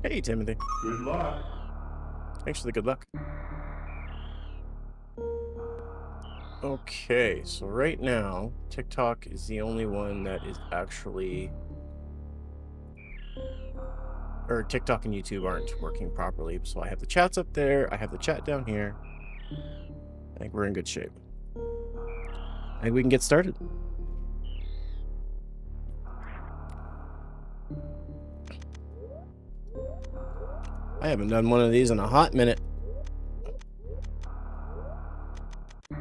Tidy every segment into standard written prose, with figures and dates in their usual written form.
Hey, Timothy. Good luck. Thanks for the good luck. Okay, so right now, TikTok is the only one that is actually... Or TikTok and YouTube aren't working properly, so I have the chats up there, I have the chat down here. I think we're in good shape. I think we can get started. I haven't done one of these in a hot minute. How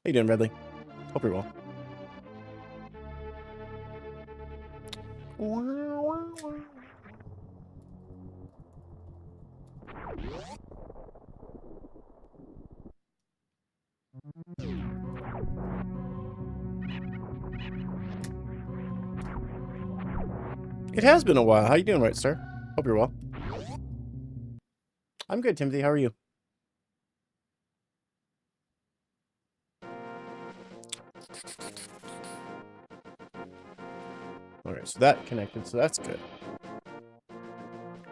you doing, Bradley? Hope you're well. It has been a while. How you doing, Right Star? Hope you're well. I'm good, Timothy. How are you? Alright, so that connected, so that's good.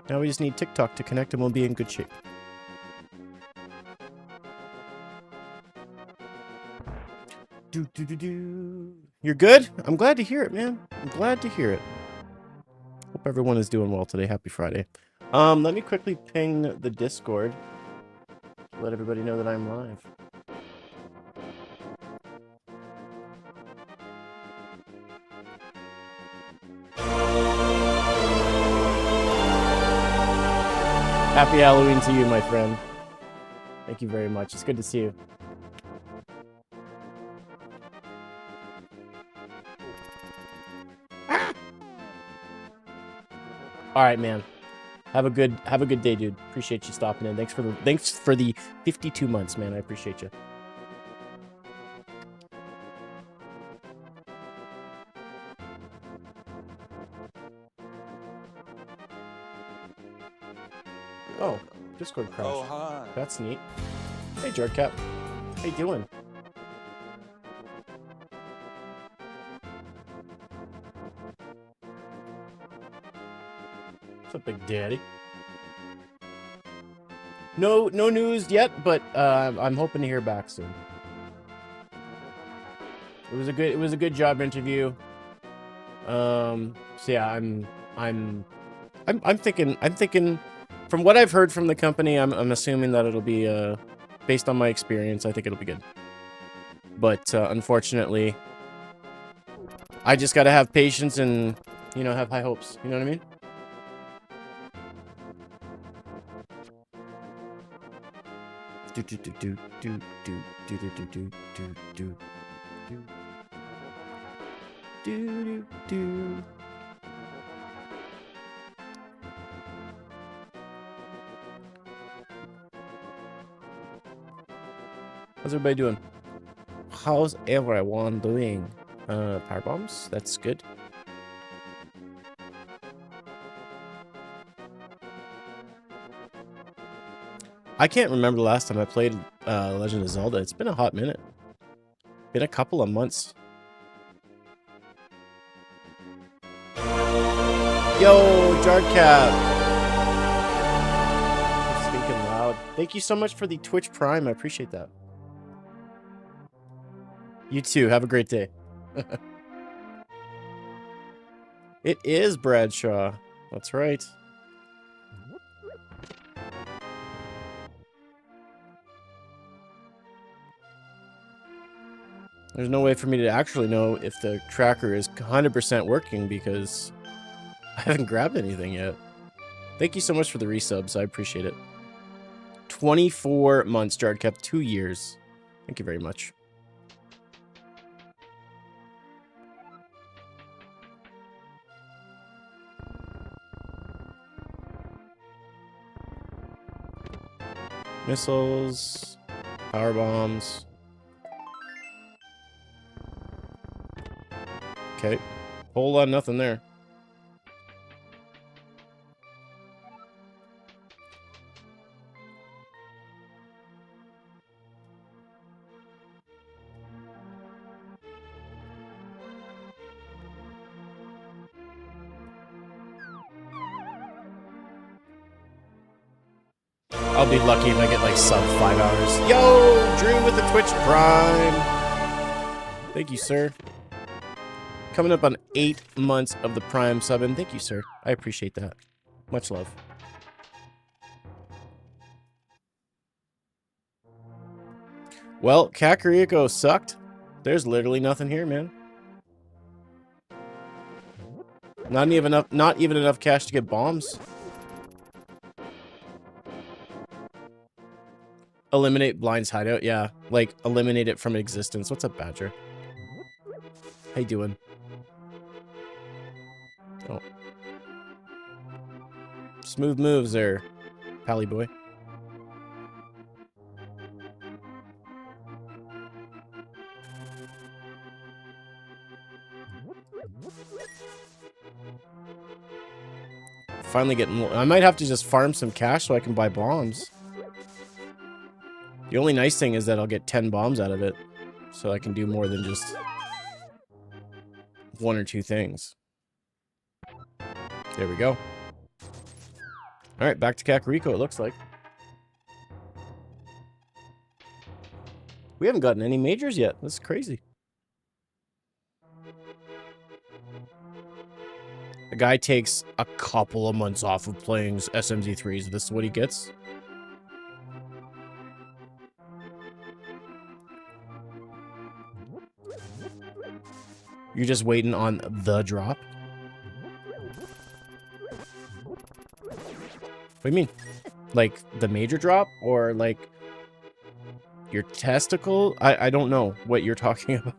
Now we just need TikTok to connect and we'll be in good shape. You're good? I'm glad to hear it, man. I'm glad to hear it. Hope everyone is doing well today. Happy Friday. Let me quickly ping the Discord. Let everybody know that I'm live. Happy Halloween to you, my friend. Thank you very much. It's good to see you. All right, man. Have a good day, dude. Appreciate you stopping in. Thanks for the 52 months, man. I appreciate you. Oh, Discord crash. Oh, hi. That's neat. Hey, Jardcap. How you doing? What's up, Big Daddy? No news yet, but I'm hoping to hear back soon. It was a good job interview. So yeah, I'm thinking from what I've heard from the company, I'm assuming that it'll be based on my experience, I think it'll be good. But unfortunately, I just got to have patience and, you know, have high hopes. You know what I mean? How's everybody doing? How's everyone doing? Power bombs? That's good. I can't remember the last time I played Legend of Zelda. It's been a hot minute. Been a couple of months. Yo, Jardcap. It's stinking loud. Thank you so much for the Twitch Prime. I appreciate that. You too. Have a great day. It is Bradshaw. That's right. There's no way for me to actually know if the tracker is 100% working because I haven't grabbed anything yet. Thank you so much for the resubs. I appreciate it. 24 months, Jard kept 2 years. Thank you very much. Missiles, power bombs. Okay, whole lot of nothing there. I'll be lucky if I get like sub 5 hours. Yo, Drew with the Twitch Prime. Thank you, sir. Coming up on 8 months of the Prime sub, and thank you, sir. I appreciate that. Much love. Well, Kakariko sucked. There's literally nothing here, man. Not even enough cash to get bombs. Eliminate Blind's hideout, yeah. Like, eliminate it from existence. What's up, Badger? How you doing? Oh. Smooth moves there, Pally boy. Finally getting... I might have to just farm some cash so I can buy bombs. The only nice thing is that I'll get 10 bombs out of it. So I can do more than just 1 or 2 things. There we go. Alright, back to Kakariko, it looks like. We haven't gotten any majors yet. That's crazy. The guy takes a couple of months off of playing SMZ3s. This is what he gets. You're just waiting on the drop? What do you mean? Like the major drop? Or like your testicle? I don't know what you're talking about.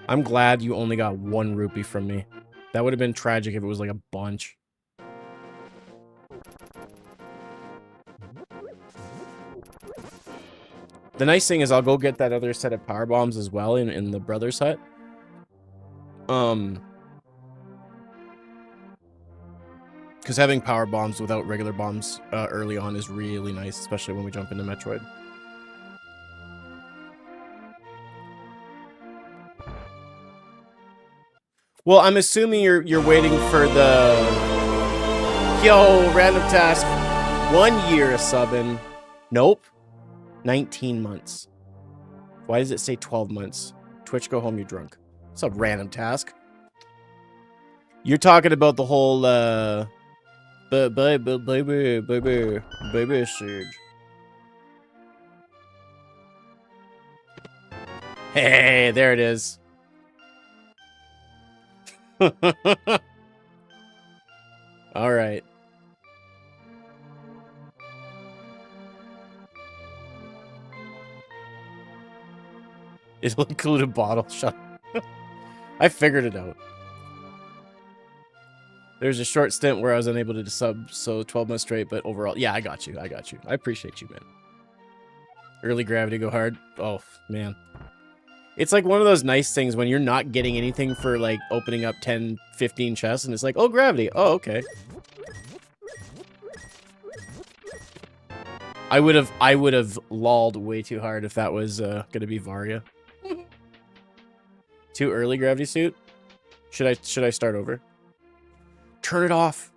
I'm glad you only got 1 rupee from me. That would have been tragic if it was like a bunch. The nice thing is I'll go get that other set of power bombs as well in the brother's hut. Because having power bombs without regular bombs early on is really nice, especially when we jump into Metroid. Well, I'm assuming you're waiting for the... Yo, random task. 1 year of subbing. Nope. 19 months. Why does it say 12 months? Twitch, go home, you're drunk. It's a random task. You're talking about the whole, baby surge. Hey, there it is. All right. It'll include a bottle shot. I figured it out. There's a short stint where I was unable to sub, so 12 months straight, but overall, yeah, I got you. I got you. I appreciate you, man. Early gravity go hard. Oh, man. It's like one of those nice things when you're not getting anything for like opening up 10, 15 chests, and it's like, oh, gravity. Oh, okay. I would have lolled way too hard if that was gonna be Varia. Too early gravity suit? Should I start over? Turn it off.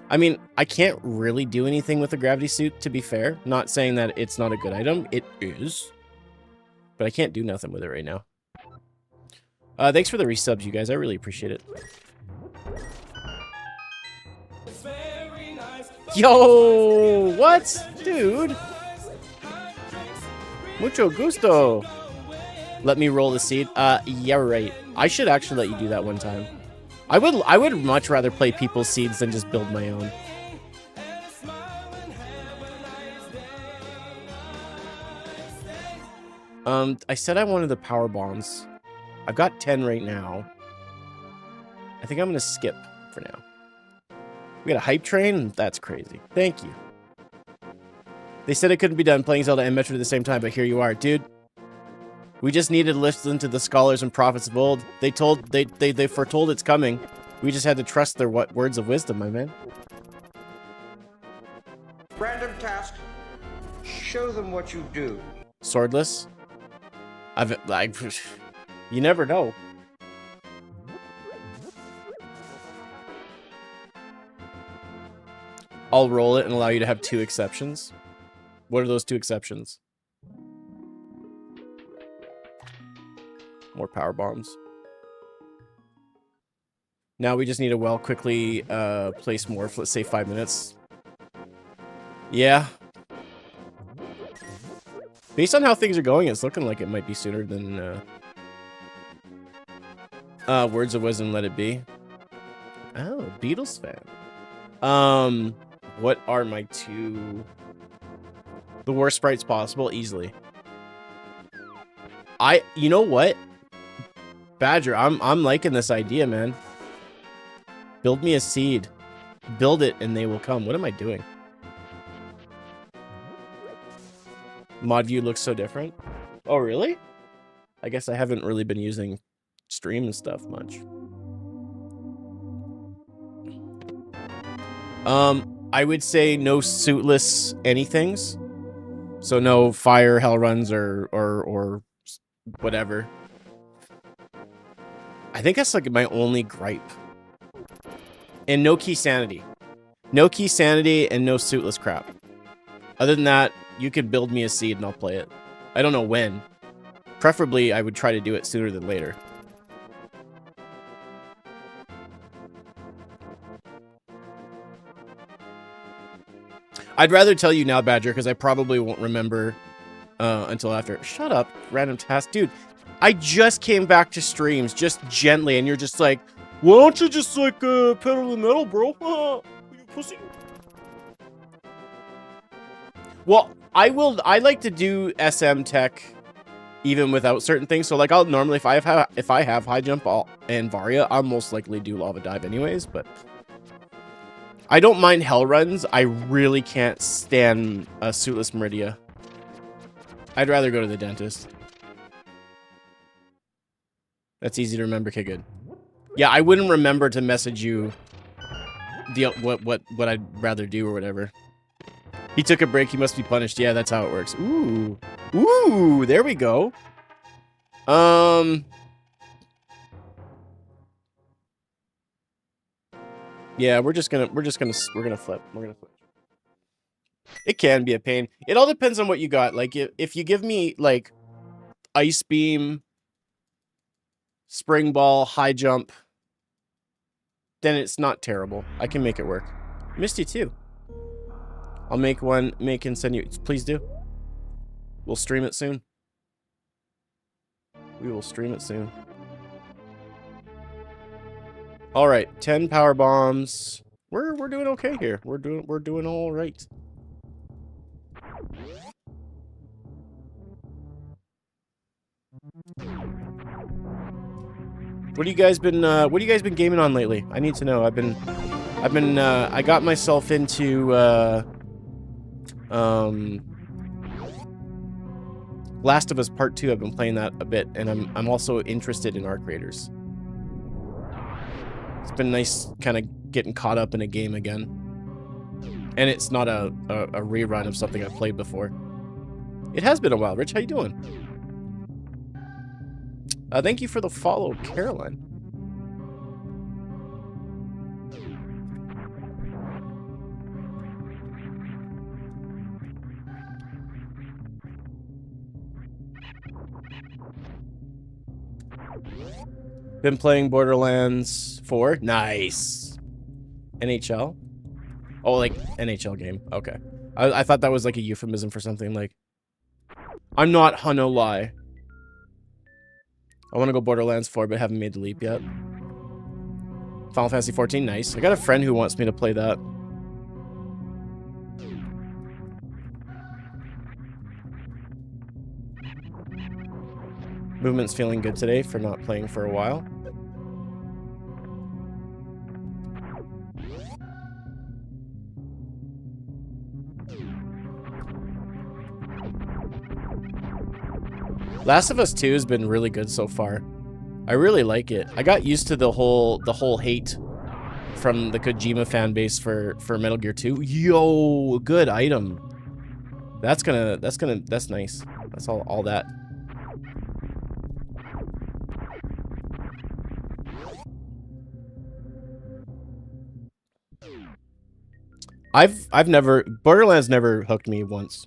I mean, I can't really do anything with the gravity suit, to be fair. Not saying that it's not a good item. It is. But I can't do nothing with it right now. Thanks for the resubs, you guys. I really appreciate it. Yo, what? Dude. Mucho gusto. Let me roll the seed. Yeah, right. I should actually let you do that one time. I would much rather play people's seeds than just build my own. I said I wanted the power bombs. I've got 10 right now. I think I'm gonna skip for now. We got a hype train? That's crazy. Thank you. They said it couldn't be done playing Zelda and Metroid at the same time, but here you are. Dude, we just needed to listen to the scholars and prophets of old. They foretold it's coming. We just had to trust their words of wisdom, my man. Random task. Show them what you do. Swordless? You never know. I'll roll it and allow you to have 2 exceptions. What are those 2 exceptions? More power bombs. Now we just need to quickly place more for, let's say, 5 minutes. Yeah. Based on how things are going, it's looking like it might be sooner than Words of Wisdom, Let It Be. Oh, Beatles fan. What are my 2... The worst sprites possible? Easily. You know what? Badger, I'm liking this idea, man. Build me a seed. Build it and they will come. What am I doing? Mod view looks so different. Oh, really? I guess I haven't really been using stream and stuff much. I would say no suitless anythings. So no fire hell runs or whatever. I think that's like my only gripe. And no key sanity. No key sanity and no suitless crap. Other than that, you could build me a seed and I'll play it. I don't know when. Preferably, I would try to do it sooner than later. I'd rather tell you now, Badger, because I probably won't remember until after. Shut up, random task. Dude, I just came back to streams, just gently, and you're just like, why don't you just, like, pedal the metal, bro? You pussy. Well, I like to do SM tech even without certain things. So, like, I'll normally, if I have high jump and Varia, I'll most likely do lava dive anyways, but... I don't mind hell runs. I really can't stand a suitless Meridia. I'd rather go to the dentist. That's easy to remember. Okay, good. Yeah, I wouldn't remember to message you the what I'd rather do or whatever. He took a break. He must be punished. Yeah, that's how it works. Ooh, ooh, there we go. Yeah, we're gonna flip. It can be a pain. It all depends on what you got. Like if you give me like ice beam, spring ball, high jump, then it's not terrible. I can make it work. Misty too. I'll make one, and send you. Please do. We'll stream it soon. We will stream it soon. All right, 10 power bombs. We're doing okay here. We're doing all right. What you guys been gaming on lately? I need to know. I got myself into Last of Us Part 2. I've been playing that a bit, and I'm also interested in Arc Raiders. It's been nice kind of getting caught up in a game again. And it's not a rerun of something I've played before. It has been a while. Rich, how you doing? Thank you for the follow, Caroline. Been playing Borderlands 4. Nice. NHL. Oh, like NHL game. Okay. I thought that was like a euphemism for something like, I'm not Huno Lie. I want to go Borderlands 4, but haven't made the leap yet. Final Fantasy 14, nice. I got a friend who wants me to play that. Movement's feeling good today for not playing for a while. Last of Us 2 has been really good so far. I really like it. I got used to the whole hate from the Kojima fan base for Metal Gear 2. Yo, good item. That's nice. That's all that. Borderlands never hooked me once.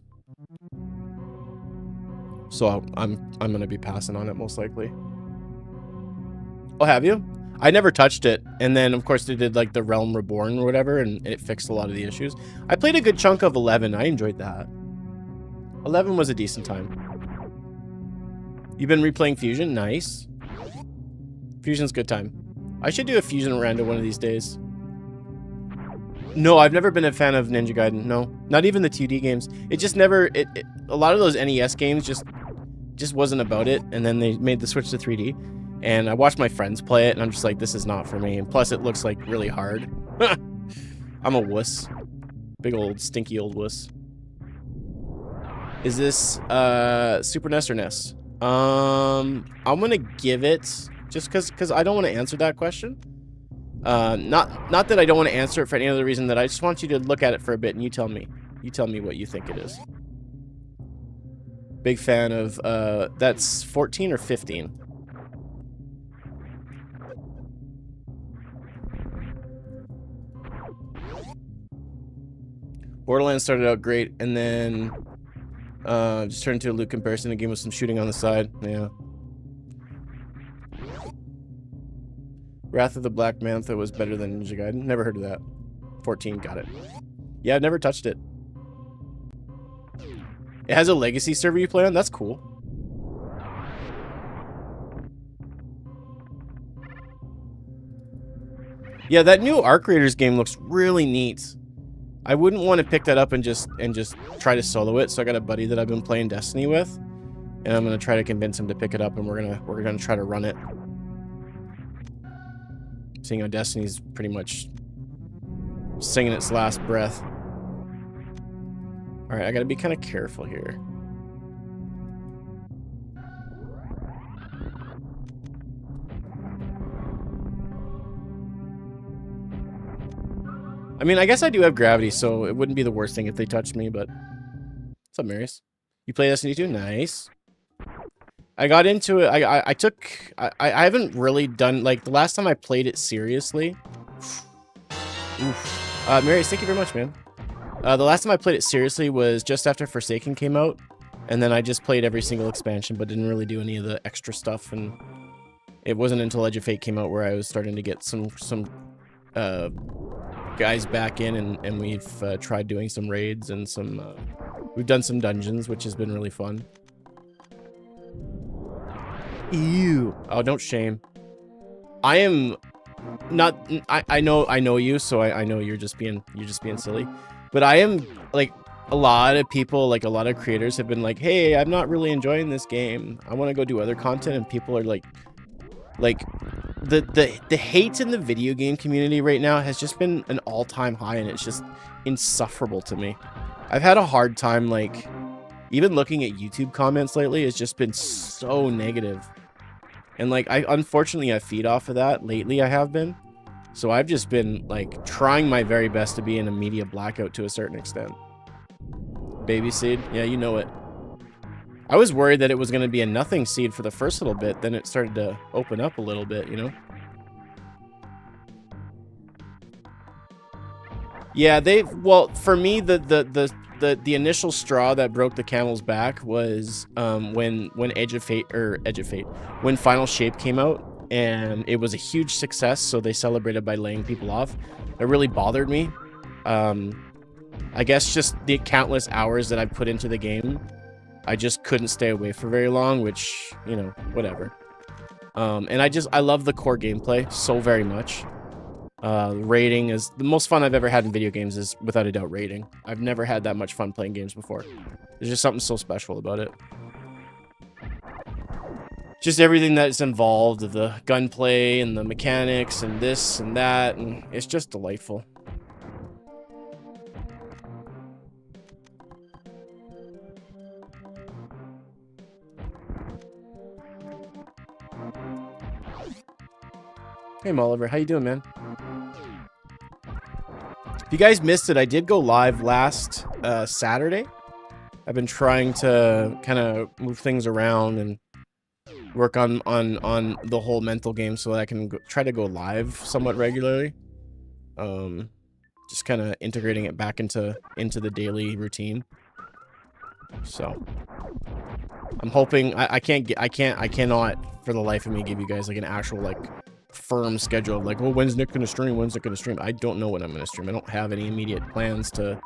So I'm gonna be passing on it most likely. Oh, have you? I never touched it, and then of course they did like the Realm Reborn or whatever, and it fixed a lot of the issues. I played a good chunk of 11. I enjoyed that. 11 was a decent time. You've been replaying Fusion? Nice. Fusion's good time. I should do a Fusion rando one of these days. No, I've never been a fan of Ninja Gaiden. No, not even the 2D games. It just never. A lot of those NES games just wasn't about it. And then they made the switch to 3D, and I watched my friends play it, and I'm just like, this is not for me. And plus, it looks like really hard. I'm a wuss, big old stinky old wuss. Is this Super NES or NES? I'm gonna give it just because I don't want to answer that question. Not that I don't want to answer it for any other reason, that I just want you to look at it for a bit and you tell me what you think it is. Big fan of that's 14 or 15. Borderlands started out great and then just turned into a loot comparison, a game with some shooting on the side. Yeah. Wrath of the Black Mantha was better than Ninja Gaiden. Never heard of that. 14, got it. Yeah, I've never touched it. It has a legacy server you play on? That's cool. Yeah, that new Arc Raiders game looks really neat. I wouldn't want to pick that up and just try to solo it, so I got a buddy that I've been playing Destiny with, and I'm gonna try to convince him to pick it up, and we're gonna try to run it. Seeing how Destiny's pretty much singing its last breath. Alright, I gotta be kind of careful here. I mean, I guess I do have gravity, so it wouldn't be the worst thing if they touched me, but... What's up, Marius? You play Destiny 2? Nice. I got into it. I haven't really done, like, the last time I played it seriously. Oof. Marius, thank you very much, man. The last time I played it seriously was just after Forsaken came out, and then I just played every single expansion, but didn't really do any of the extra stuff. And it wasn't until Edge of Fate came out where I was starting to get some guys back in, and we've tried doing some raids and we've done some dungeons, which has been really fun. Ew. Oh, don't shame. I am not. I know you, so I know you're just being silly. But I am, like, a lot of people, like a lot of creators have been like, hey, I'm not really enjoying this game. I want to go do other content, and people are like the hate in the video game community right now has just been an all-time high, and it's just insufferable to me. I've had a hard time, like, even looking at YouTube comments lately. It's just been so negative. And, like, unfortunately I feed off of that. Lately I have been. So I've just been, like, trying my very best to be in a media blackout to a certain extent. Baby seed? Yeah, you know it. I was worried that it was going to be a nothing seed for the first little bit. Then it started to open up a little bit, you know? Yeah, well, for me, the initial straw that broke the camel's back was when when Final Shape came out, and it was a huge success, so they celebrated by laying people off. It really bothered me, I guess just the countless hours that I put into the game, I just couldn't stay away for very long, which, you know, whatever. And I love the core gameplay so very much. Raiding is the most fun I've ever had in video games, is without a doubt raiding. I've never had that much fun playing games before. There's just something so special about it. Just everything that's involved, the gunplay and the mechanics and this and that, and it's just delightful. Hey, Oliver, how you doing, man? If you guys missed it, I did go live last Saturday. I've been trying to kind of move things around and work on the whole mental game so that I can try to go live somewhat regularly. Just kind of integrating it back into the daily routine. So I'm hoping I cannot for the life of me give you guys like an actual like firm schedule of like, well, when's Nick gonna stream? When's Nick gonna stream? I don't know when I'm gonna stream. I don't have any immediate plans to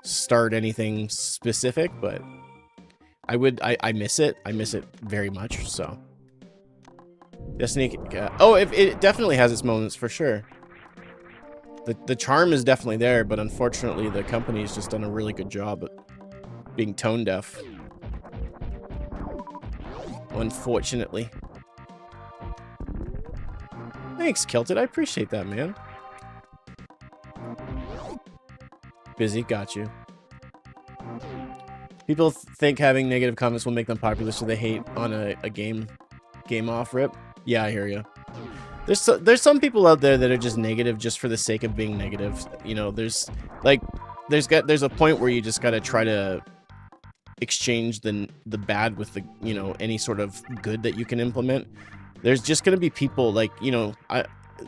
start anything specific, but I miss it. I miss it very much. So Destiny, oh, it definitely has its moments for sure. The charm is definitely there, but unfortunately the company's just done a really good job at being tone deaf. Unfortunately. Thanks, Kilted. I appreciate that, man. Busy, got you. People think having negative comments will make them popular, so they hate on a game off rip. Yeah, I hear you. There's some people out there that are just negative just for the sake of being negative. You know, there's a point where you just gotta try to exchange the bad with the, you know, any sort of good that you can implement. There's just gonna be people like, you know,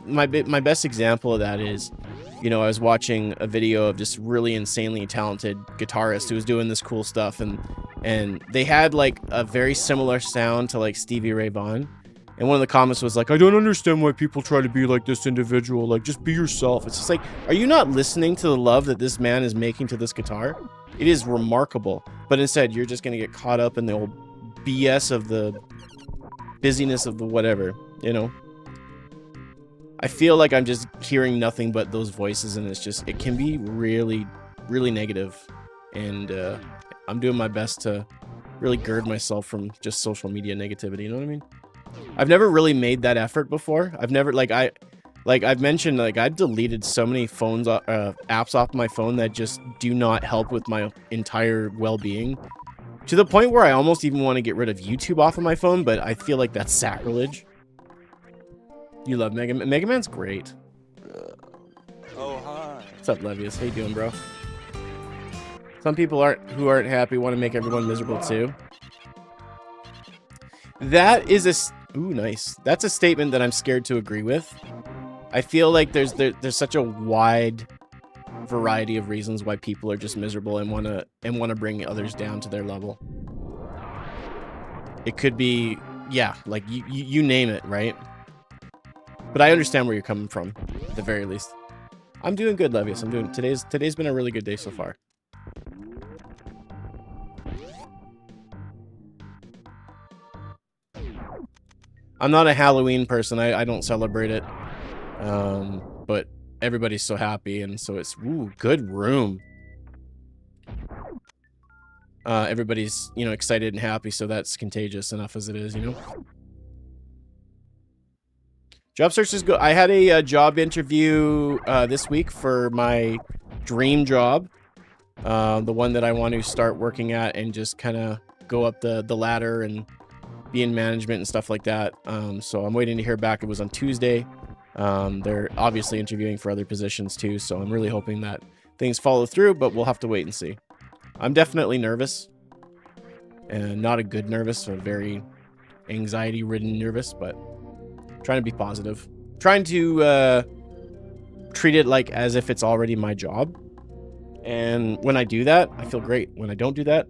my best example of that is, you know, I was watching a video of this really insanely talented guitarist who was doing this cool stuff, and they had like a very similar sound to like Stevie Ray Vaughan. And one of the comments was like, I don't understand why people try to be like this individual. Like, just be yourself. It's just like, are you not listening to the love that this man is making to this guitar? It is remarkable. But instead, you're just going to get caught up in the old BS of the busyness of the whatever, you know? I feel like I'm just hearing nothing but those voices, and it's just, it can be really, really negative. And I'm doing my best to really gird myself from just social media negativity, you know what I mean? I've never really made that effort before. I've never, like I've mentioned, like I've deleted so many apps off my phone that just do not help with my entire well-being, to the point where I almost even want to get rid of YouTube off of my phone, but I feel like that's sacrilege. You love Mega Man? Mega Man's great. Oh, hi. What's up, Levius? How you doing, bro? Some people who aren't happy want to make everyone miserable too. That is ooh, nice. That's a statement that I'm scared to agree with. I feel like there's such a wide variety of reasons why people are just miserable and wanna bring others down to their level. It could be, yeah, like you name it, right? But I understand where you're coming from, at the very least. I'm doing good, Levius. Today's been a really good day so far. I'm not a Halloween person. I don't celebrate it. But everybody's so happy, and so it's, ooh, good room. Everybody's, you know, excited and happy, so that's contagious enough as it is, you know? Job search is good. I had a job interview this week for my dream job. The one that I want to start working at and just kind of go up the ladder and be in management and stuff like that. So I'm waiting to hear back. It was on Tuesday. They're obviously interviewing for other positions too, so I'm really hoping that things follow through, but we'll have to wait and see. I'm definitely nervous, and not a good nervous, a very anxiety-ridden nervous, but trying to be positive. Trying to treat it like as if it's already my job. And when I do that, I feel great. When I don't do that,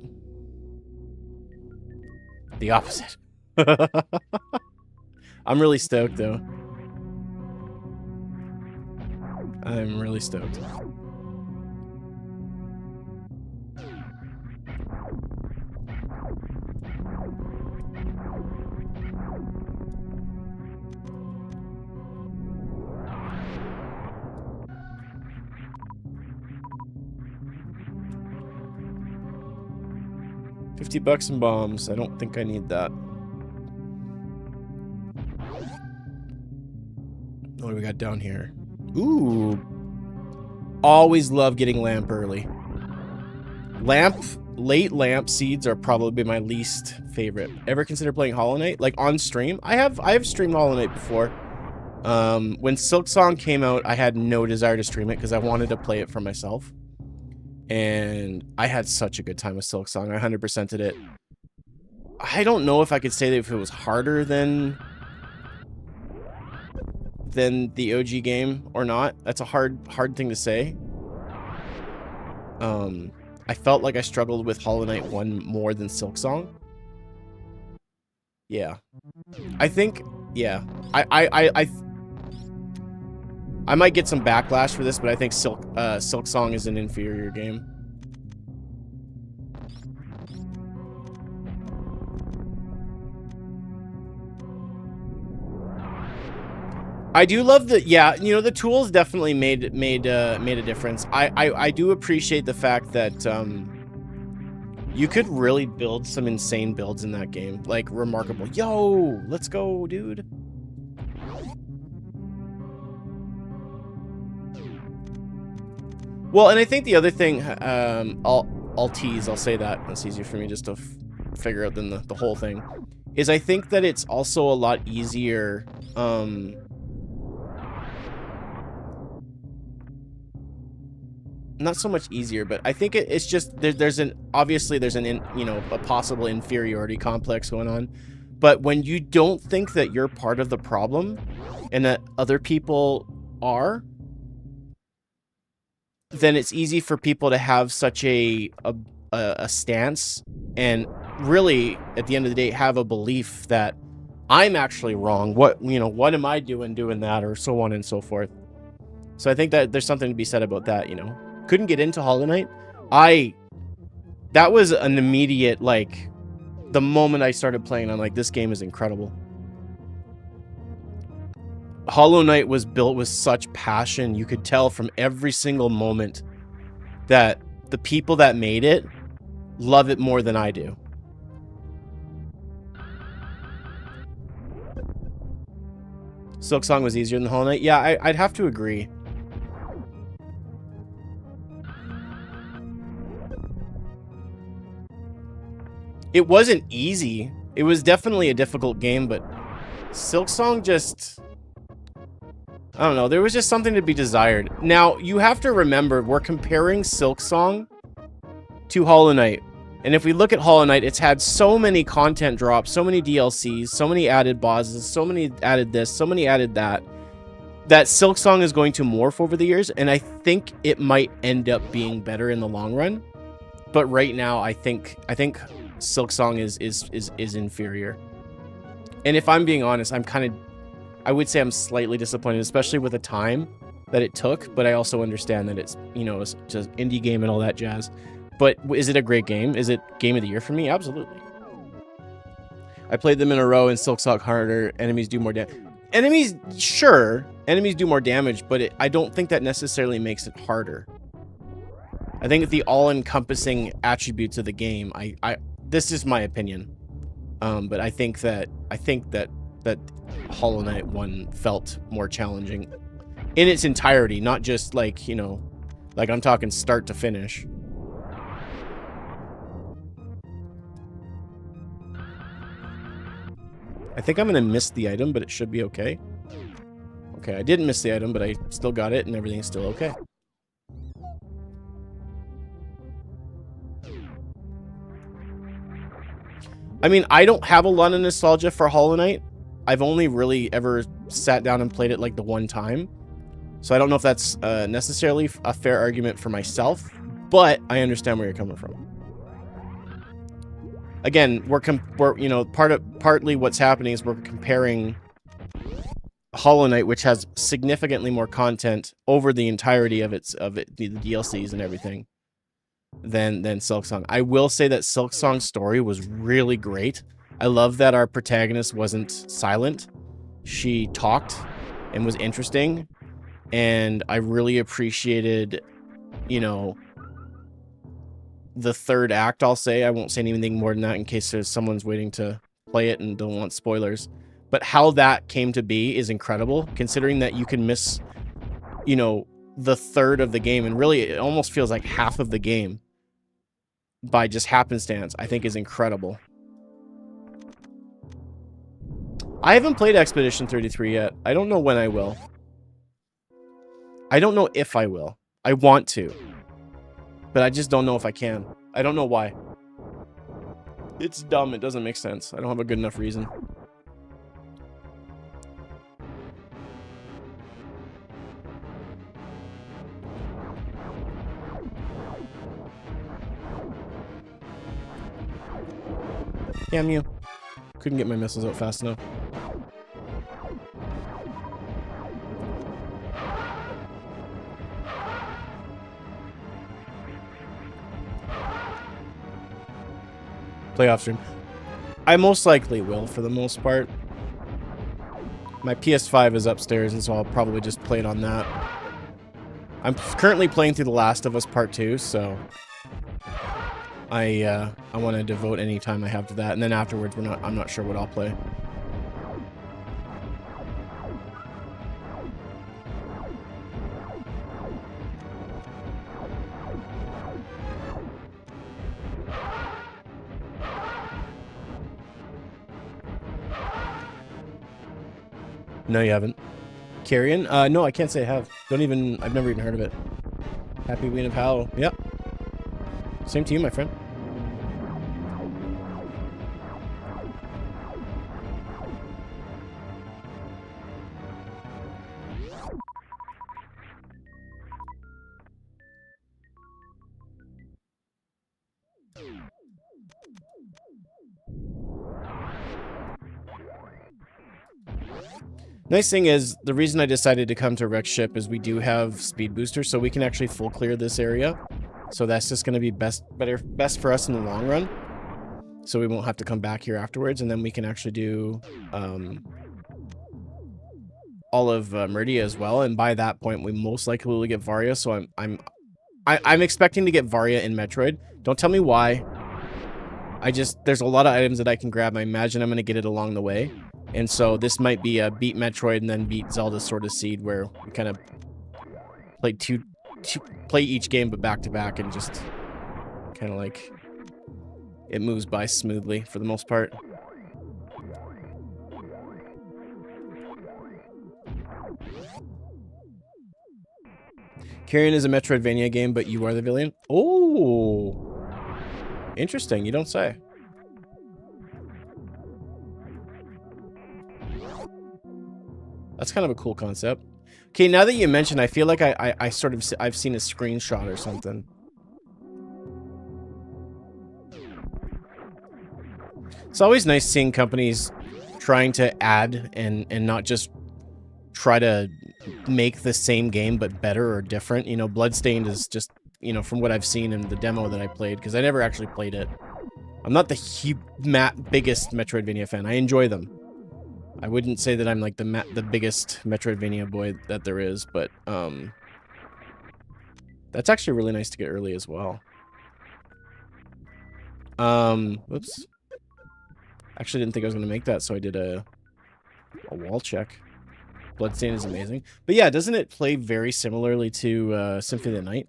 the opposite. I'm really stoked, though. I'm really stoked. $50 in bombs. I don't think I need that. What do we got down here? Ooh. Always love getting lamp early. Late lamp seeds are probably my least favorite. Ever consider playing Hollow Knight? Like on stream? I have streamed Hollow Knight before. When Silksong came out, I had no desire to stream it because I wanted to play it for myself. And I had such a good time with Silksong. I 100%ed it. I don't know if I could say that if it was harder than the OG game or not. That's a hard thing to say. I felt like I struggled with Hollow Knight 1 more than Silksong. Yeah. I think, yeah. I might get some backlash for this, but I think Silksong is an inferior game. I do love the, yeah, you know, the tools definitely made a difference. I do appreciate the fact that you could really build some insane builds in that game, like remarkable. Yo, let's go, dude. Well, and I think the other thing, I'll tease, I'll say that, that's easier for me just to figure out than the whole thing, is I think that it's also a lot easier, not so much easier, but I think it's just, obviously there's a possible inferiority complex going on, but when you don't think that you're part of the problem and that other people are, then it's easy for people to have such a stance and really at the end of the day have a belief that I'm actually wrong. What am I doing that, or so on and so forth. So I think that there's something to be said about that, you know. Couldn't get into Hollow Knight. That was an immediate, like, the moment I started playing, I'm like, this game is incredible. Hollow Knight was built with such passion. You could tell from every single moment that the people that made it love it more than I do. Silksong was easier than Hollow Knight. Yeah, I'd have to agree. It wasn't easy. It was definitely a difficult game, but Silksong just, I don't know, there was just something to be desired. Now, you have to remember, we're comparing Silksong to Hollow Knight. And if we look at Hollow Knight, it's had so many content drops, so many DLCs, so many added bosses, so many added this, so many added that, that Silksong is going to morph over the years, and I think it might end up being better in the long run. But right now, I think Silksong is inferior. And if I'm being honest, I would say I'm slightly disappointed, especially with the time that it took, but I also understand that it's, it's just indie game and all that jazz. But is it a great game? Is it game of the year for me? Absolutely. I played them in a row and Silksong harder. Enemies do more damage. Sure, enemies do more damage, but I don't think that necessarily makes it harder. I think the all-encompassing attributes of the game, this is my opinion, but I think that Hollow Knight 1 felt more challenging in its entirety, not just like, like I'm talking start to finish. I think I'm gonna miss the item, but it should be okay. Okay, I didn't miss the item, but I still got it and everything's still okay. I mean, I don't have a lot of nostalgia for Hollow Knight. I've only really ever sat down and played it like the one time. So I don't know if that's necessarily a fair argument for myself, but I understand where you're coming from. Again, partly what's happening is we're comparing Hollow Knight, which has significantly more content over the entirety of the DLCs and everything, than Silksong. I will say that Silksong's story was really great. I love that our protagonist wasn't silent. She talked and was interesting, and I really appreciated, the third act, I'll say. I won't say anything more than that in case there's someone's waiting to play it and don't want spoilers. But how that came to be is incredible, considering that you can miss, you know, the third of the game, and really it almost feels like half of the game by just happenstance, I think is incredible. I haven't played Expedition 33 yet. I don't know when I will. I don't know if I will. I want to. But I just don't know if I can. I don't know why. It's dumb. It doesn't make sense. I don't have a good enough reason. Damn you. Couldn't get my missiles out fast enough. Playoff stream. I most likely will, for the most part. My PS5 is upstairs, and so I'll probably just play it on that. I'm currently playing through The Last of Us Part 2, so I want to devote any time I have to that, and then afterwards I'm not sure what I'll play. No, you haven't. Carrion? No, I can't say I have. I've never even heard of it. Happy Queen of Halo. Yep. Same to you, my friend. Nice thing is, the reason I decided to come to Rex Ship is we do have speed boosters, so we can actually full clear this area. So that's just going to be best for us in the long run. So we won't have to come back here afterwards, and then we can actually do all of Meridia as well. And by that point, we most likely will get Varia. So I'm expecting to get Varia in Metroid. Don't tell me why. There's a lot of items that I can grab. I imagine I'm going to get it along the way. And so this might be a beat Metroid and then beat Zelda Sword of Seed, where we kind of play each game but back to back, and just kind of like it moves by smoothly for the most part. Carrion is a Metroidvania game, but you are the villain. Oh, interesting. You don't say. That's kind of a cool concept. Okay, now that you mention, I feel like I've seen a screenshot or something. It's always nice seeing companies trying to add and not just try to make the same game but better or different. You know, Bloodstained is just, you know, from what I've seen in the demo that I played, because I never actually played it. I'm not the biggest Metroidvania fan. I enjoy them. I wouldn't say that I'm like the biggest Metroidvania boy that there is, but that's actually really nice to get early as well. Whoops. Actually didn't think I was going to make that, so I did a wall check. Bloodstain is amazing. But yeah, doesn't it play very similarly to Symphony of the Night?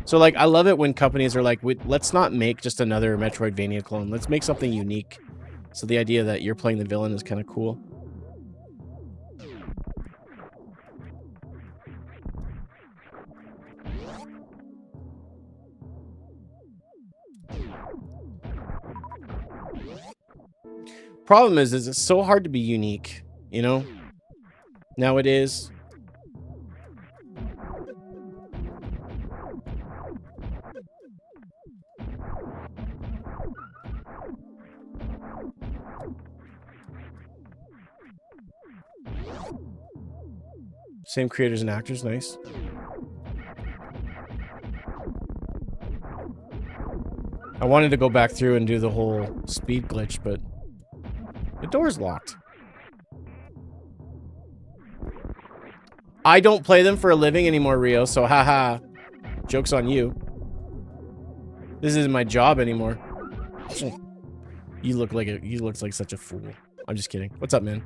So like, I love it when companies are like, let's not make just another Metroidvania clone. Let's make something unique. So the idea that you're playing the villain is kind of cool. Problem is it's so hard to be unique, you know? Nowadays. Same creators and actors, nice. I wanted to go back through and do the whole speed glitch, but the door's locked. I don't play them for a living anymore, Rio, so haha. Joke's on you. This isn't my job anymore. You look like such a fool. I'm just kidding. What's up, man?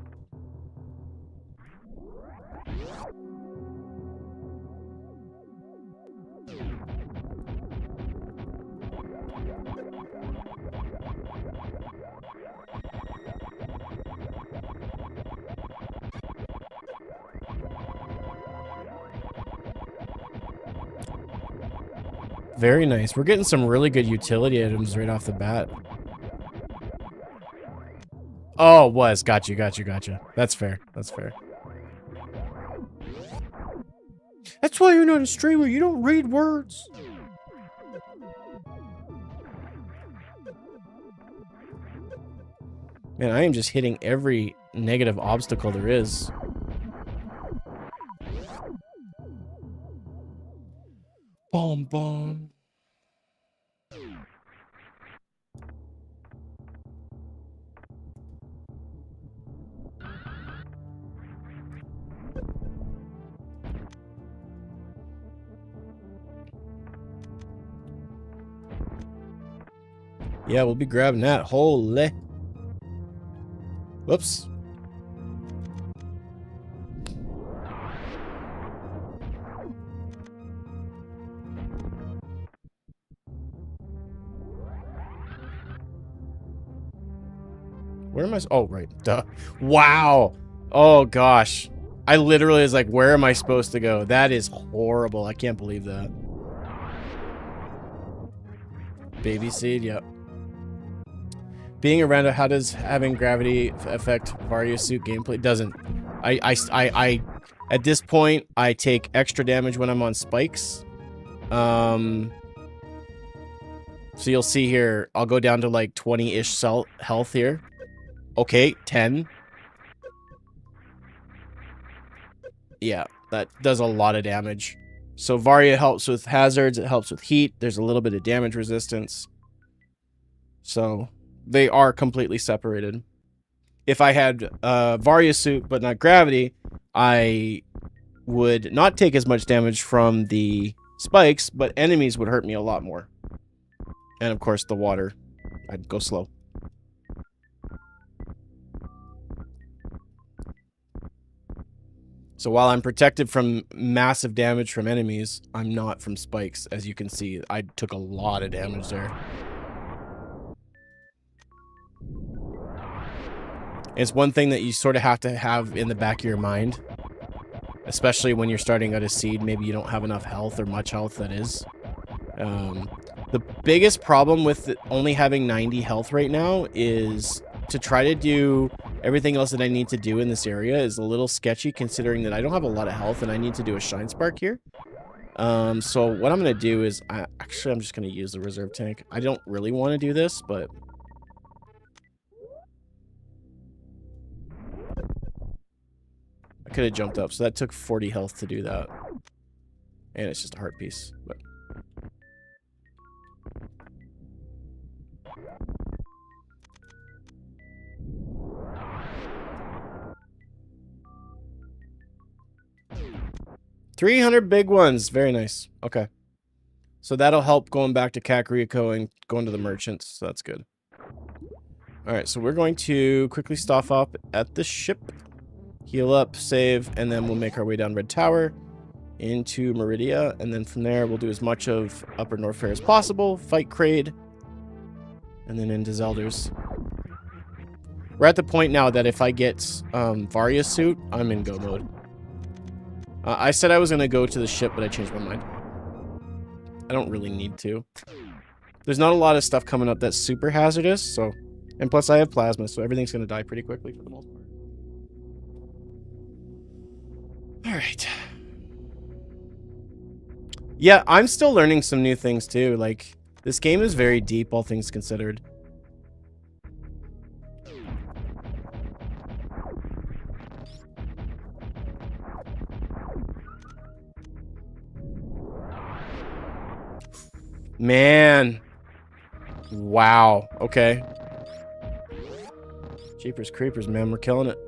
Very nice. We're getting some really good utility items right off the bat. Oh, it was. Gotcha. That's fair. That's fair. That's why you're not a streamer. You don't read words. Man, I am just hitting every negative obstacle there is. Boom, boom. Yeah, we'll be grabbing that. Holy. Whoops. Where am I? Oh, right. Duh. Wow. Oh, gosh. I literally was like, where am I supposed to go? That is horrible. I can't believe that. Baby seed, yep. Being around it, how does having gravity affect Varia suit gameplay? It doesn't. I at this point, I take extra damage when I'm on spikes. So you'll see here, I'll go down to like 20-ish health here. Okay, 10. Yeah, that does a lot of damage. So Varia helps with hazards, it helps with heat. There's a little bit of damage resistance. So they are completely separated. If I had Varia suit but not gravity, I would not take as much damage from the spikes, but enemies would hurt me a lot more. And of course the water, I'd go slow. So while I'm protected from massive damage from enemies, I'm not from spikes. As you can see, I took a lot of damage there. It's one thing that you sort of have to have in the back of your mind. Especially when you're starting out a seed, maybe you don't have enough health or much health, that is. The biggest problem with only having 90 health right now is to try to do everything else that I need to do in this area is a little sketchy, considering that I don't have a lot of health and I need to do a Shine Spark here. So what I'm going to do is, I'm just going to use the reserve tank. I don't really want to do this, but... I could have jumped up, so that took 40 health to do that. And it's just a heart piece, but... $300 big ones. Very nice. Okay. So that'll help going back to Kakariko and going to the merchants. So that's good. Alright, so we're going to quickly stop up at the ship. Heal up, save, and then we'll make our way down Red Tower into Meridia. And then from there, we'll do as much of Upper Norfair as possible. Fight Kraid. And then into Zelders. We're at the point now that if I get Varia suit, I'm in go mode. I said I was going to go to the ship, but I changed my mind. I don't really need to. There's not a lot of stuff coming up that's super hazardous, so... And plus I have plasma, so everything's going to die pretty quickly for the most part. Alright. Yeah, I'm still learning some new things too. Like, this game is very deep, all things considered. Man. Wow. Okay. Jeepers creepers, man. We're killing it.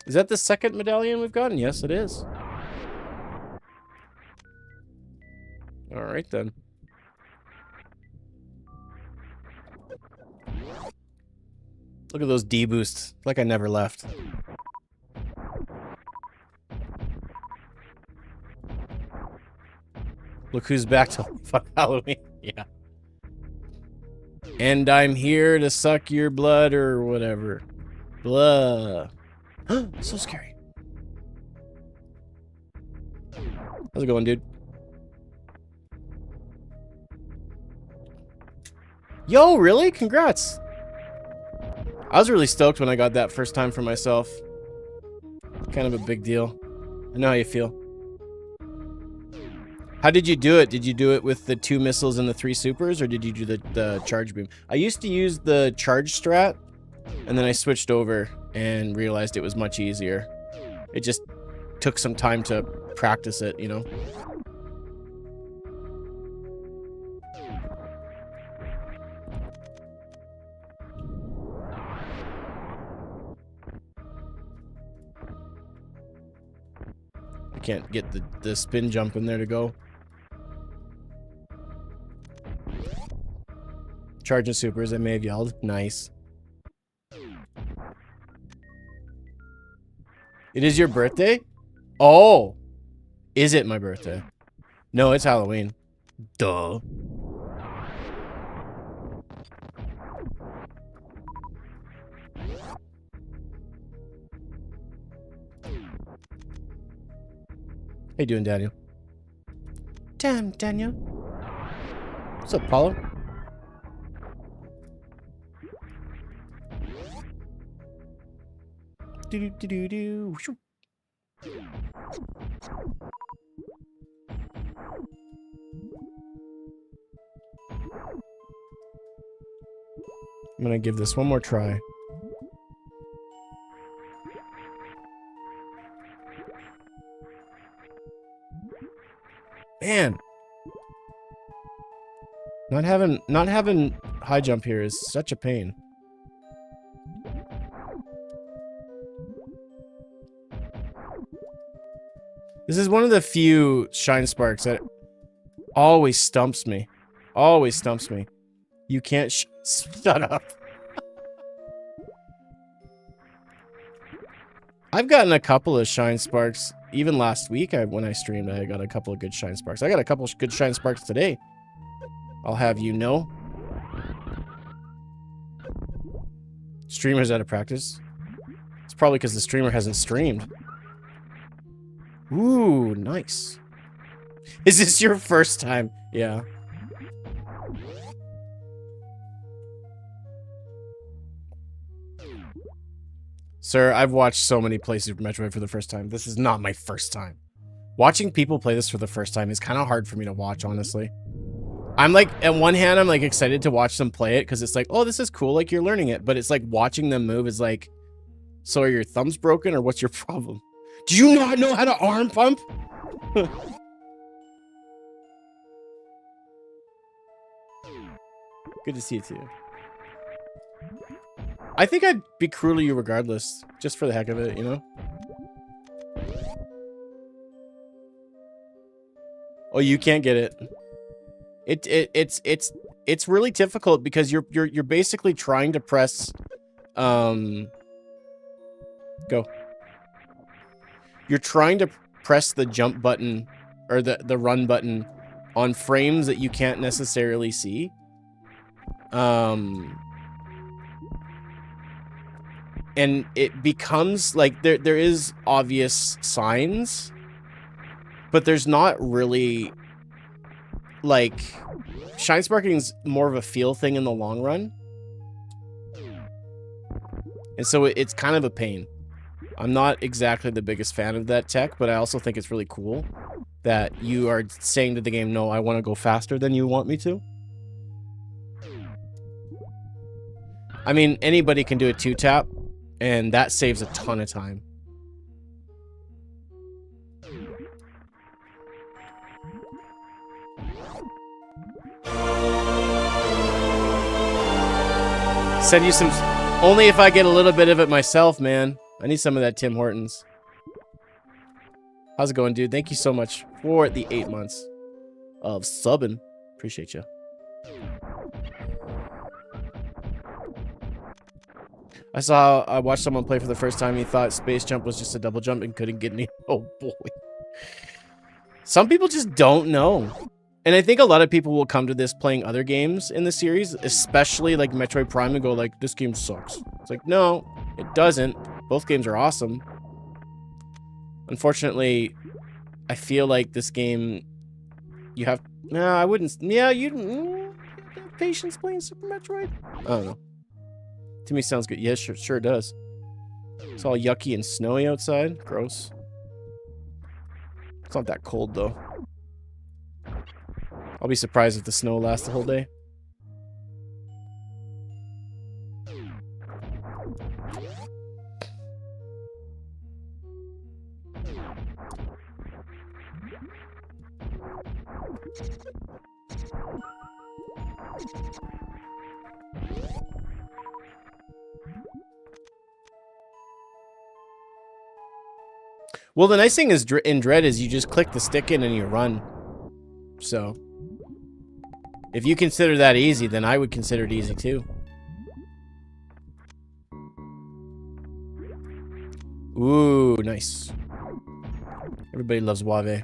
Is that the second medallion we've gotten? Yes, it is. All right, then. Look at those D-boosts. Like I never left. Look who's back to fuck Halloween. Yeah. And I'm here to suck your blood or whatever. Blah. So scary. How's it going, dude? Yo, really? Congrats. I was really stoked when I got that first time for myself. Kind of a big deal. I know how you feel. How did you do it? Did you do it with the 2 missiles and the 3 supers, or did you do the charge beam? I used to use the charge strat, and then I switched over and realized it was much easier. It just took some time to practice it, you know? I can't get the spin jump in there to go. Charging supers, I may have yelled. Nice. It is your birthday? Oh! Is it my birthday? No, it's Halloween. Duh. How you doing, Daniel? Damn, Daniel. What's up, Paulo? Do-do-do-do-do. I'm gonna give this one more try. Man, not having high jump here is such a pain. This is one of the few shine sparks that always stumps me. Always stumps me. You can't shut up. I've gotten a couple of shine sparks. Even last week, when I streamed, I got a couple of good shine sparks. I got a couple of good shine sparks today. I'll have you know. Streamer's out of practice. It's probably because the streamer hasn't streamed. Ooh, nice. Is this your first time? Yeah. Sir, I've watched so many play Super Metroid for the first time. This is not my first time. Watching people play this for the first time is kind of hard for me to watch, honestly. I'm like, at one hand, I'm like excited to watch them play it because it's like, oh, this is cool, like you're learning it. But it's like watching them move is like, so are your thumbs broken or what's your problem? Do you not know how to arm pump? Good to see you too. I think I'd be cruel to you regardless, just for the heck of it, you know? Oh, you can't get it. It's really difficult because you're basically trying to press go. You're trying to press the jump button or the run button on frames that you can't necessarily see. And it becomes like there is obvious signs, but there's not really, like, shine sparking is more of a feel thing in the long run. And so it's kind of a pain. I'm not exactly the biggest fan of that tech, but I also think it's really cool that you are saying to the game, no, I want to go faster than you want me to. I mean, anybody can do a 2-tap, and that saves a ton of time. Send you some... Only if I get a little bit of it myself, man. I need some of that Tim Hortons. How's it going, dude? Thank you so much for the 8 months of subbing. Appreciate you. I watched someone play for the first time. He thought space jump was just a double jump and couldn't get any. Oh boy. Some people just don't know. And I think a lot of people will come to this playing other games in the series, especially like Metroid Prime, and go like, this game sucks. It's like, no, it doesn't. Both games are awesome. Unfortunately, I feel like this game, you have, no, I wouldn't, yeah, you have patience playing Super Metroid? I don't know. To me, sounds good. Yeah, sure does. It's all yucky and snowy outside. Gross. It's not that cold, though. I'll be surprised if the snow lasts the whole day. Well, the nice thing is in Dread is you just click the stick in and you run. So, if you consider that easy, then I would consider it easy too. Ooh, nice. Everybody loves Wave.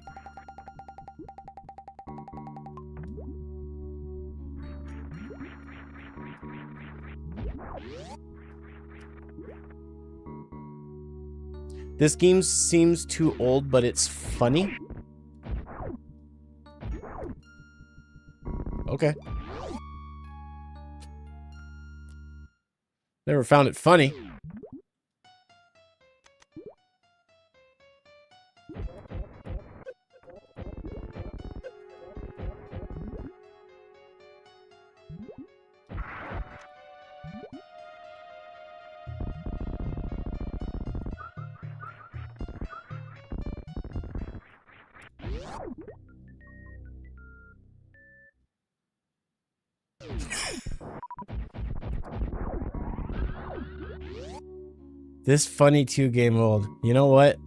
This game seems too old, but it's funny. Okay. Never found it funny. This funny 2 game old. You know what?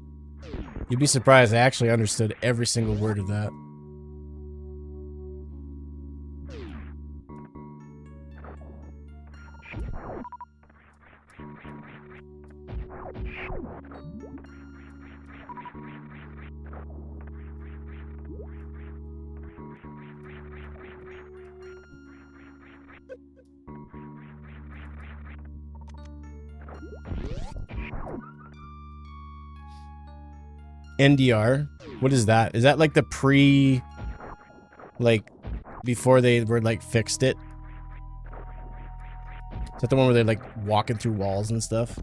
You'd be surprised I actually understood every single word of that. NDR? What is that? Is that like the pre... like, before they were like fixed it? Is that the one where they're like walking through walls and stuff?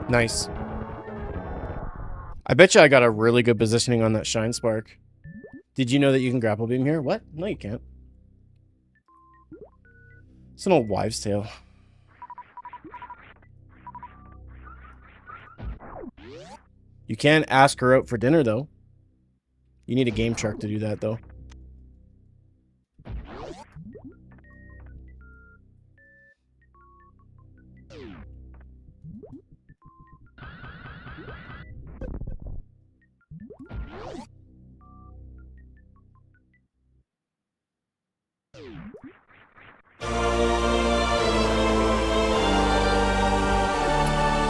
Nice. I bet you I got a really good positioning on that Shine Spark. Did you know that you can grapple beam here? What? No, you can't. It's an old wives' tale. You can ask her out for dinner, though. You need a game shark to do that, though.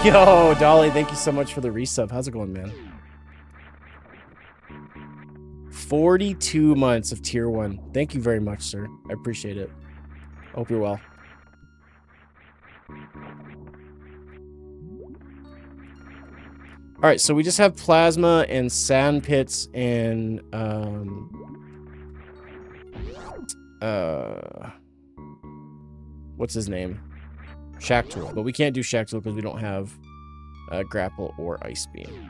Yo, Dolly, thank you so much for the resub. How's it going, man? 42 months of tier 1. Thank you very much, sir. I appreciate it. I hope you're well. All right, so we just have plasma and sand pits and what's his name? Shack Tool, but we can't do Shack Tool because we don't have grapple or ice beam.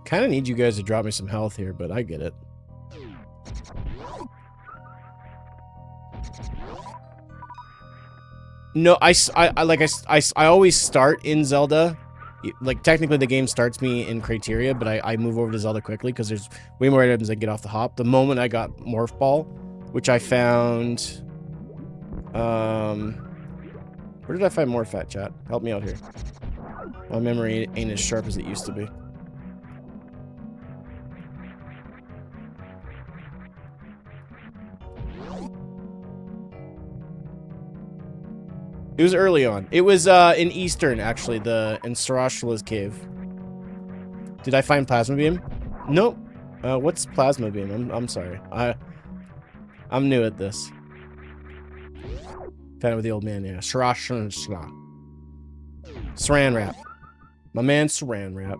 Kind of need you guys to drop me some health here, but I get it. No, I always start in Zelda. Like, technically the game starts me in Criteria, but I move over to Zelda quickly because there's way more items I get off the hop. The moment I got Morph Ball, which I found... where did I find more fat, chat? Help me out here. My memory ain't as sharp as it used to be. It was early on. It was in Eastern, actually, in Sarashula's cave. Did I find Plasma Beam? Nope. What's Plasma Beam? I'm sorry. I'm new at this. Fan with the old man, yeah. Sarashula. Saran Wrap. My man Saran Wrap.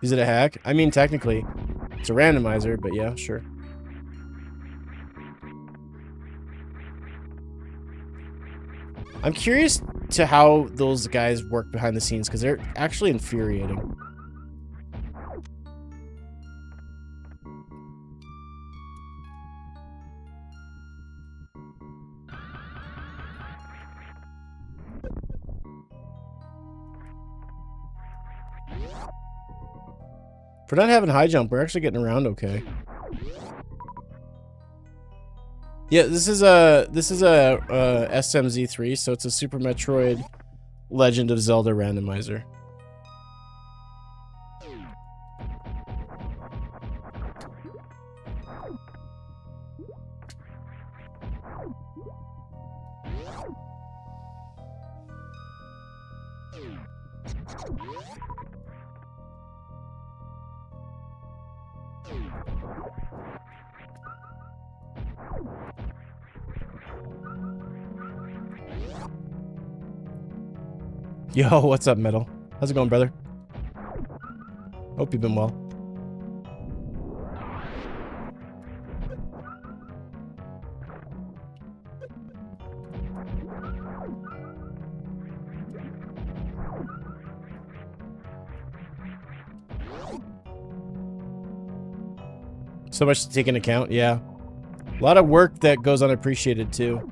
Is it a hack? I mean, technically. It's a randomizer, but yeah, sure. I'm curious to how those guys work behind the scenes, because they're actually infuriating. If we're not having high jump, we're actually getting around okay. Yeah, this is a SMZ3, so it's a Super Metroid Legend of Zelda randomizer. Yo, what's up, Metal? How's it going, brother? Hope you've been well. So much to take into account, yeah. A lot of work that goes unappreciated, too.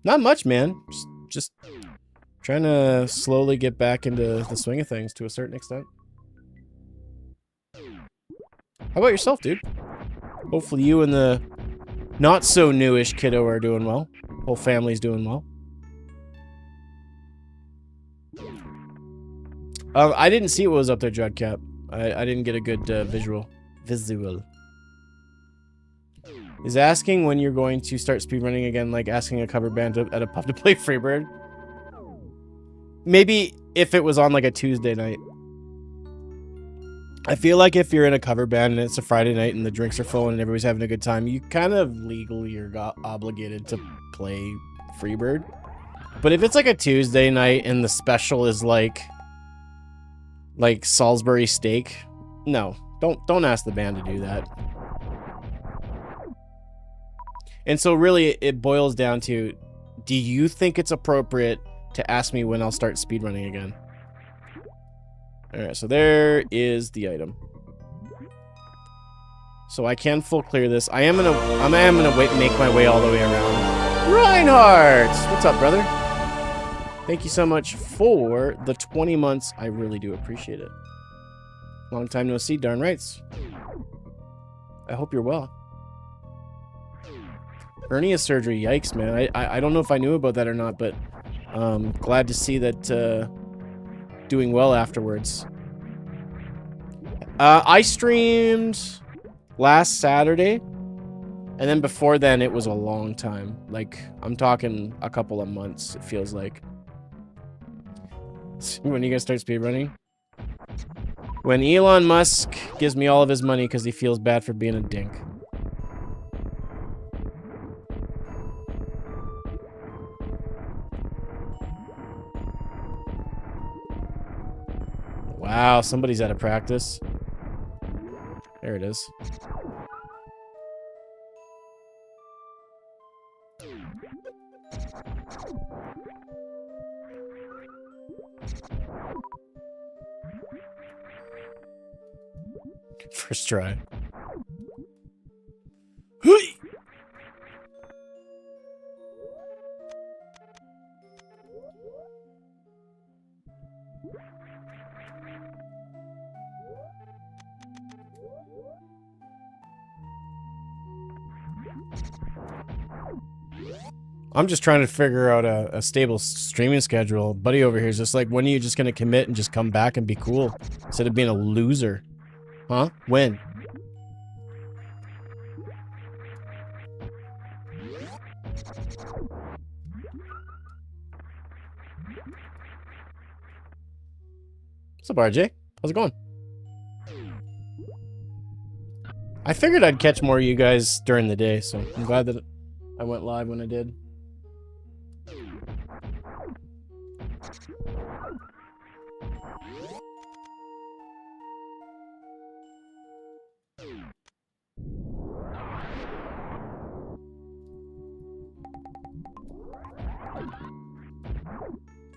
Not much, man. Just trying to slowly get back into the swing of things to a certain extent. How about yourself, dude? Hopefully you and the not-so-newish kiddo are doing well. Whole family's doing well. I didn't see what was up there, Judcap. I didn't get a good visual. Is asking when you're going to start speedrunning again like asking a cover band at a pub to play Freebird? Maybe if it was on like a Tuesday night. I feel like if you're in a cover band and it's a Friday night and the drinks are full and everybody's having a good time, you kind of legally are obligated to play Freebird. But if it's like a Tuesday night and the special is like Salisbury steak, no, don't ask the band to do that. And so really it boils down to, do you think it's appropriate to ask me when I'll start speedrunning again? All right, so there is the item. So I can full clear this. I am gonna make my way all the way around. Reinhardt! What's up, brother? Thank you so much for the 20 months. I really do appreciate it. Long time no see, darn rights. I hope you're well. Hernia surgery, yikes, man. I don't know if I knew about that or not, but glad to see that doing well afterwards. I streamed last Saturday, and then before then it was a long time. Like, I'm talking a couple of months, it feels like. When are you gonna start speedrunning? When Elon Musk gives me all of his money because he feels bad for being a dink. Wow, somebody's out of practice. There it is. First try. I'm just trying to figure out a stable streaming schedule. Buddy over here is just like, when are you just going to commit and just come back and be cool? Instead of being a loser. Huh? When? What's up, RJ? How's it going? I figured I'd catch more of you guys during the day, so I'm glad that I went live when I did.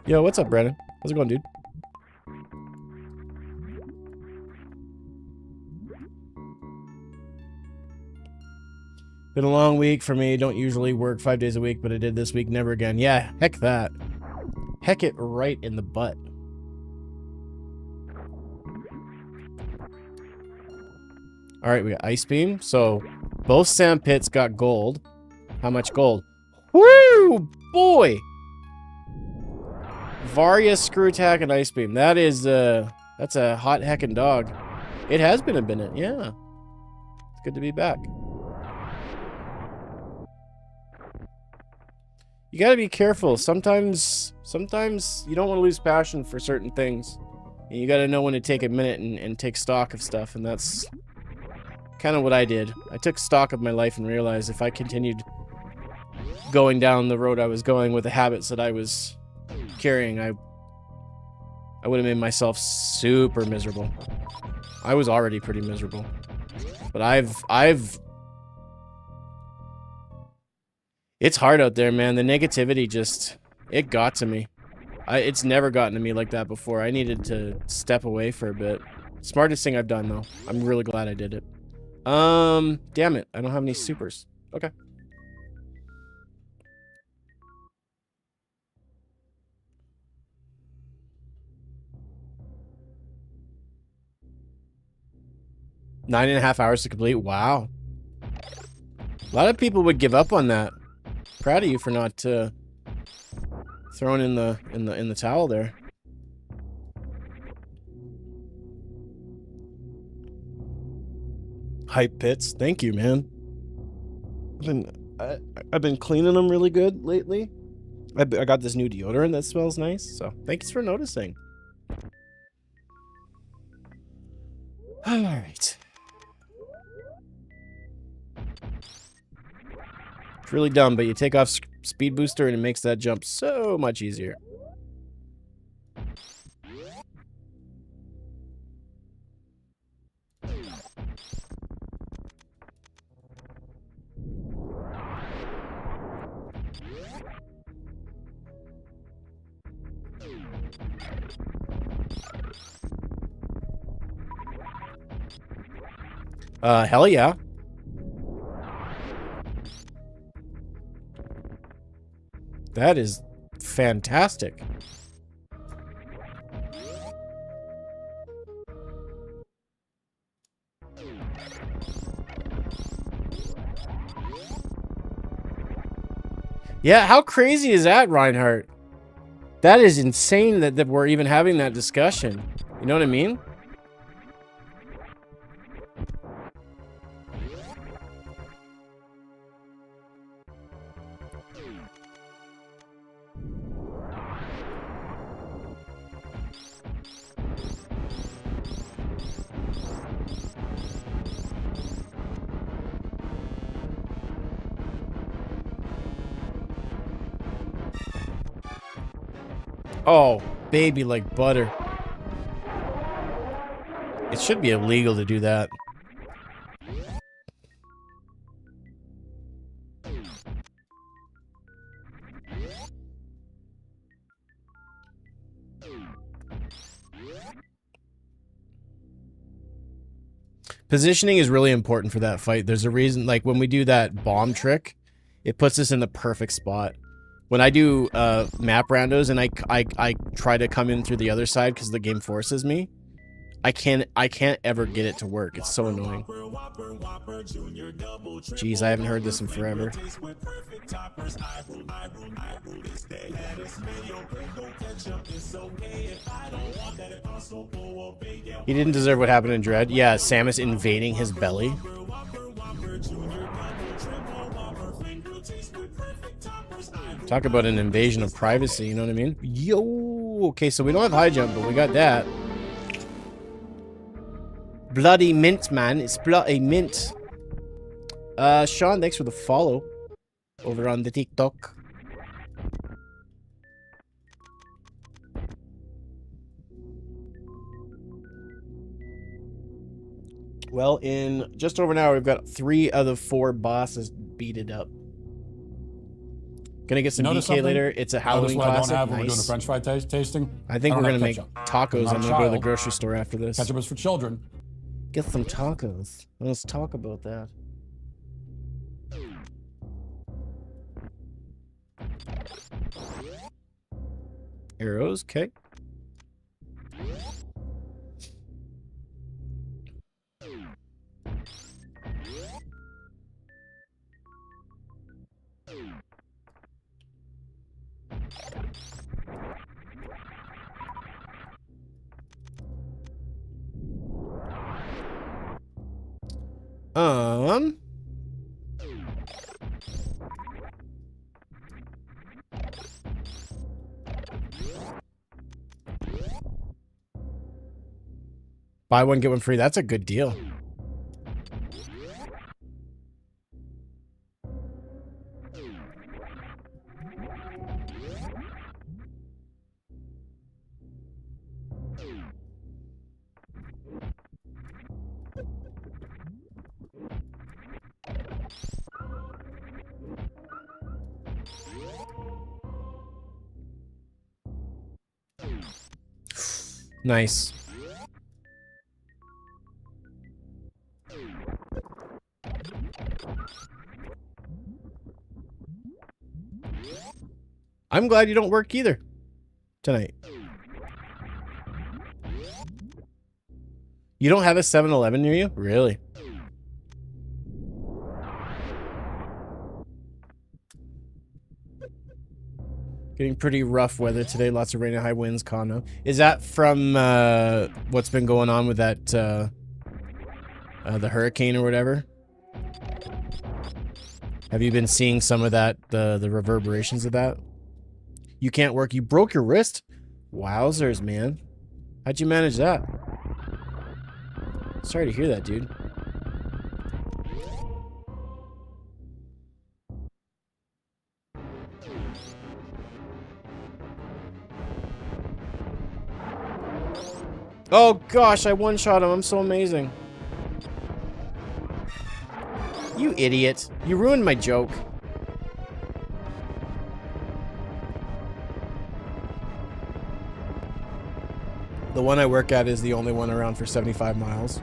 Yo, what's up, Brandon? How's it going, dude? Been a long week for me. Don't usually work 5 days a week, but I did this week. Never again. Yeah, heck that. Heck it right in the butt. All right, we got Ice Beam. So both sand pits got gold. How much gold? Woo, boy! Varia, Screw Attack, and Ice Beam. That is, that's a hot heckin' dog. It has been a minute, yeah. It's good to be back. You gotta be careful. Sometimes you don't want to lose passion for certain things. And you gotta know when to take a minute and take stock of stuff, and that's kind of what I did. I took stock of my life and realized if I continued going down the road I was going with the habits that I was carrying, I would have made myself super miserable. I was already pretty miserable. But it's hard out there, man. The negativity just, it got to me. It's never gotten to me like that before. I needed to step away for a bit. Smartest thing I've done, though. I'm really glad I did it. Damn it. I don't have any supers. Okay. Nine and a half hours to complete. Wow. A lot of people would give up on that. Proud of you for not throwing in the towel there. Hype pits. Thank you, man. I've been cleaning them really good lately. I got this new deodorant that smells nice. So thanks for noticing. All right. It's really dumb, but you take off speed booster and it makes that jump so much easier. Hell yeah. That is fantastic. Yeah, how crazy is that, Reinhardt? That is insane that we're even having that discussion. You know what I mean? Oh, baby like butter. It should be illegal to do that. Positioning is really important for that fight. There's a reason, like when we do that bomb trick, it puts us in the perfect spot. When I do map randos and I try to come in through the other side because the game forces me, I can't ever get it to work. It's so annoying. Jeez, I haven't heard this in forever. He didn't deserve what happened in Dread. Yeah, Samus invading his belly. Talk about an invasion of privacy, you know what I mean? Yo! Okay, so we don't have high jump, but we got that. Bloody mint, man. It's bloody mint. Sean, thanks for the follow over on the TikTok. Well, in just over an hour, we've got 3 of the 4 bosses beated up. Gonna get some BK later. It's a Halloween classic. I don't have when we're doing a French fry tasting. I think we're gonna make tacos. I'm gonna go to the grocery store after this. Ketchup is for children. Get some tacos. Let's talk about that. Arrows, okay. Buy one, get one free. That's a good deal. Nice. I'm glad you don't work either tonight. You don't have a 7-Eleven near you? Really? Getting pretty rough weather today. Lots of rain and high winds, Kano. Is that from what's been going on with that the hurricane or whatever? Have you been seeing some of that, the reverberations of that? You can't work. You broke your wrist? Wowzers, man. How'd you manage that? Sorry to hear that, dude. Oh gosh, I one-shot him. I'm so amazing. You idiot. You ruined my joke. The one I work at is the only one around for 75 miles.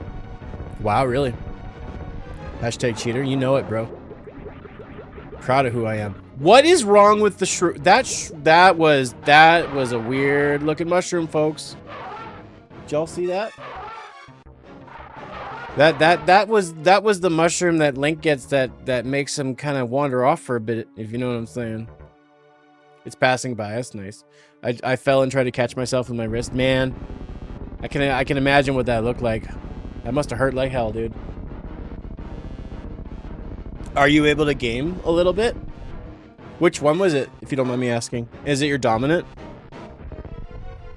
Wow, really? Hashtag cheater. You know it, bro. Proud of who I am. What is wrong with the shroom? That was a weird looking mushroom, folks. Did y'all see that? That was the mushroom that Link gets that makes him kind of wander off for a bit, if you know what I'm saying. It's passing by. That's nice. I fell and tried to catch myself with my wrist. Man, I can imagine what that looked like. That must have hurt like hell, dude. Are you able to game a little bit? Which one was it, if you don't mind me asking? Is it your dominant?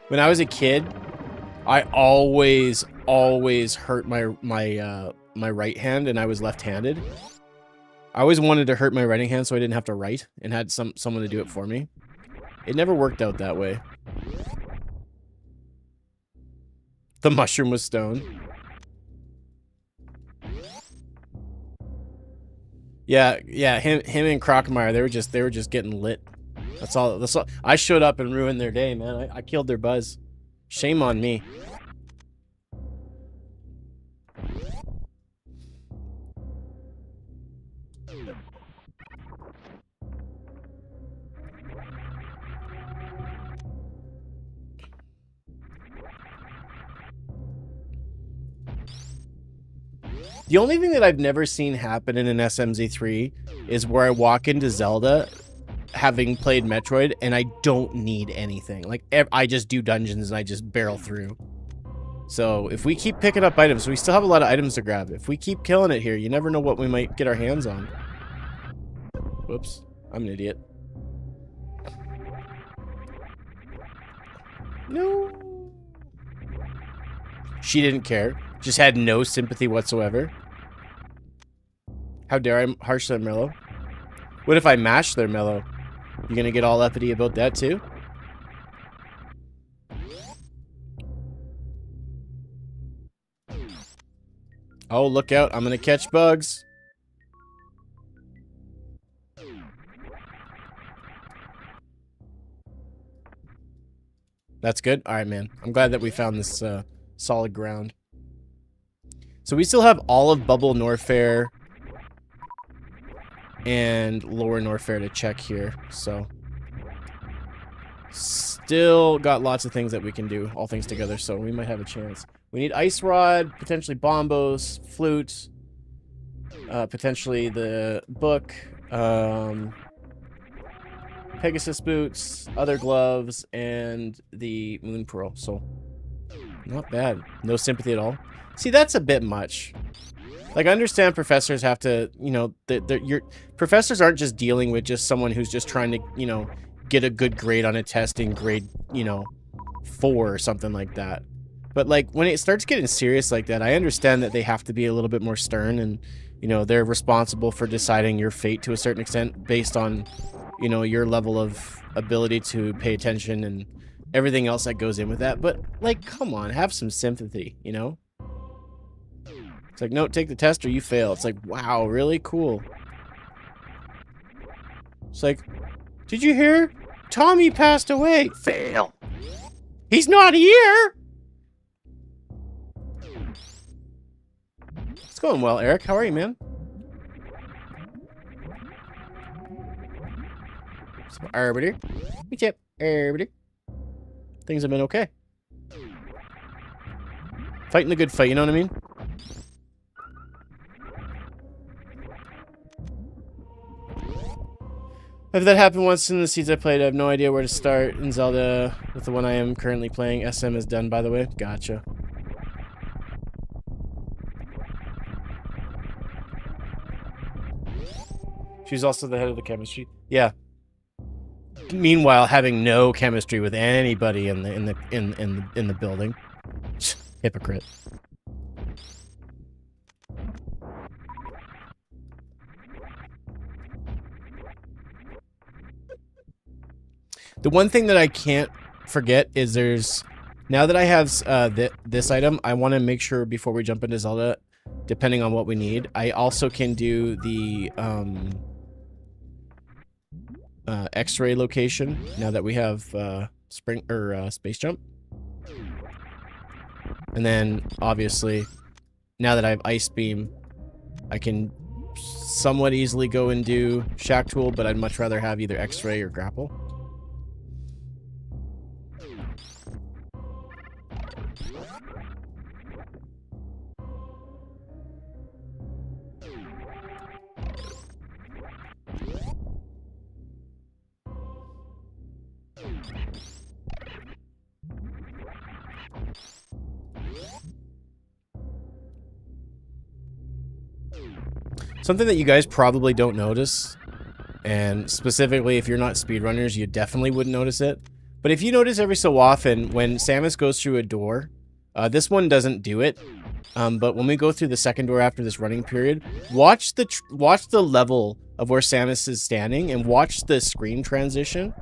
When I was a kid, I always hurt my right hand, and I was left-handed. I always wanted to hurt my right hand so I didn't have to write and had someone to do it for me. It never worked out that way. The mushroom was stone. Yeah, him and Crocmire, they were just getting lit. That's all. I showed up and ruined their day, man. I killed their buzz. Shame on me. The only thing that I've never seen happen in an SMZ3 is where I walk into Zelda, having played Metroid, and I don't need anything. Like, I just do dungeons and I just barrel through. So, if we keep picking up items, we still have a lot of items to grab. If we keep killing it here, you never know what we might get our hands on. Whoops. I'm an idiot. No. She didn't care. Just had no sympathy whatsoever. How dare I harsh their mellow? What if I mash their mellow? You gonna get all uppity about that too? Oh, look out. I'm gonna catch bugs. That's good. All right, man. I'm glad that we found this solid ground. So we still have all of Bubble Norfair and Lower Norfair to check here. So still got lots of things that we can do, all things together. So we might have a chance. We need Ice Rod, potentially Bombos, Flute, potentially the book, Pegasus boots, other gloves, and the Moon Pearl. So not bad. No sympathy at all. See, that's a bit much. Like, I understand professors have to, you know, professors aren't just dealing with just someone who's just trying to, you know, get a good grade on a test in grade, you know, 4 or something like that. But, like, when it starts getting serious like that, I understand that they have to be a little bit more stern and, you know, they're responsible for deciding your fate to a certain extent based on, you know, your level of ability to pay attention and everything else that goes in with that. But, like, come on, have some sympathy, you know? It's like, no, take the test or you fail. It's like, wow, really cool. It's like, did you hear? Tommy passed away. Fail. He's not here. It's going well, Eric. How are you, man? Some arbiter. What's up, arbiter? Things have been okay. Fighting the good fight, you know what I mean? If that happened once in the seeds I played, I have no idea where to start in Zelda with the one I am currently playing. SM is done, by the way. Gotcha. She's also the head of the chemistry. Yeah. Meanwhile, having no chemistry with anybody in the building. Hypocrite. The one thing that I can't forget is there's... Now that I have this item, I want to make sure before we jump into Zelda, depending on what we need, I also can do the X-ray location now that we have space jump. And then, obviously, now that I have Ice Beam, I can somewhat easily go and do Shack Tool, but I'd much rather have either X-Ray or Grapple. Something that you guys probably don't notice, and specifically if you're not speedrunners, you definitely wouldn't notice it. But if you notice every so often, when Samus goes through a door, this one doesn't do it, but when we go through the second door after this running period, watch the level of where Samus is standing and watch the screen transition.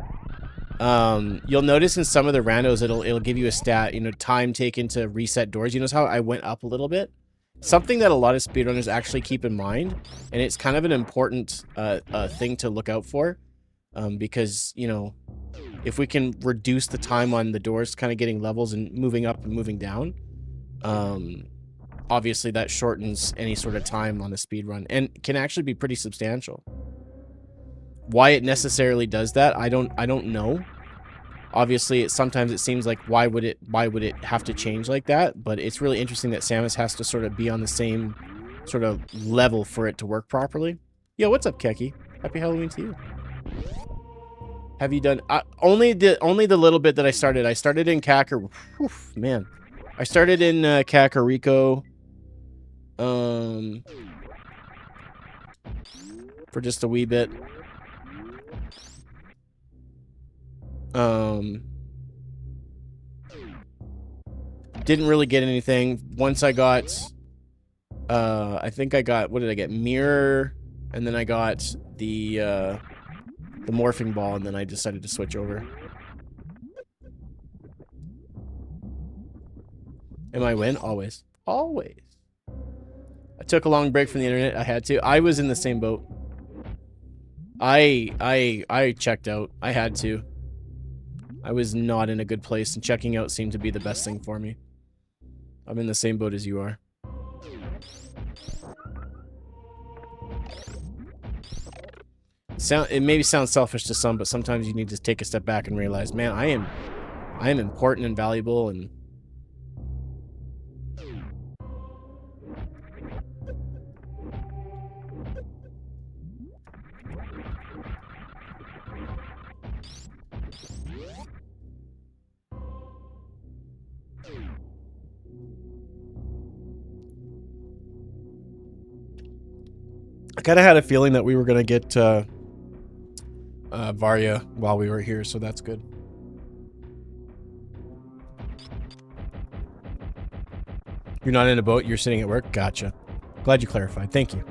You'll notice in some of the randos, it'll give you a stat, you know, time taken to reset doors. You notice how I went up a little bit? Something that a lot of speedrunners actually keep in mind, and it's kind of an important thing to look out for, because, you know, if we can reduce the time on the doors kind of getting levels and moving up and moving down, obviously that shortens any sort of time on a speed run and can actually be pretty substantial. Why it necessarily does that, I don't know. Obviously, sometimes it seems like why would it have to change like that? But it's really interesting that Samus has to sort of be on the same sort of level for it to work properly. Yo, what's up, Keki? Happy Halloween to you. Have you done only the little bit that I started? I started in Kakariko. Man, I started in Kakariko. For just a wee bit. Didn't really get anything. Once I got I think I got, what did I get? Mirror, and then I got the morphing ball, and then I decided to switch over. Am I win? Always. Always. I took a long break from the internet. I had to. I was in the same boat. I checked out. I had to. I was not in a good place, and checking out seemed to be the best thing for me. I'm in the same boat as you are. It maybe sounds selfish to some, but sometimes you need to take a step back and realize, man, I am important and valuable, and I kind of had a feeling that we were going to get Varya while we were here, so that's good. You're not in a boat, you're sitting at work? Gotcha. Glad you clarified. Thank you.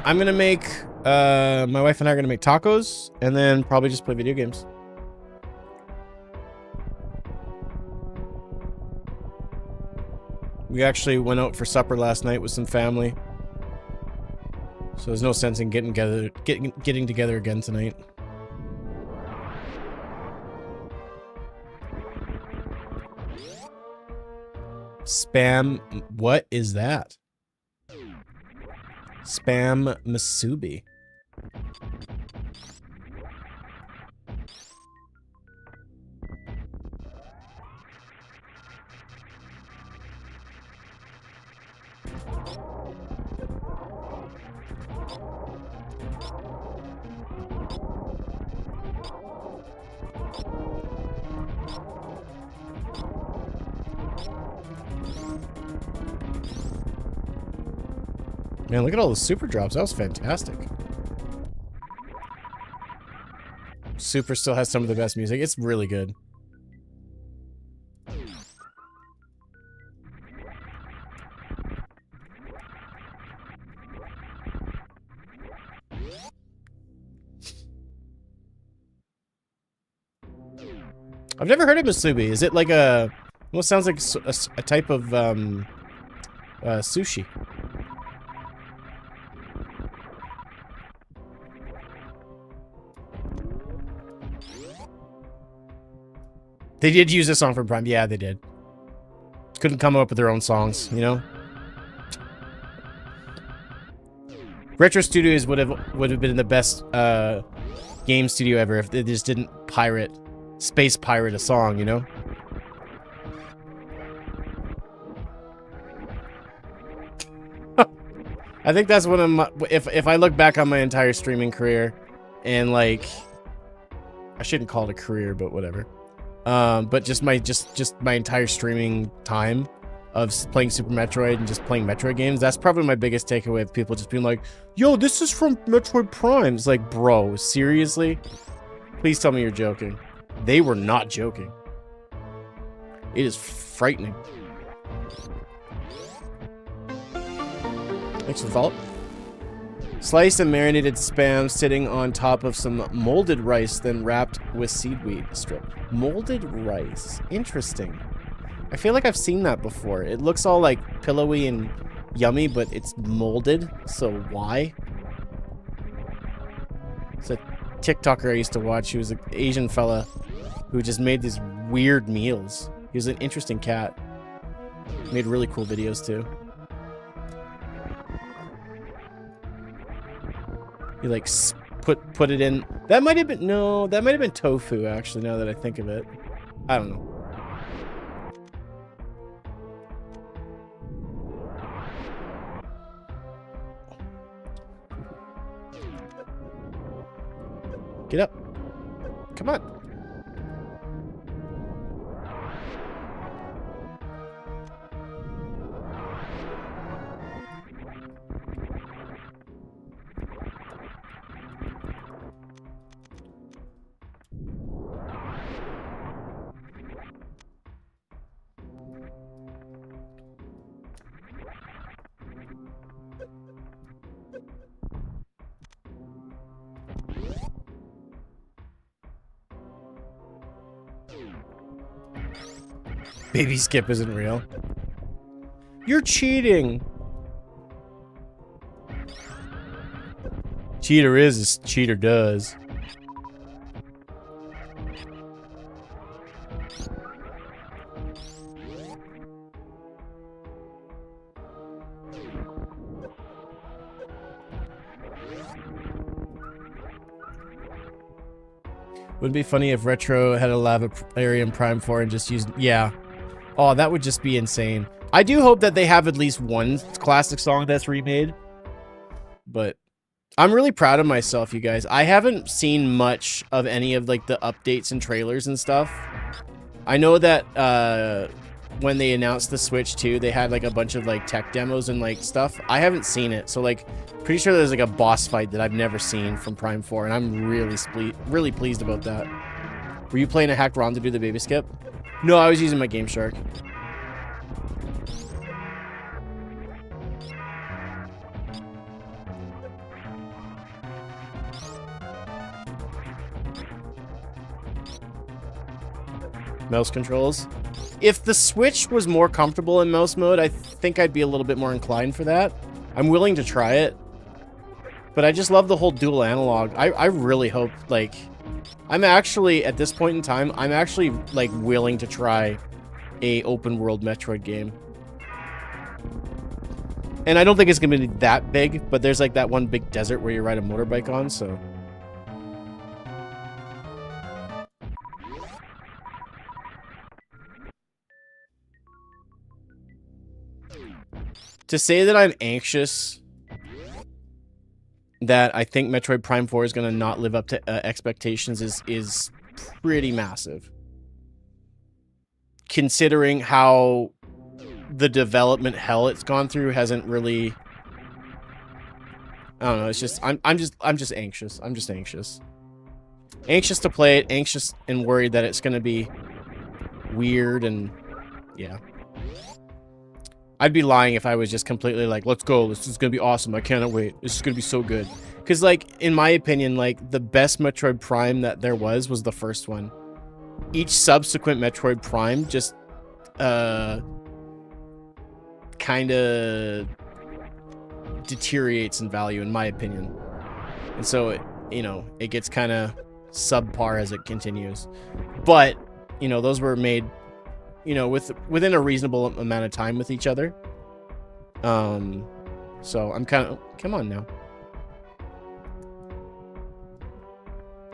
I'm gonna make, my wife and I are gonna make tacos, and then probably just play video games. We actually went out for supper last night with some family, so there's no sense in getting together again tonight. Spam, what is that? Spam Masubi. Man, look at all the super drops. That was fantastic. Super still has some of the best music. It's really good. I've never heard of Masubi. Is it like a Almost sounds like a type of sushi. They did use this song from Prime. Yeah, they did. Couldn't come up with their own songs, you know? Retro Studios would have been the best game studio ever if they just didn't space pirate a song, you know? I think that's one of my, if I look back on my entire streaming career and like, I shouldn't call it a career, but whatever. But just my entire streaming time of playing Super Metroid and just playing Metroid games, that's probably my biggest takeaway of people just being like, yo, this is from Metroid Prime. It's like, bro, seriously? Please tell me you're joking. They were not joking. It is frightening. Thanks for the follow-up. Sliced and marinated Spam sitting on top of some molded rice, then wrapped with seaweed strip. Molded rice. Interesting. I feel like I've seen that before. It looks all like pillowy and yummy, but it's molded, so why? It's a TikToker I used to watch. He was an Asian fella who just made these weird meals. He was an interesting cat. He made really cool videos too. He like put it in. That might have been, no, that might have been tofu actually, now that I think of it. I don't know. Get up. Come on. Baby Skip isn't real. You're cheating. Cheater is as cheater does. Would be funny if Retro had a lava area in Prime 4 and just used, yeah. Oh, that would just be insane. I do hope that they have at least one classic song that's remade. But I'm really proud of myself, you guys. I haven't seen much of any of like the updates and trailers and stuff. I know that when they announced the Switch 2, they had like a bunch of like tech demos and like stuff. I haven't seen it. So like pretty sure there's like a boss fight that I've never seen from Prime 4 and I'm really pleased about that. Were you playing a hacked ROM to do the baby skip? No, I was using my Game Shark. Mouse controls. If the Switch was more comfortable in mouse mode, I think I'd be a little bit more inclined for that. I'm willing to try it. But I just love the whole dual analog. I really hope, like... I'm actually, at this point in time, I'm actually, like, willing to try a open world Metroid game. And I don't think it's going to be that big, but there's, like, that one big desert where you ride a motorbike on, so... To say that I'm anxious that I think Metroid Prime 4 is going to not live up to expectations is pretty massive. Considering how the development hell it's gone through hasn't really... I don't know, it's just... I'm just anxious. I'm just anxious. Anxious to play it, anxious and worried that it's going to be weird and... yeah. I'd be lying if I was just completely like, let's go, this is gonna be awesome, I cannot wait, this is gonna be so good. Because, like, in my opinion, like, the best Metroid Prime that there was the first one. Each subsequent Metroid Prime just kind of deteriorates in value, in my opinion. And so, it gets kind of subpar as it continues. But, those were made, within a reasonable amount of time with each other. So I'm kind of, come on now.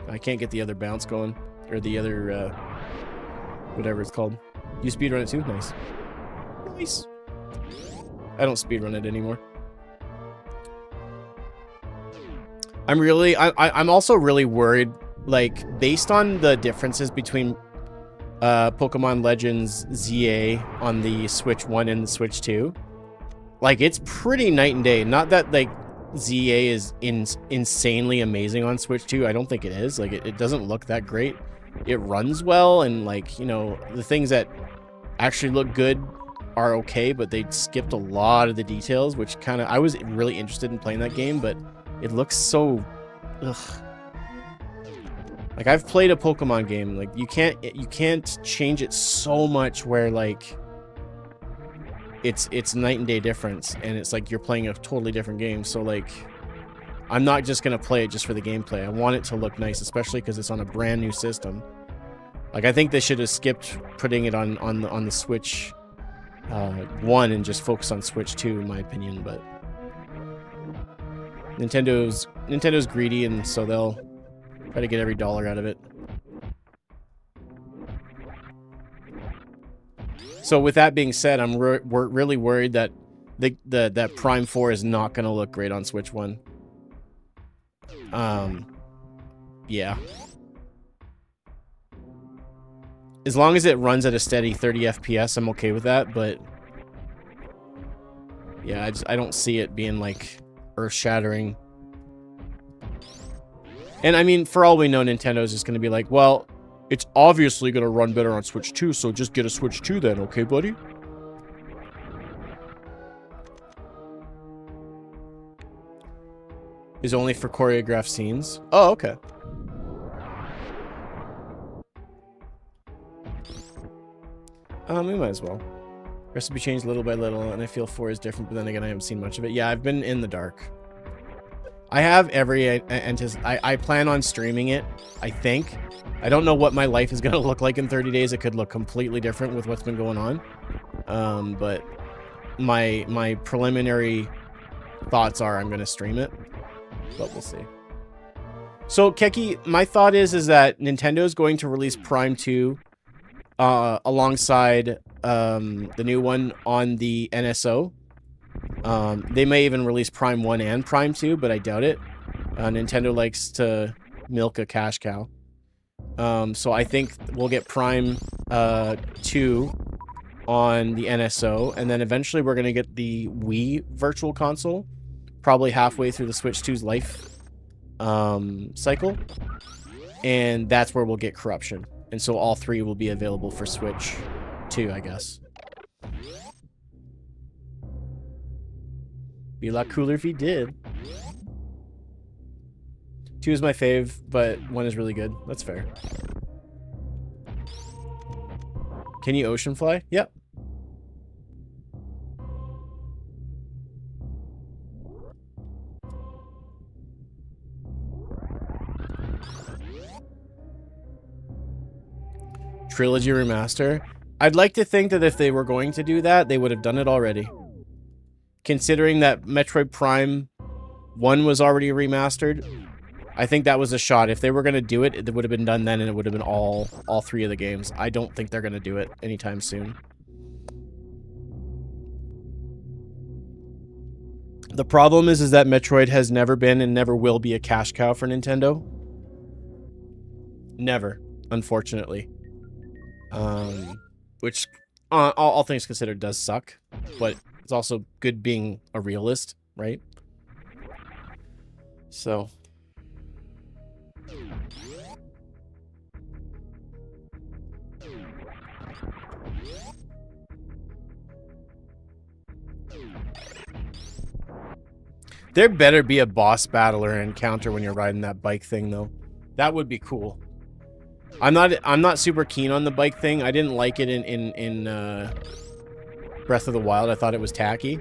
I can't get the other bounce going, or the other, whatever it's called. You speedrun it too? Nice. Nice. I don't speedrun it anymore. I'm also really worried, like, based on the differences between Pokemon Legends ZA on the Switch 1 and the Switch 2. Like, it's pretty night and day. Not that, like, ZA is insanely amazing on Switch 2. I don't think it is. Like, it doesn't look that great. It runs well, and, like, the things that actually look good are okay, but they skipped a lot of the details, which kind of... I was really interested in playing that game, but it looks so... Ugh. Like, I've played a Pokemon game. Like, you can't change it so much where, like... It's night and day difference, and it's like you're playing a totally different game. So, like, I'm not just gonna play it just for the gameplay. I want it to look nice, especially because it's on a brand new system. Like, I think they should have skipped putting it on the Switch 1 and just focus on Switch 2, in my opinion. But Nintendo's greedy, and so they'll try to get every dollar out of it. So with that being said, I'm really worried that that Prime 4 is not going to look great on Switch 1. Yeah. As long as it runs at a steady 30 FPS, I'm okay with that, but yeah, I don't see it being, like, earth-shattering. And I mean, for all we know, Nintendo's just going to be like, well, it's obviously going to run better on Switch 2, so just get a Switch 2 then, okay, buddy? Is only for choreographed scenes? Oh, okay. We might as well. Recipe changed little by little, and I feel 4 is different, but then again, I haven't seen much of it. Yeah, I've been in the dark. I have every... I plan on streaming it, I think. I don't know what my life is going to look like in 30 days. It could look completely different with what's been going on. But my preliminary thoughts are I'm going to stream it. But we'll see. So, Keki, my thought is that Nintendo is going to release Prime 2 alongside the new one on the NSO. They may even release Prime 1 and Prime 2, but I doubt it. Nintendo likes to milk a cash cow. So I think we'll get Prime 2 on the NSO, and then eventually we're going to get the Wii Virtual Console, probably halfway through the Switch 2's life cycle, and that's where we'll get Corruption. And so all 3 will be available for Switch 2, I guess. Be a lot cooler if he did. 2 is my fave, but 1 is really good. That's fair. Can you ocean fly? Yep. Trilogy remaster? I'd like to think that if they were going to do that, they would have done it already. Considering that Metroid Prime 1 was already remastered, I think that was a shot. If they were going to do it, it would have been done then, and it would have been all 3 of the games. I don't think they're going to do it anytime soon. The problem is that Metroid has never been and never will be a cash cow for Nintendo. Never, unfortunately. Which, all things considered, does suck. But it's also good being a realist, right? So... there better be a boss battle or encounter when you're riding that bike thing, though. That would be cool. I'm not super keen on the bike thing. I didn't like it in Breath of the Wild. I thought it was tacky.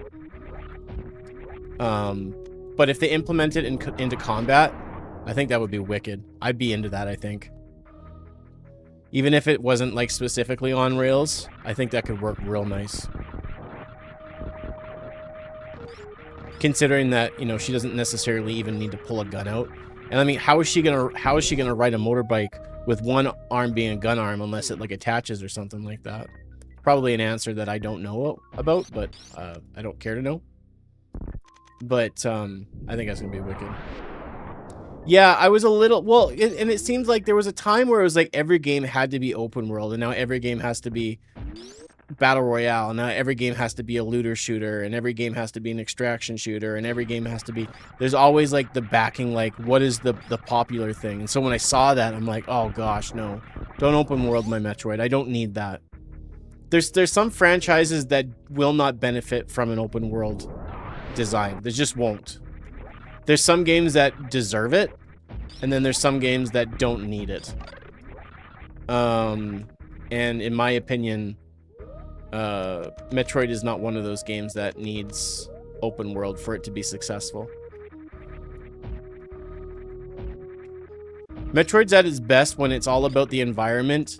But if they implement it into combat, I think that would be wicked. I'd be into that, I think. Even if it wasn't like specifically on rails, I think that could work real nice. Considering that, you know, she doesn't necessarily even need to pull a gun out. And I mean, how is she gonna ride a motorbike with one arm being a gun arm unless it like attaches or something like that? Probably an answer that I don't know about, but I don't care to know. But I think that's gonna be wicked. Yeah, I was a little well, and it seems like there was a time where it was like every game had to be open world, and now every game has to be battle royale, and now every game has to be a looter shooter, and every game has to be an extraction shooter, and every game has to be. There's always like the backing, like what is the popular thing? And so when I saw that, I'm like, oh gosh, no, don't open world my Metroid. I don't need that. There's some franchises that will not benefit from an open world design. They just won't. There's some games that deserve it, and then there's some games that don't need it. And in my opinion, Metroid is not one of those games that needs open world for it to be successful. Metroid's at its best when it's all about the environment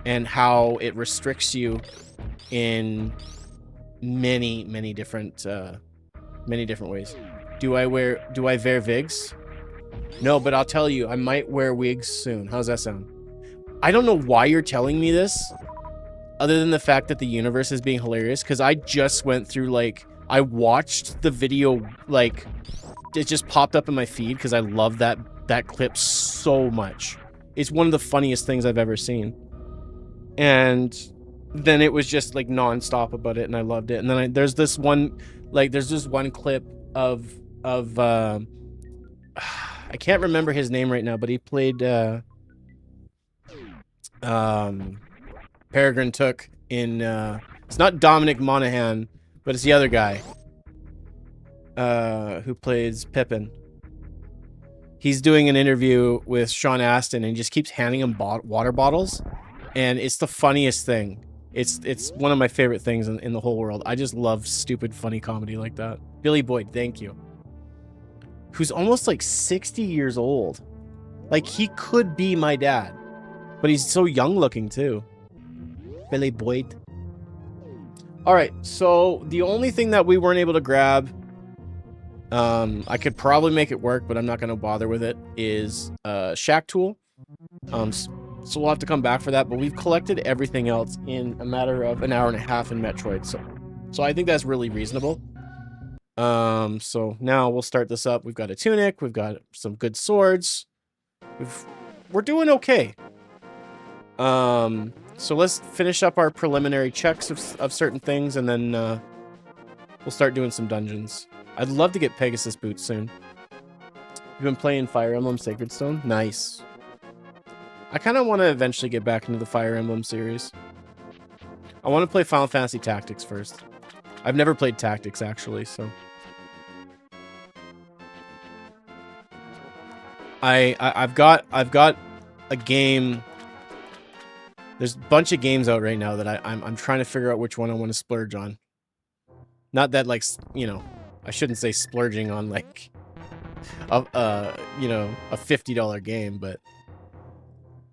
and how it restricts you in many different ways. Do I wear wigs? No, but I'll tell you, I might wear wigs soon. How's that sound? I don't know why you're telling me this, other than the fact that the universe is being hilarious, because I just went through, like, I watched the video, like, it just popped up in my feed because I love that clip so much. It's one of the funniest things I've ever seen. And then it was just, like, nonstop about it, and I loved it. And then there's this one clip of I can't remember his name right now, but he played Peregrine Took in it's not Dominic Monaghan, but it's the other guy who plays Pippin. He's doing an interview with Sean Astin and he just keeps handing him water bottles, and it's the funniest thing. It's one of my favorite things in the whole world. I just love stupid funny comedy like that. Billy Boyd, thank you. Who's almost like 60 years old. Like, he could be my dad, but he's so young looking too. Billy Boyd. All right, so the only thing that we weren't able to grab, I could probably make it work, but I'm not going to bother with it, is Shack Tool. So we'll have to come back for that, but we've collected everything else in a matter of an hour and a half in Metroid, so I think that's really reasonable. So now we'll start this up. We've got a tunic, we've got some good swords, we're doing okay. So let's finish up our preliminary checks of certain things, and then we'll start doing some dungeons. I'd love to get Pegasus boots soon. You've been playing Fire Emblem Sacred Stone? Nice. I kind of want to eventually get back into the Fire Emblem series. I want to play Final Fantasy Tactics first. I've never played Tactics, actually, so... I've got a game... There's a bunch of games out right now that I'm trying to figure out which one I want to splurge on. Not that, like, you know, I shouldn't say splurging on, like, you know, a $50 game, but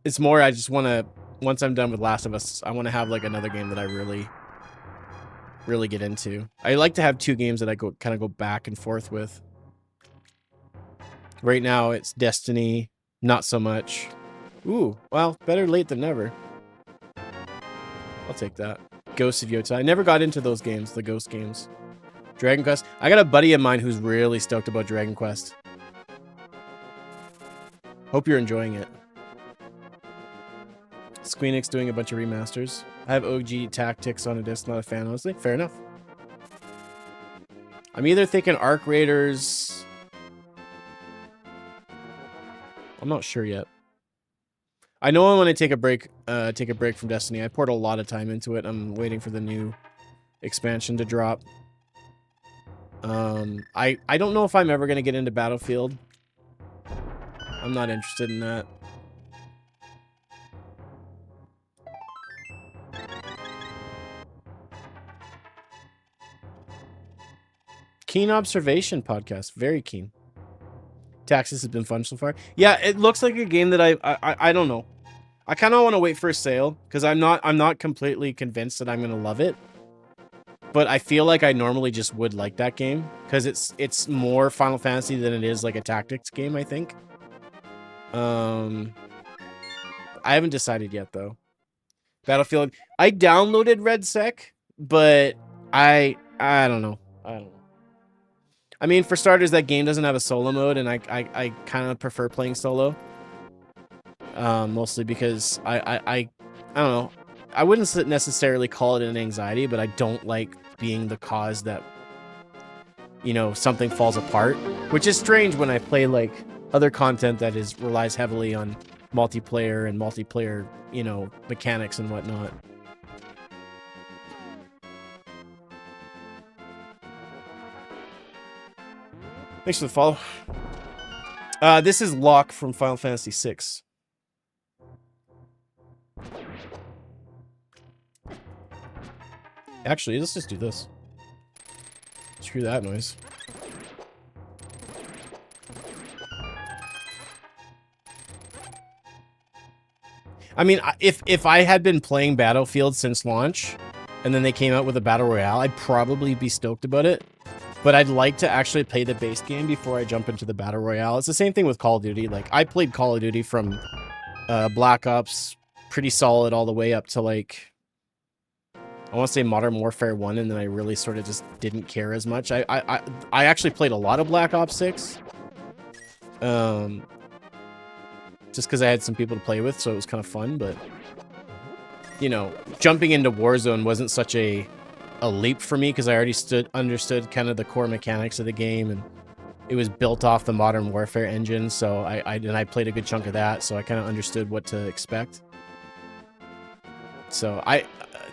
it's more I just want to, once I'm done with Last of Us, I want to have, like, another game that I really get into. I like to have two games that I kind of go back and forth with. Right now, it's Destiny, not so much. Ooh, well, better late than never. I'll take that. Ghosts of Yota. I never got into those games, the Ghost games. Dragon Quest. I got a buddy of mine who's really stoked about Dragon Quest. Hope you're enjoying it. Squeenix doing a bunch of remasters. I have OG Tactics on a disc, not a fan, honestly. Fair enough. I'm either thinking Arc Raiders... I'm not sure yet. I know I want to take a break from Destiny. I poured a lot of time into it. I'm waiting for the new expansion to drop. I don't know if I'm ever going to get into Battlefield. I'm not interested in that. Keen observation podcast. Very keen. Taxes has been fun so far. Yeah, it looks like a game that I don't know. I kind of want to wait for a sale because I'm not completely convinced that I'm gonna love it. But I feel like I normally just would like that game because it's more Final Fantasy than it is like a tactics game, I think. I haven't decided yet though. Battlefield. I downloaded RedSec, but I don't know. I don't know. I mean, for starters, that game doesn't have a solo mode, and I kind of prefer playing solo. Mostly because I don't know. I wouldn't necessarily call it an anxiety, but I don't like being the cause that, you know, something falls apart, which is strange when I play like other content that relies heavily on multiplayer and multiplayer, you know, mechanics and whatnot. Thanks for the follow. This is Locke from Final Fantasy VI. Actually, let's just do this. Screw that noise. I mean, if I had been playing Battlefield since launch, and then they came out with a Battle Royale, I'd probably be stoked about it. But I'd like to actually play the base game before I jump into the Battle Royale. It's the same thing with Call of Duty. Like, I played Call of Duty from Black Ops pretty solid all the way up to, like, I want to say Modern Warfare 1, and then I really sort of just didn't care as much. I actually played a lot of Black Ops 6. Just because I had some people to play with, so it was kind of fun, but, you know, jumping into Warzone wasn't such a leap for me because I already understood kind of the core mechanics of the game, and it was built off the Modern Warfare engine, so I played a good chunk of that, so I kind of understood what to expect. So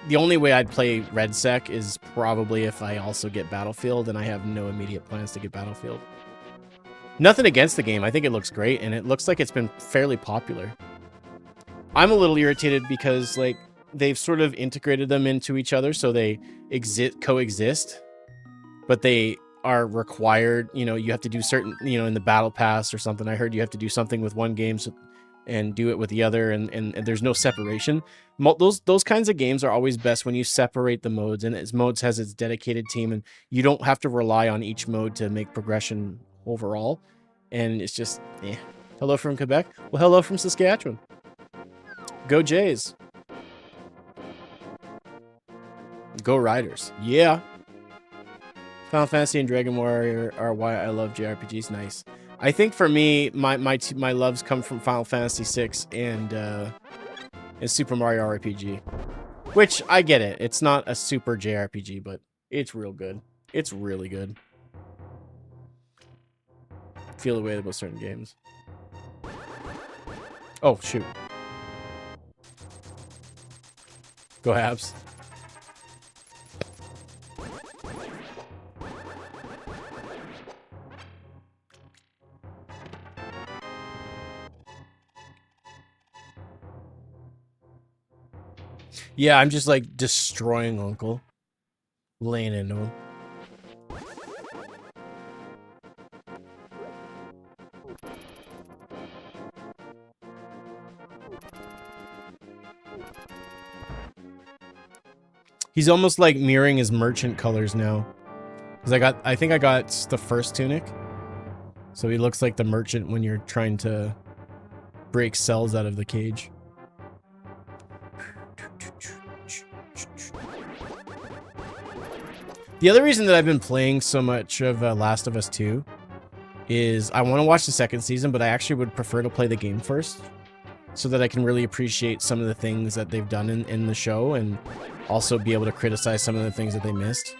the only way I'd play RedSec is probably if I also get Battlefield, and I have no immediate plans to get Battlefield. Nothing against the game. I think it looks great, and it looks like it's been fairly popular. I'm a little irritated because, like, they've sort of integrated them into each other, so they coexist, but they are required, you know, you have to do certain, you know, in the battle pass or something. I heard you have to do something with one game and do it with the other, and there's no separation. Those kinds of games are always best when you separate the modes, and its modes has its dedicated team, and you don't have to rely on each mode to make progression overall. And it's just, eh. Hello from Quebec. Well, hello from Saskatchewan. Go Jays. Go Riders. Yeah. Final Fantasy and Dragon Warrior are why I love JRPGs. Nice. I think for me, my loves come from Final Fantasy VI and Super Mario RPG. Which, I get it. It's not a super JRPG, but it's real good. It's really good. Feel the way about certain games. Oh, shoot. Go Habs. Yeah, I'm just like destroying Uncle. Laying into him. He's almost like mirroring his merchant colors now. Because I think I got the first tunic. So he looks like the merchant when you're trying to break cells out of the cage. The other reason that I've been playing so much of Last of Us 2 is I want to watch the second season, but I actually would prefer to play the game first so that I can really appreciate some of the things that they've done in the show and also be able to criticize some of the things that they missed.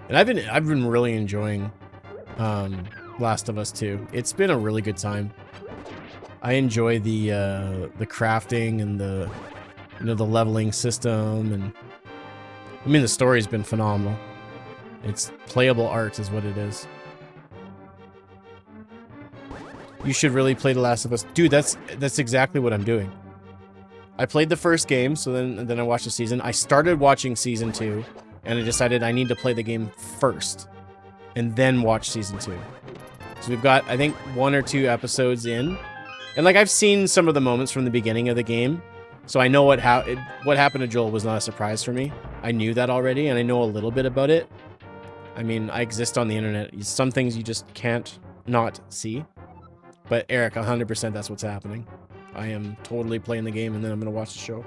And I've been really enjoying Last of Us 2. It's been a really good time. I enjoy the crafting and the leveling system, and I mean the story's been phenomenal. It's playable art is what it is. You should really play The Last of Us. Dude, that's exactly what I'm doing. I played the first game, so then I watched the season. I started watching season 2, and I decided I need to play the game first, and then watch season 2. So we've got, I think, 1 or 2 episodes in, and like I've seen some of the moments from the beginning of the game, so I know what happened to Joel was not a surprise for me. I knew that already, and I know a little bit about it. I mean, I exist on the internet. Some things you just can't not see. But Eric, 100%, that's what's happening. I am totally playing the game, and then I'm going to watch the show.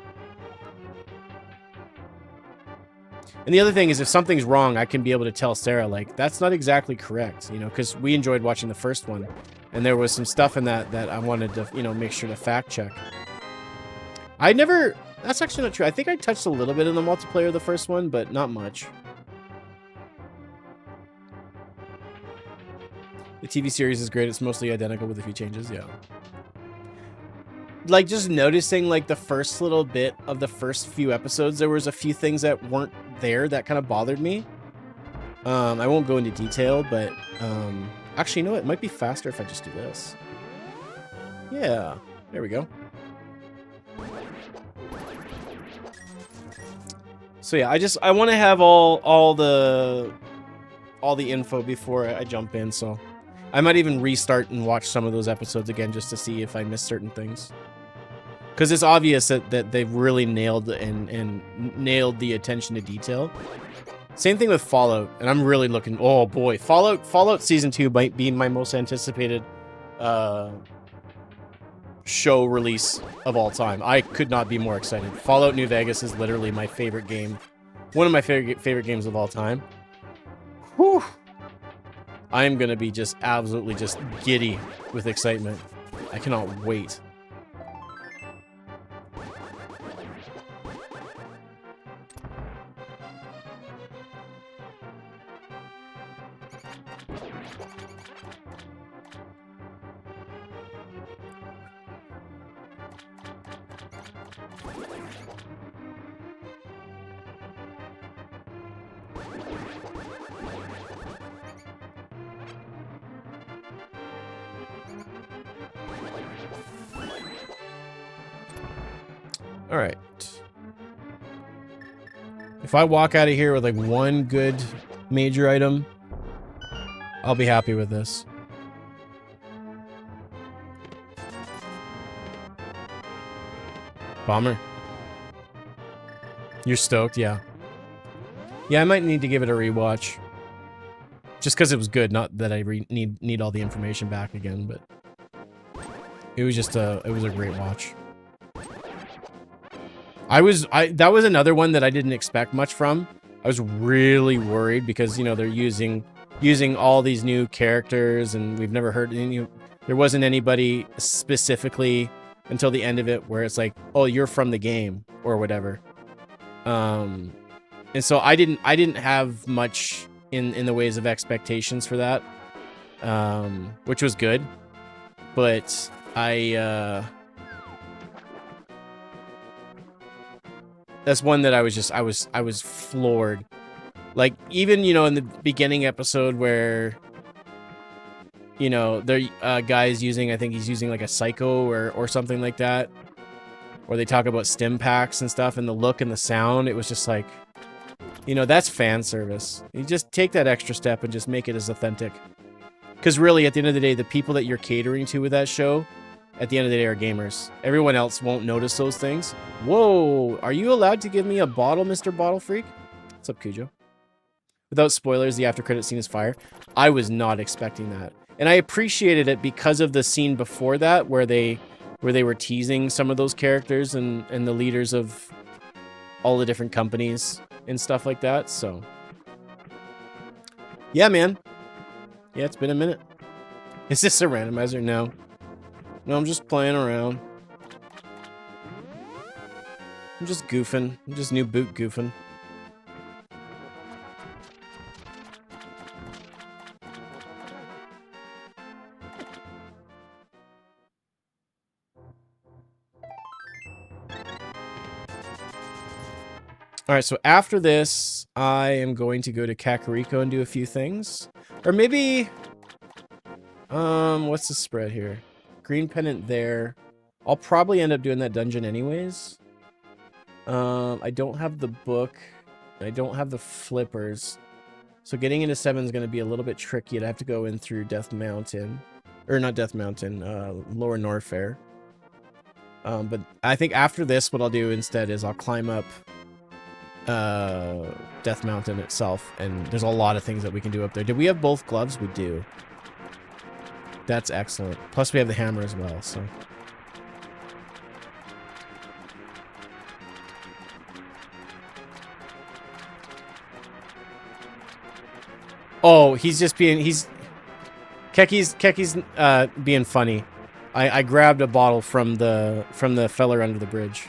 And the other thing is, if something's wrong, I can be able to tell Sarah, like, that's not exactly correct, you know, because we enjoyed watching the first one. And there was some stuff in that I wanted to, you know, make sure to fact check. That's actually not true. I think I touched a little bit in the multiplayer of the first one, but not much. The TV series is great. It's mostly identical with a few changes, yeah. Like, just noticing, like, the first little bit of the first few episodes, there was a few things that weren't there that kind of bothered me. I won't go into detail, but, actually, you know what? It might be faster if I just do this. Yeah, there we go. So yeah, I want to have all the info before I jump in, so I might even restart and watch some of those episodes again just to see if I missed certain things. Because it's obvious that they've really nailed nailed the attention to detail. Same thing with Fallout, and I'm really looking. Oh boy, Fallout Season 2 might be my most anticipated show release of all time. I could not be more excited. Fallout New Vegas is literally my favorite game, one of my favorite games of all time. Whew. I am gonna be just absolutely just giddy with excitement. I cannot wait. All right. If I walk out of here with like one good major item, I'll be happy with this. Bomber. You're stoked, yeah. Yeah, I might need to give it a rewatch. Just because it was good, not that I need all the information back again, but it was just it was a great watch. That was another one that I didn't expect much from. I was really worried because, you know, they're using all these new characters and we've never heard any. There wasn't anybody specifically until the end of it where it's like, oh, you're from the game or whatever. And so I didn't have much in the ways of expectations for that, which was good. But that's one that I was floored. Like, even, you know, in the beginning episode where, you know, the guy's using, I think he's using like a psycho or something like that, or they talk about stim packs and stuff, and the look and the sound, it was just like, you know, that's fan service. You just take that extra step and just make it as authentic. Because really, at the end of the day, the people that you're catering to with that show, at the end of the day, are gamers. Everyone else won't notice those things. Whoa, are you allowed to give me a bottle, Mr. Bottle Freak? What's up, Cujo? Without spoilers, the after credit scene is fire. I was not expecting that. And I appreciated it because of the scene before that, where they were teasing some of those characters and the leaders of all the different companies and stuff like that. So, yeah, man. Yeah, it's been a minute. Is this a randomizer? No. No, I'm just playing around. I'm just goofing. I'm just new boot goofing. All right, so after this, I am going to go to Kakariko and do a few things. Or maybe, what's the spread here? Green pennant there. I'll probably end up doing that dungeon anyways. I don't have the book. I don't have the flippers. So getting into 7 is going to be a little bit tricky. I'd have to go in through Death Mountain. Or not Death Mountain, Lower Norfair. But I think after this, what I'll do instead is I'll climb up Death Mountain itself. And there's a lot of things that we can do up there. Did we have both gloves? We do. That's excellent. Plus we have the hammer as well, so... Oh, he's just being, Keki's being funny. I grabbed a bottle from the feller under the bridge.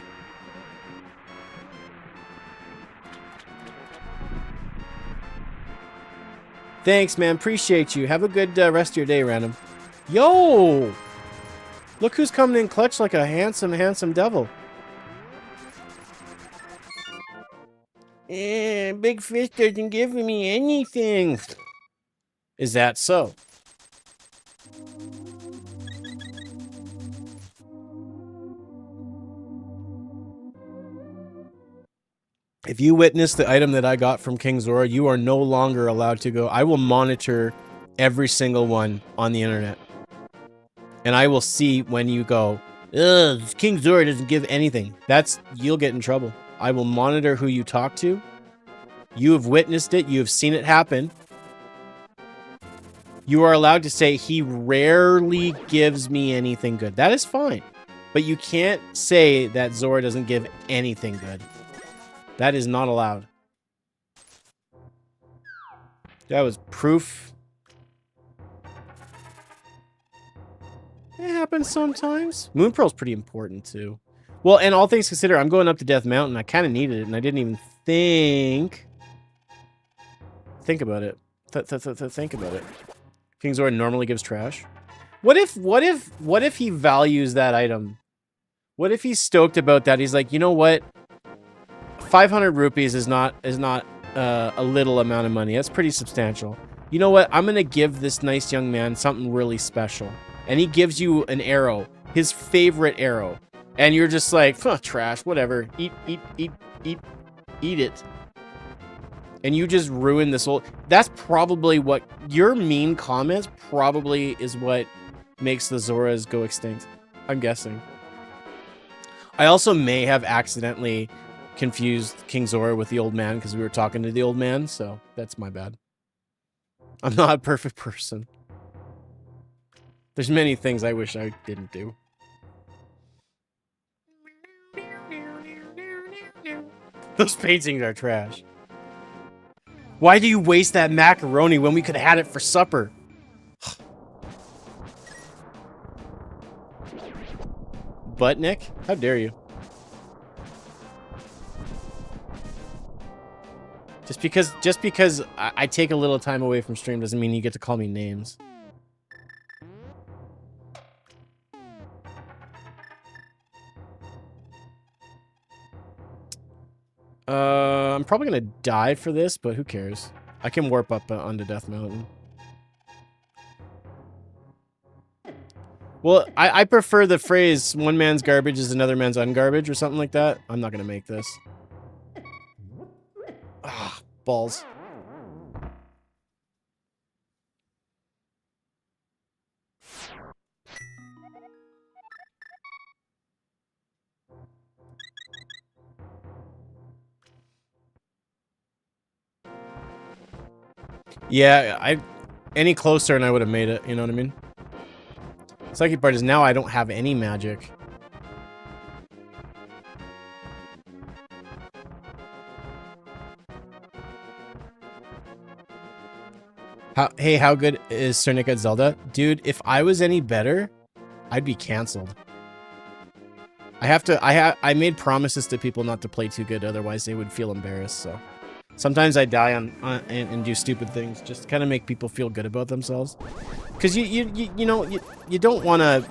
Thanks, man. Appreciate you. Have a good rest of your day, Random. Yo! Look who's coming in clutch like a handsome, handsome devil. Big Fish doesn't give me anything. Is that so? If you witness the item that I got from King Zora, you are no longer allowed to go. I will monitor every single one on the internet. And I will see when you go, ugh, King Zora doesn't give anything. You'll get in trouble. I will monitor who you talk to. You have witnessed it. You have seen it happen. You are allowed to say, he rarely gives me anything good. That is fine. But you can't say that Zora doesn't give anything good. That is not allowed. That was proof. It happens sometimes. Moon Pearl's pretty important, too. Well, and all things considered, I'm going up to Death Mountain. I kind of needed it, and I didn't even think about it. Think about it. King Zora normally gives trash. What if he values that item? What if he's stoked about that? He's like, you know what? 500 rupees is not a little amount of money. That's pretty substantial. You know what? I'm gonna give this nice young man something really special, and he gives you an arrow, his favorite arrow, and you're just like, huh, trash, whatever. Eat it. And you just ruin this whole... That's probably what... Your mean comments probably is what makes the Zoras go extinct. I'm guessing. I also may have accidentally confused King Zora with the old man because we were talking to the old man, so that's my bad. I'm not a perfect person. There's many things I wish I didn't do. Those paintings are trash. Why do you waste that macaroni when we could have had it for supper? Butt Nick? How dare you? Just because I take a little time away from stream doesn't mean you get to call me names. I'm probably gonna die for this, but who cares? I can warp up onto Death Mountain. Well, I prefer the phrase, one man's garbage is another man's ungarbage, or something like that. I'm not gonna make this. Ah, balls. Yeah, any closer and I would have made it, you know what I mean? The sucky part is now I don't have any magic. Hey, how good is Sir Nick at Zelda? Dude, if I was any better, I'd be canceled. I made promises to people not to play too good, otherwise they would feel embarrassed, so. Sometimes I die and do stupid things just to kind of make people feel good about themselves. Because you don't want to,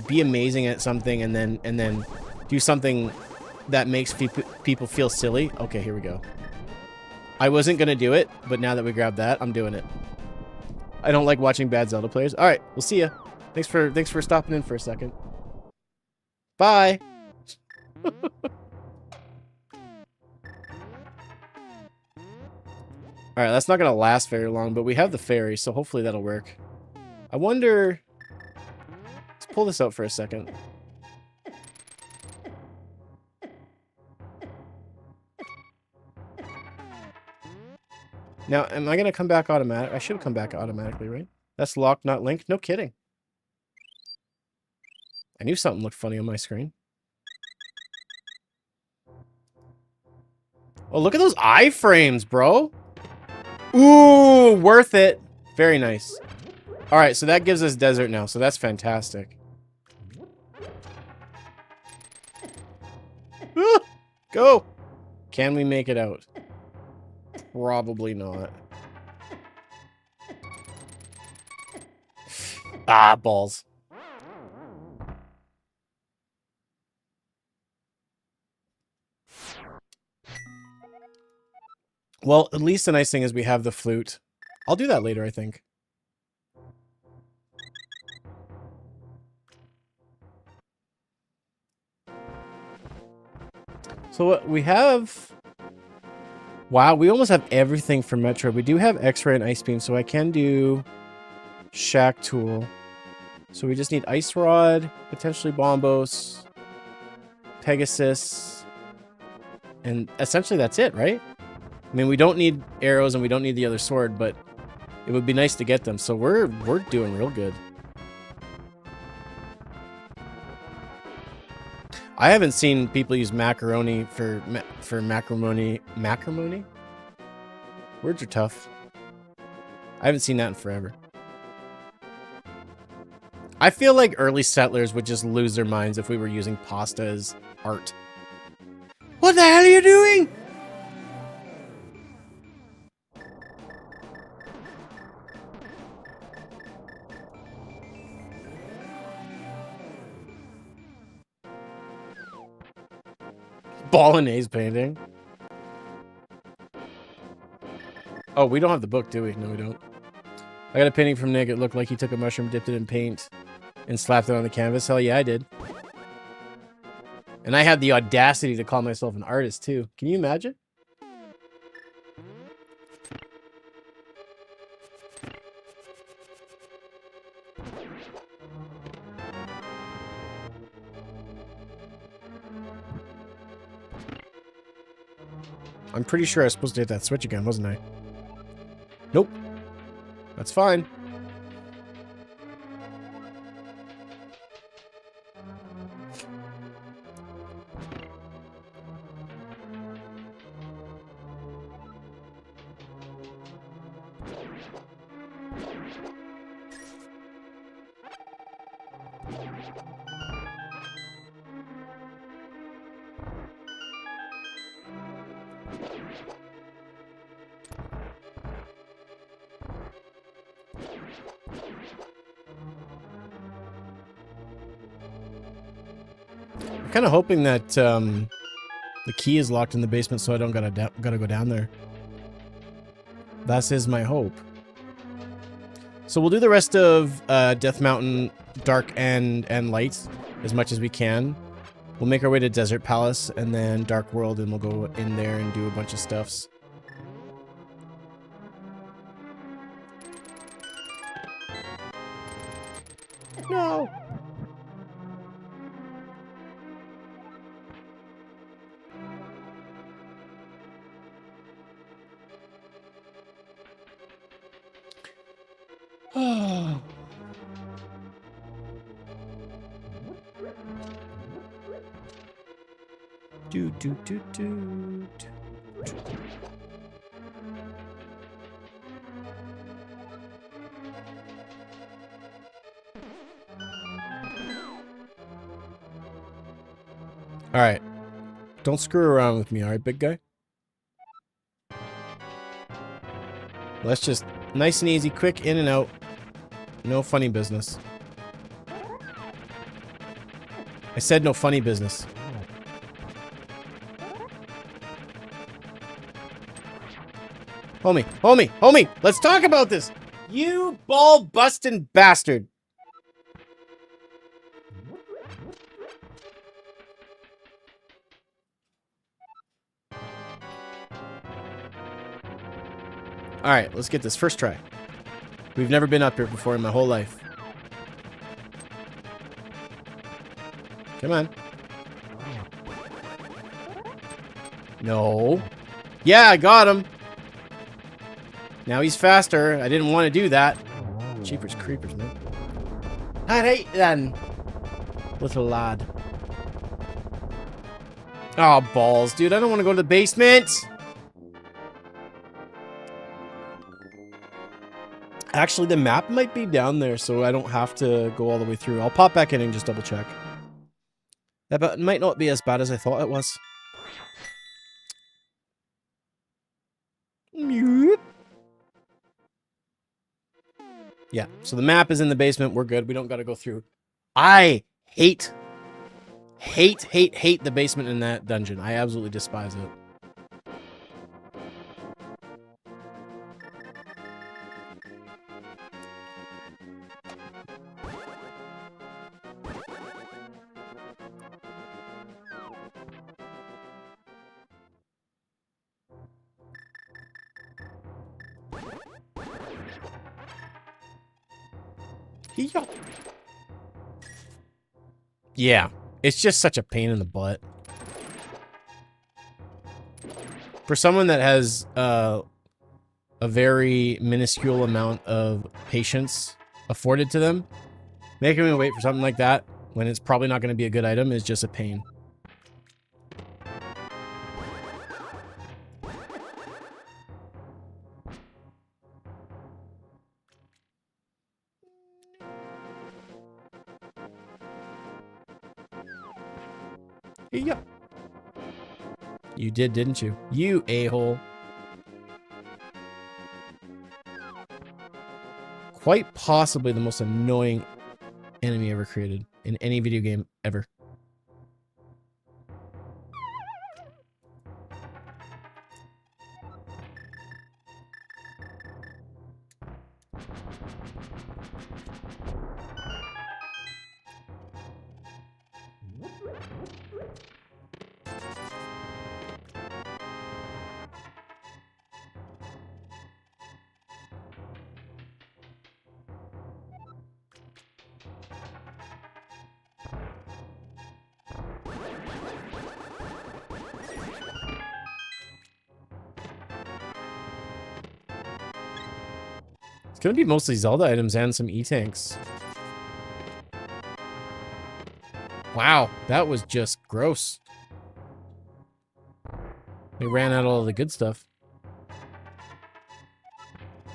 be amazing at something and then do something that makes people feel silly. Okay, here we go. I wasn't going to do it, but now that we grabbed that, I'm doing it. I don't like watching bad Zelda players. All right, we'll see ya. Thanks for stopping in for a second. Bye. Alright, that's not going to last very long, but we have the ferry, so hopefully that'll work. I wonder... Let's pull this out for a second. Now, am I going to come back automatic? I should come back automatically, right? That's locked, not linked? No kidding. I knew something looked funny on my screen. Oh, look at those iframes, bro. Ooh, worth it. Very nice. All right, so that gives us desert now, so that's fantastic. Ah, go. Can we make it out? Probably not. Ah, balls. Well, at least the nice thing is we have the flute. I'll do that later, I think. So what we have... Wow, we almost have everything for Metro. We do have X-Ray and Ice Beam, so I can do Shack Tool. So we just need Ice Rod, potentially Bombos, Pegasus, and essentially that's it, right? I mean, we don't need arrows and we don't need the other sword, but it would be nice to get them. So we're doing real good. I haven't seen people use macaroni for macrimony. Macrimony? Words are tough. I haven't seen that in forever. I feel like early settlers would just lose their minds if we were using pasta as art. What the hell are you doing? Bolognese painting. Oh, we don't have the book, do we? No, we don't. I got a painting from Nick. It looked like he took a mushroom, dipped it in paint, and slapped it on the canvas. Hell yeah, I did. And I had the audacity to call myself an artist, too. Can you imagine? I'm pretty sure I was supposed to hit that switch again, wasn't I? Nope. That's fine. I'm kind of hoping that the key is locked in the basement, so I don't gotta go down there. That is my hope. So we'll do the rest of Death Mountain, Dark and Light as much as we can. We'll make our way to Desert Palace and then Dark World, and we'll go in there and do a bunch of stuffs. No. Do do do do. All right. Don't screw around with me, all right, big guy? Let's just nice and easy, quick in and out. No funny business. I said no funny business. Homie, homie, homie, let's talk about this. You ball-busting bastard. Alright, let's get this. First try. We've never been up here before in my whole life. Come on. No. Yeah, I got him. Now he's faster. I didn't want to do that. Jeepers creepers, man. Alright then. Little lad. Oh, balls, dude. I don't want to go to the basement. Actually, the map might be down there, so I don't have to go all the way through. I'll pop back in and just double check. That might not be as bad as I thought it was. Yeah, so the map is in the basement. We're good. We don't got to go through. I hate the basement in that dungeon. I absolutely despise it. Yeah, it's just such a pain in the butt. For someone that has a very minuscule amount of patience afforded to them, making me wait for something like that when it's probably not going to be a good item is just a pain. Yeah. You did, didn't you? You a-hole. Quite possibly the most annoying enemy ever created in any video game ever. It's gonna be mostly Zelda items and some E-tanks. Wow, that was just gross. They ran out all the good stuff.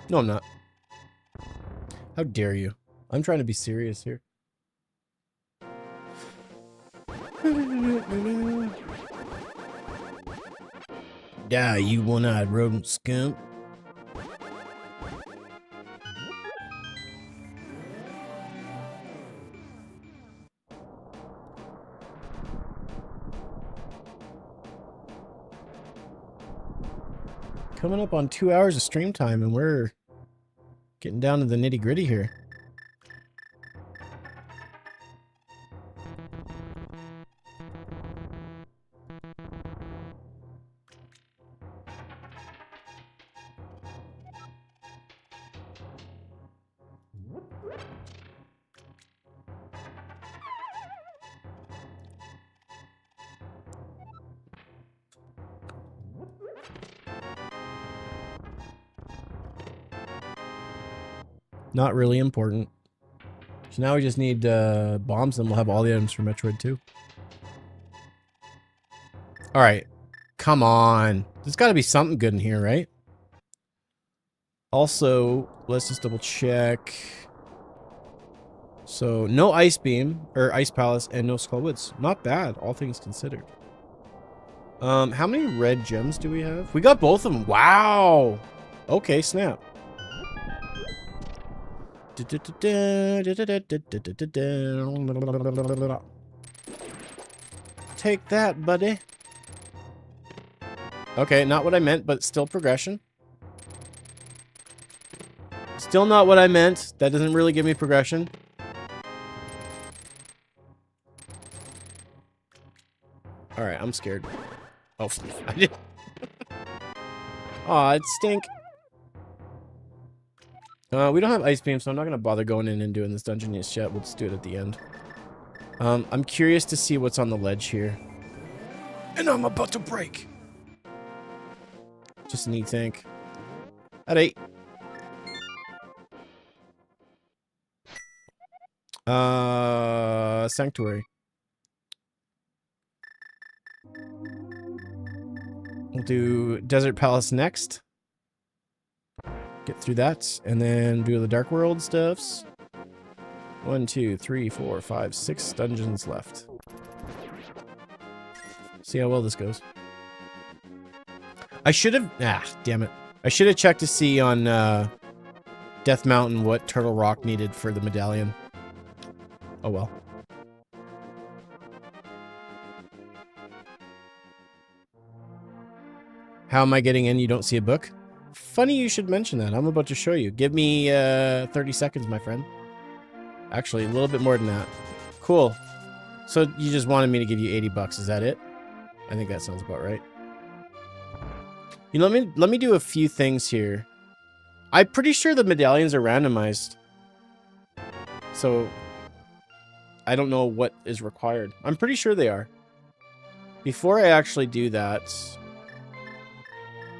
No, I'm not. How dare you? I'm trying to be serious here. Die, you one-eyed rodent skunk. Coming up on 2 hours of stream time, and we're getting down to the nitty-gritty here. Not really important. So now we just need bombs, and we'll have all the items for Metroid 2. Alright. Come on. There's got to be something good in here, right? Also, let's just double check. So, no Ice Beam, or Ice Palace, and no Skull Woods. Not bad, all things considered. How many red gems do we have? We got both of them. Wow! Okay, snap. Take that, buddy. Okay, not what I meant, but still progression. Still not what I meant. That doesn't really give me progression. Alright, I'm scared. Oh, I did. Aw, it stink. We don't have ice beam, so I'm not gonna bother going in and doing this dungeon just yet. We'll just do it at the end. I'm curious to see what's on the ledge here. And I'm about to break. Just an E-tank. At 8. Sanctuary. We'll do Desert Palace next. Get through that, and then do the Dark World stuffs. 1, 2, 3, 4, 5, 6 dungeons left. See how well this goes. I should have... Ah, damn it. I should have checked to see on Death Mountain what Turtle Rock needed for the medallion. Oh well. How am I getting in? You don't see a book? Funny you should mention that. I'm about to show you. Give me 30 seconds, my friend. Actually, a little bit more than that. Cool. So you just wanted me to give you 80 bucks. Is that it? I think that sounds about right. You know, let me do a few things here. I'm pretty sure the medallions are randomized. So I don't know what is required. I'm pretty sure they are. Before I actually do that,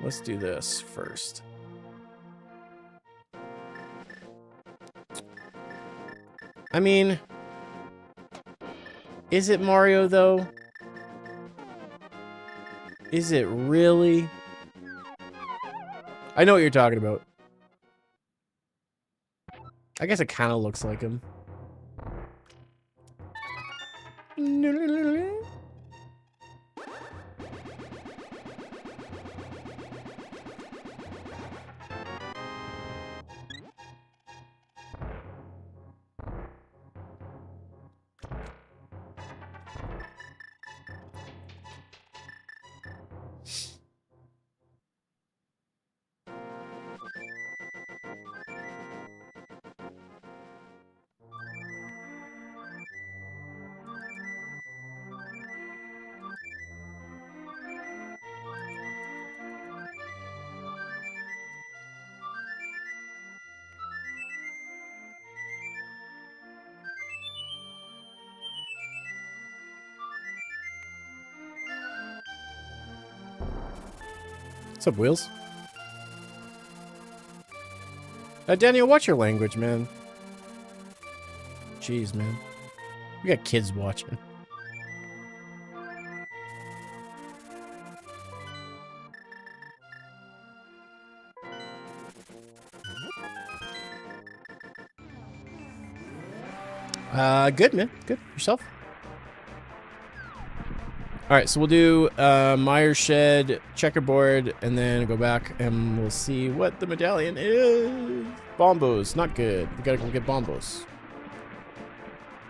let's do this first. I mean, is it Mario though? Is it really? I know what you're talking about. I guess it kind of looks like him. What's up, Wheels? Daniel, watch your language, man. Jeez, man. We got kids watching. Good, man. Good. Yourself? Alright, so we'll do Myers Shed, Checkerboard, and then go back and we'll see what the medallion is. Bombos. Not good. We gotta go get bombos.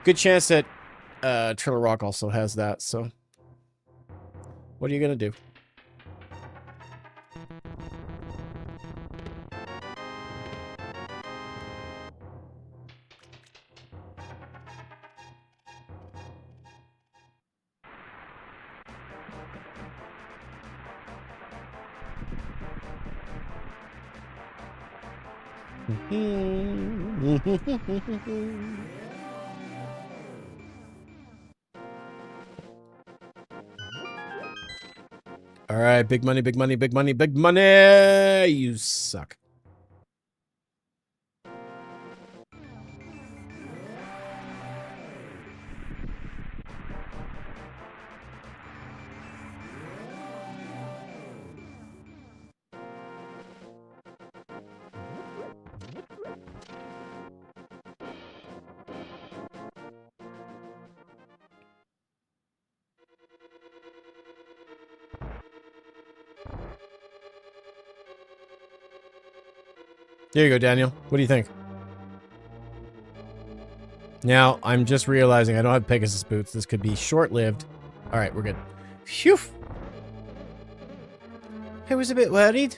Good chance that Turtle Rock also has that, so... What are you gonna do? All right, big money, big money, big money, big money. You suck. There you go, Daniel. What do you think? Now, I'm just realizing I don't have Pegasus boots. This could be short-lived. All right, we're good. Phew! I was a bit worried.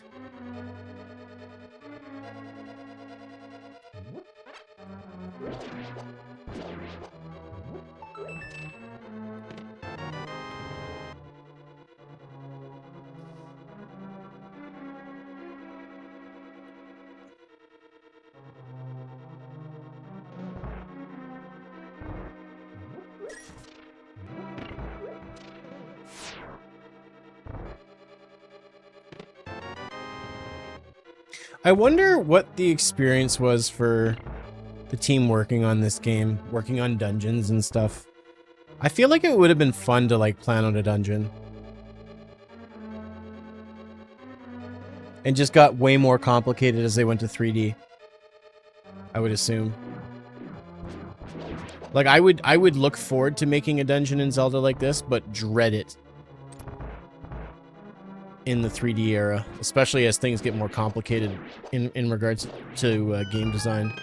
I wonder what the experience was for the team working on this game, working on dungeons and stuff. I feel like it would have been fun to like plan out a dungeon. And just got way more complicated as they went to 3D. I would assume. Like I would look forward to making a dungeon in Zelda like this, but dread it in the 3D era, especially as things get more complicated in regards to game design.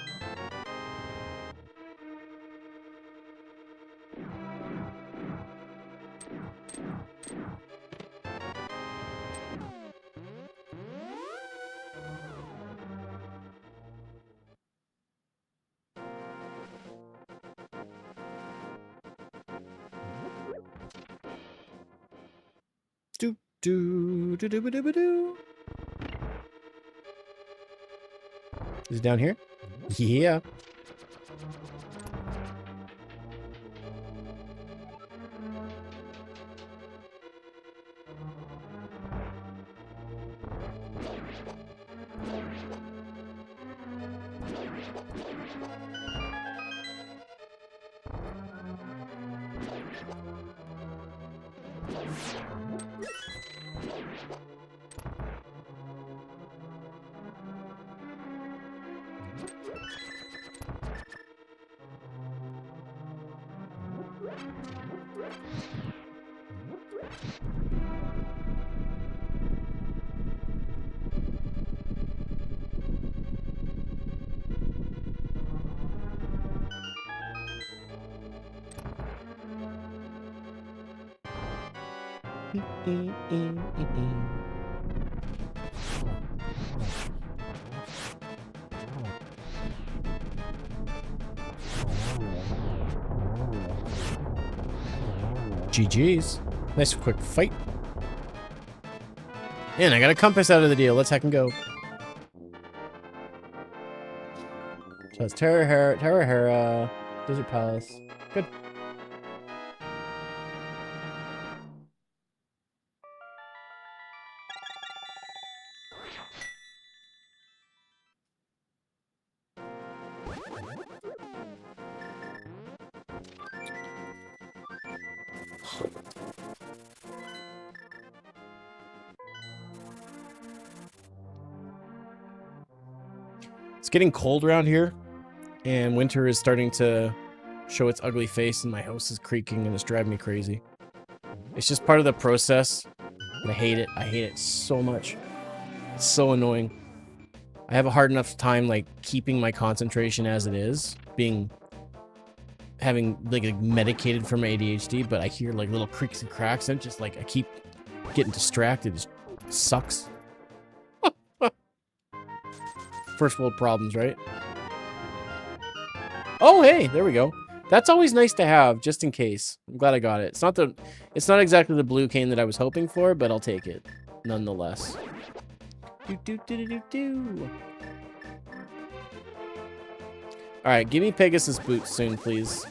Do do do do do do do. Is it down here? Yeah. GG's. Nice quick fight. And I got a compass out of the deal. Let's heck and go. So it's Terrahera, Desert Palace. Good. It's getting cold around here, and winter is starting to show its ugly face, and my house is creaking, and it's driving me crazy. It's just part of the process, and I hate it. I hate it so much. It's so annoying. I have a hard enough time, like, keeping my concentration as it is, having, like, medicated for my ADHD, but I hear, like, little creaks and cracks, and just, like, I keep getting distracted. It sucks. First world problems, right? Oh, hey, there we go. That's always nice to have, just in case. I'm glad I got it. It's not exactly the blue cane that I was hoping for, but I'll take it, nonetheless. All right, give me Pegasus boots soon, please.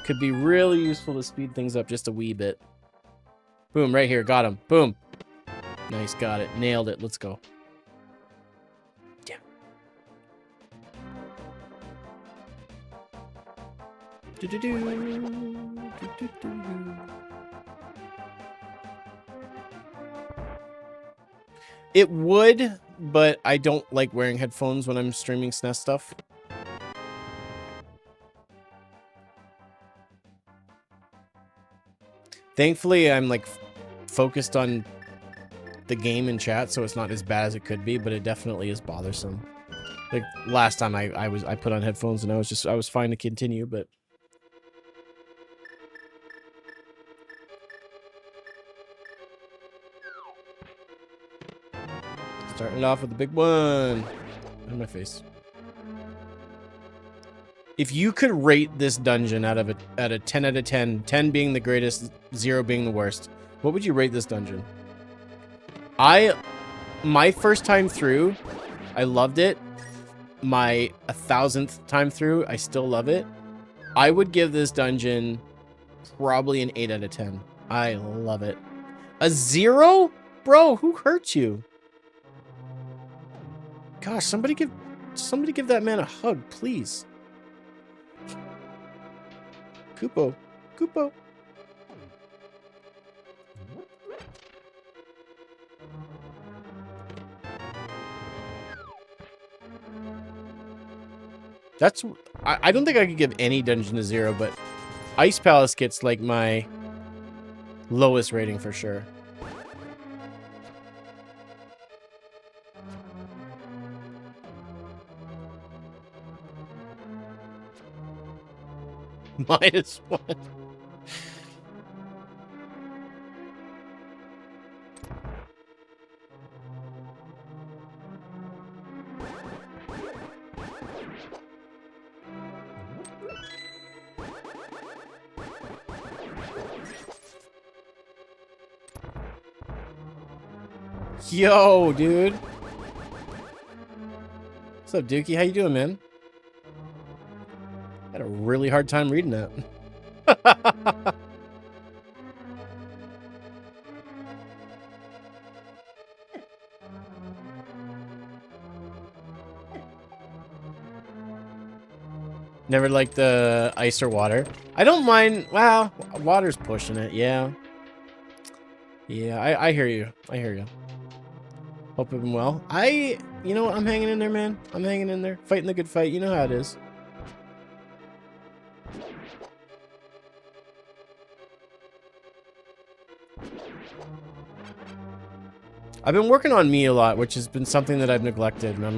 Could be really useful to speed things up just a wee bit. Boom, right here, got him. Boom. Nice, got it. Nailed it. Let's go. It would, but I don't like wearing headphones when I'm streaming SNES stuff. Thankfully, I'm like focused on the game and chat, so it's not as bad as it could be, but it definitely is bothersome. Like last time I put on headphones and I was fine to continue, but starting it off with the big one. On my face. If you could rate this dungeon out of a 10 out of 10, 10 being the greatest, 0 being the worst, what would you rate this dungeon? My first time through, I loved it. My 1000th time through, I still love it. I would give this dungeon probably an 8 out of 10. I love it. A 0? Bro, who hurt you? Gosh, somebody give that man a hug, please. Koopo. Koopo. That's... I don't think I could give any dungeon a 0, but Ice Palace gets, like, my lowest rating for sure. -1. Yo, dude. What's up, Dookie? How you doing, man? Had a really hard time reading that. Never liked the ice or water. I don't mind. Well, water's pushing it. Yeah. Yeah, I hear you. I hear you. Hope you've been well. You know what? I'm hanging in there, man. I'm hanging in there. Fighting the good fight. You know how it is. I've been working on me a lot, which has been something that I've neglected, and I've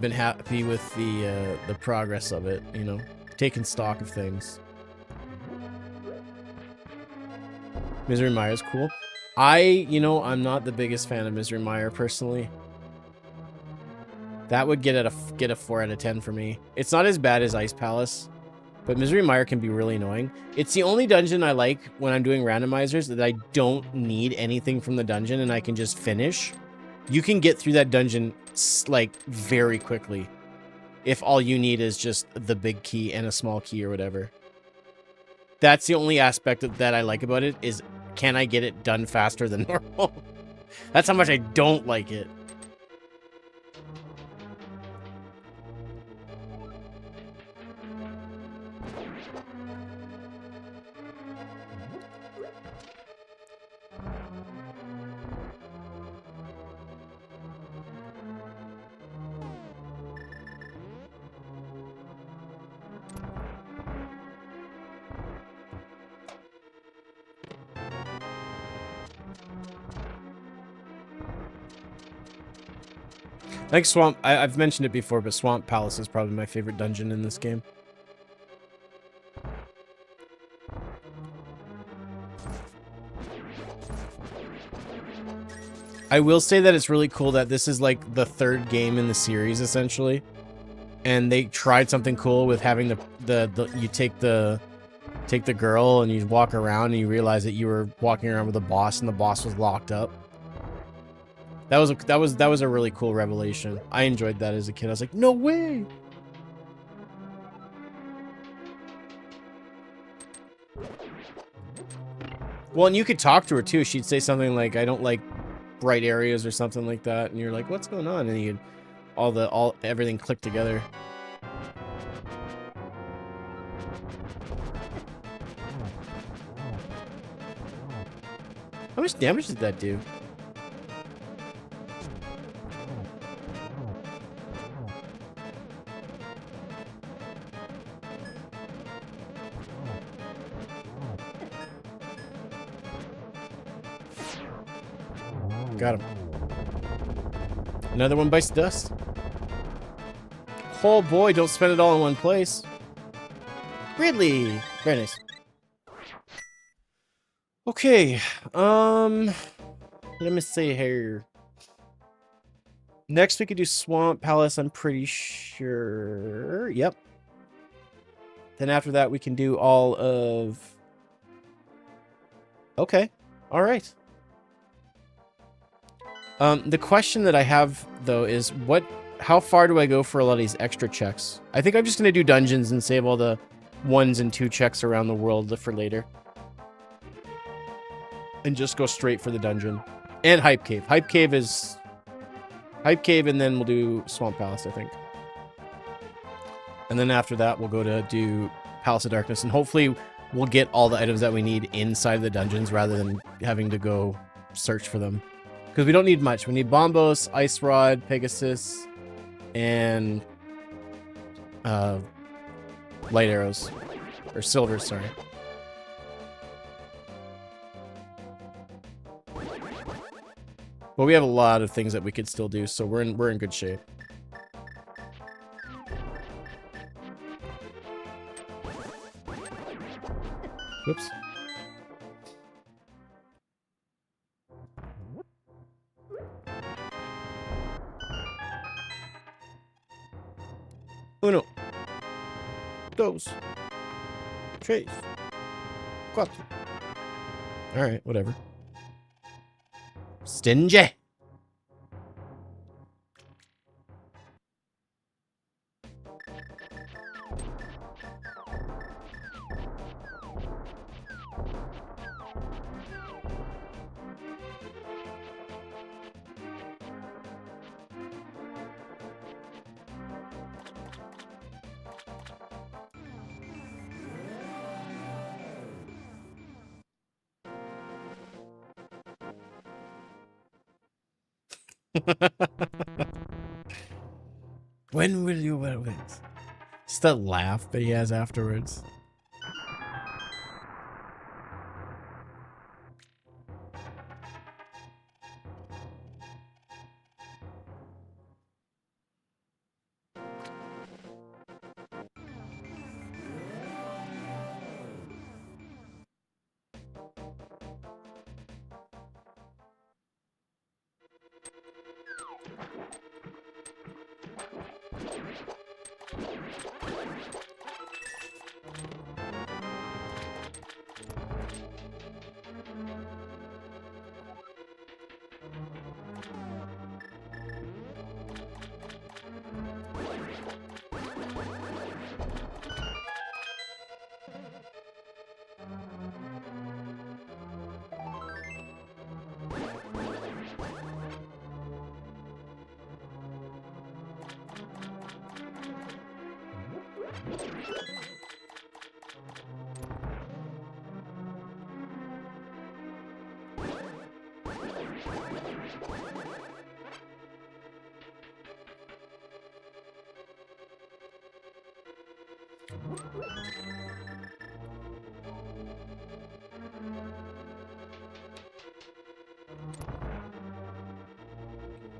been happy with the progress of it, you know, taking stock of things. Misery Mire's cool. You know, I'm not the biggest fan of Misery Mire personally. That would get a 4 out of 10 for me. It's not as bad as Ice Palace, but Misery Mire can be really annoying. It's the only dungeon I like when I'm doing randomizers that I don't need anything from the dungeon and I can just finish. You can get through that dungeon like very quickly if all you need is just the big key and a small key or whatever. That's the only aspect that I like about it is, can I get it done faster than normal? That's how much I don't like it. I think Swamp... I've mentioned it before, but Swamp Palace is probably my favorite dungeon in this game. I will say that it's really cool that this is like the 3rd game in the series, essentially. And they tried something cool with having you take the girl and you walk around and you realize that you were walking around with a boss and the boss was locked up. That was a really cool revelation. I enjoyed that as a kid. I was like, no way. Well, and you could talk to her too. She'd say something like, I don't like bright areas or something like that. And you're like, what's going on? And you'd everything clicked together. How much damage did that do? Got him. Another one bites the dust. Oh boy, don't spend it all in one place. Ridley! Very nice. Okay, let me see here. Next we could do Swamp Palace, I'm pretty sure. Yep. Then after that we can do all of... Okay, alright. The question that I have, though, is how far do I go for a lot of these extra checks? I think I'm just going to do dungeons and save all the 1s and 2 checks around the world for later. And just go straight for the dungeon. And Hype Cave. Hype Cave is Hype Cave, and then we'll do Swamp Palace, I think. And then after that, we'll go to do Palace of Darkness, and hopefully we'll get all the items that we need inside the dungeons rather than having to go search for them. Because we don't need much. We need Bombos, Ice Rod, Pegasus, and light arrows. Or silver, sorry. But we have a lot of things that we could still do, so we're in good shape. Whoops. Uno. Dos. Tres. Cuatro. Alright, whatever. Stingy. When will you win? Just that laugh that he has afterwards.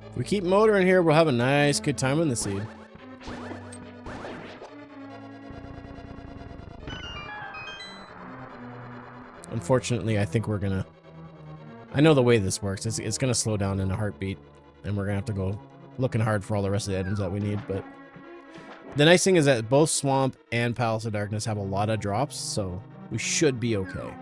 If we keep motoring here, we'll have a nice, good time on the seed. Unfortunately, I think we're gonna... I know the way this works. It's gonna slow down in a heartbeat, and we're gonna have to go looking hard for all the rest of the items that we need, but... The nice thing is that both Swamp and Palace of Darkness have a lot of drops, so we should be okay.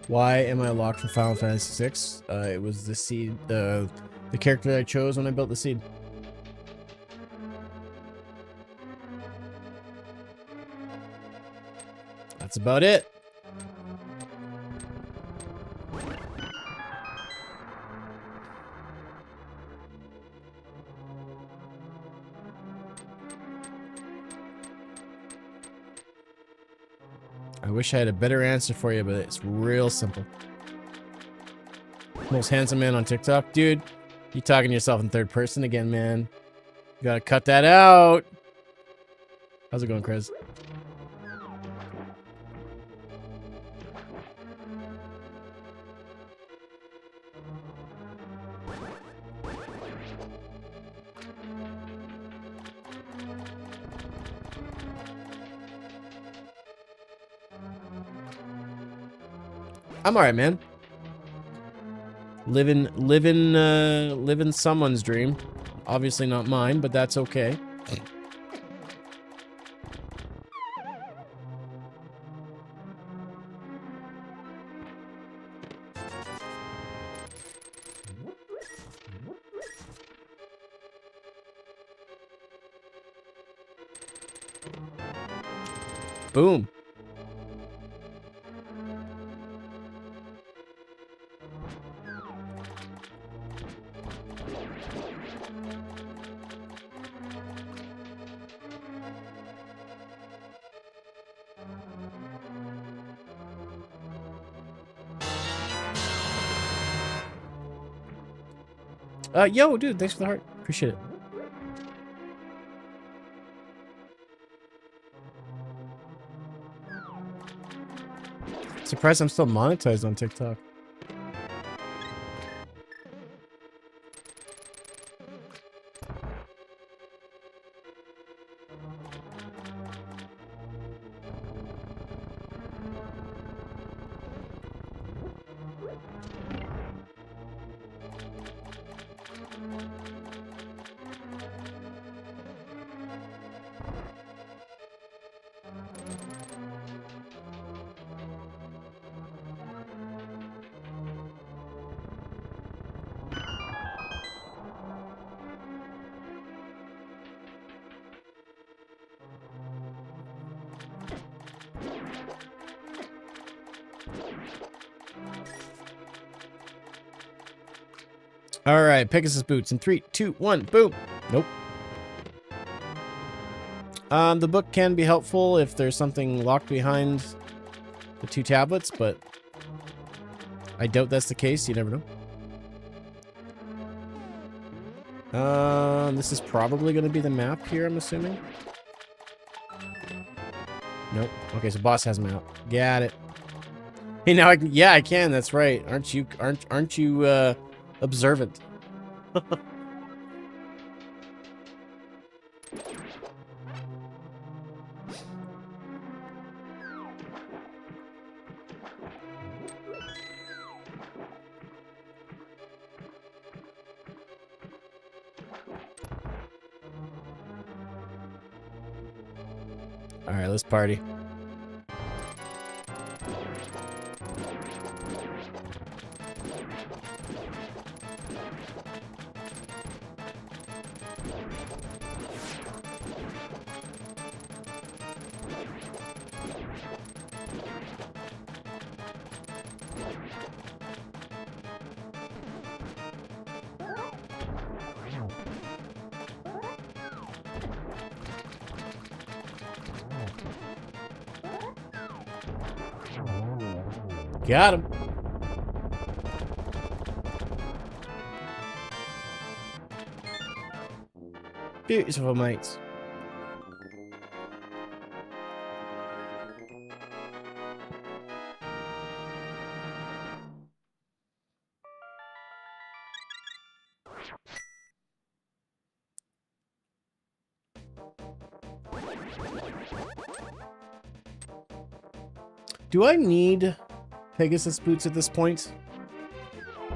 Why am I locked for Final Fantasy VI? It was the seed, the character that I chose when I built the seed. That's about it. I wish I had a better answer for you, but it's real simple. Most handsome man on TikTok? Dude, you talking to yourself in third person again, man. You gotta cut that out. How's it going, Chris? I'm alright, man. Living someone's dream. Obviously not mine, but that's okay. Boom. Yo, dude, thanks for the heart. Appreciate it. Surprised I'm still monetized on TikTok. All right, Pegasus boots in 3, 2, 1, boom. Nope. The book can be helpful if there's something locked behind the 2 tablets, but I doubt that's the case. You never know. This is probably going to be the map here, I'm assuming. Nope. Okay, so boss has map. Got it. Hey, now I can. Yeah, I can. That's right. Aren't you observant? All right, let's party. Got him. Beautiful, mates. Do I need Pegasus boots at this point?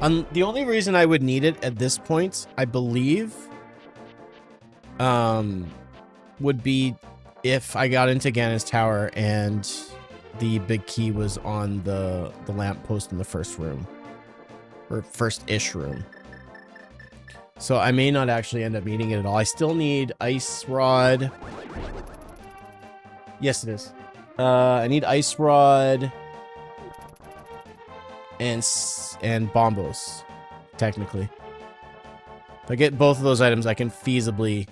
The only reason I would need it at this point, I believe, would be if I got into Ganon's tower and the big key was on the lamppost in the first room. Or first-ish room. So I may not actually end up needing it at all. I still need Ice Rod. Yes, it is. I need Ice Rod and Bombos, technically. If I get both of those items, I can feasibly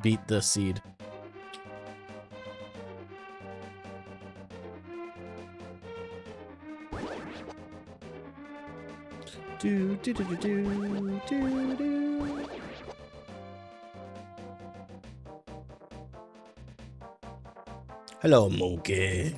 beat the seed. Do do do do do do do. Hello, monkey.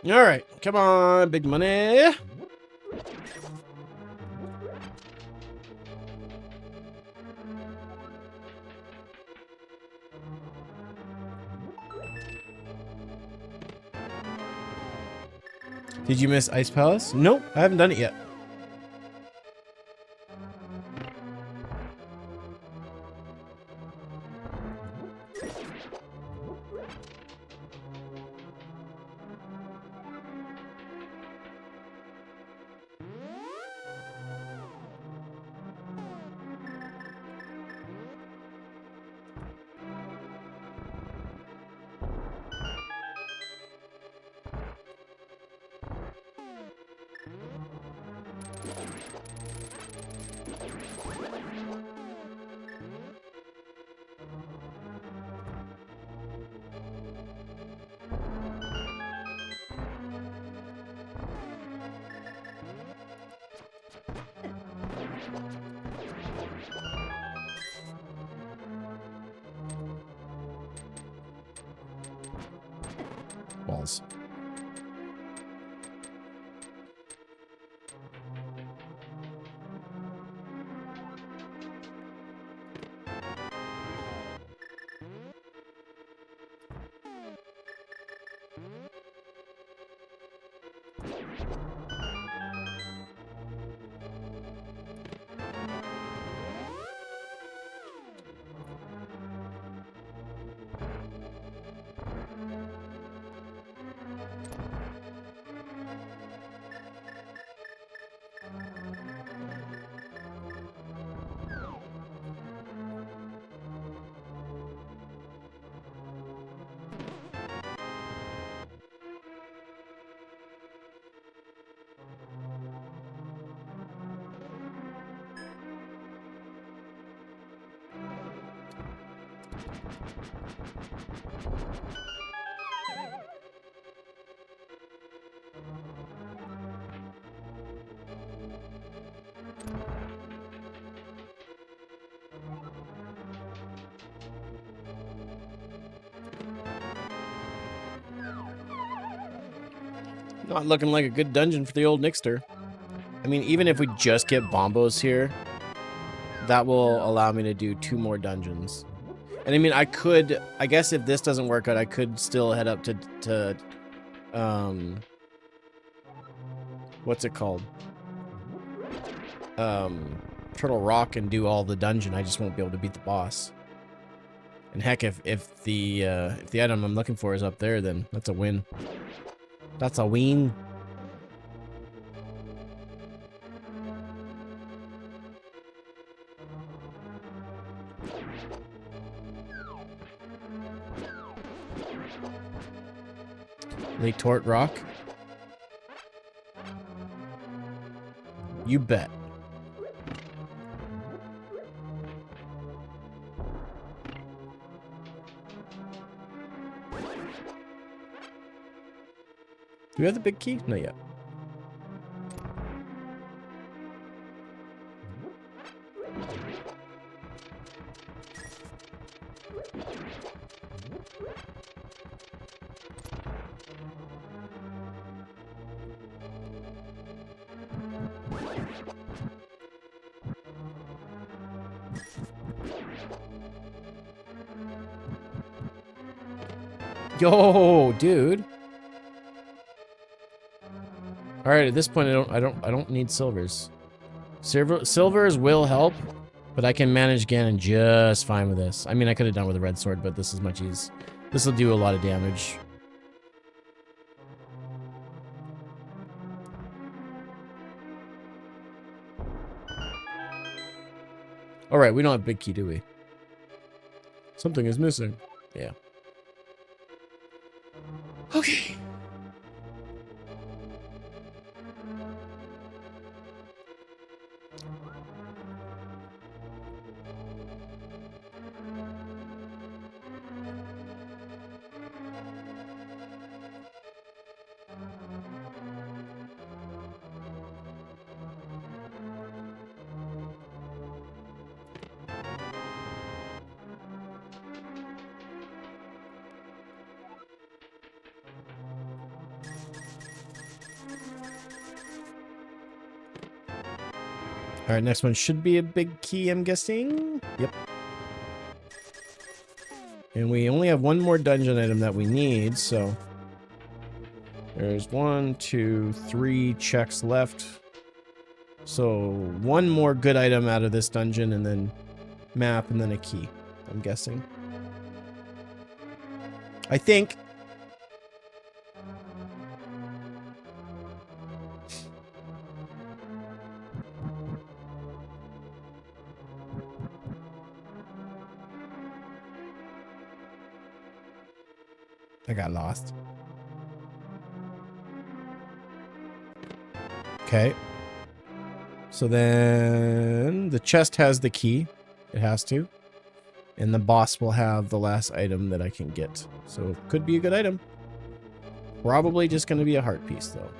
All right, come on, big money. Did you miss Ice Palace? Nope, I haven't done it yet. Balls. Not looking like a good dungeon for the old Nixter. I mean, even if we just get bombos here, that will allow me to do 2 more dungeons. And I mean, I guess if this doesn't work out, I could still head up to what's it called? Turtle Rock and do all the dungeon. I just won't be able to beat the boss. And heck, if the item I'm looking for is up there, then that's a win. That's a win. Lake Tort Rock? You bet. Do we have the big key? Not yet. Yo, dude. All right, at this point, I don't need silvers. Silvers will help, but I can manage Ganon just fine with this. I mean, I could have done with a red sword, but this is much easier. This will do a lot of damage. All right, we don't have big key, do we? Something is missing. Yeah. Okay. All right, next one should be a big key, I'm guessing. Yep. And we only have one more dungeon item that we need, so there's 1, 2, 3 checks left. So one more good item out of this dungeon, and then map, and then a key, I'm guessing. I think. I got lost. Okay. So then the chest has the key. It has to. And the boss will have the last item that I can get. So it could be a good item. Probably just going to be a heart piece, though.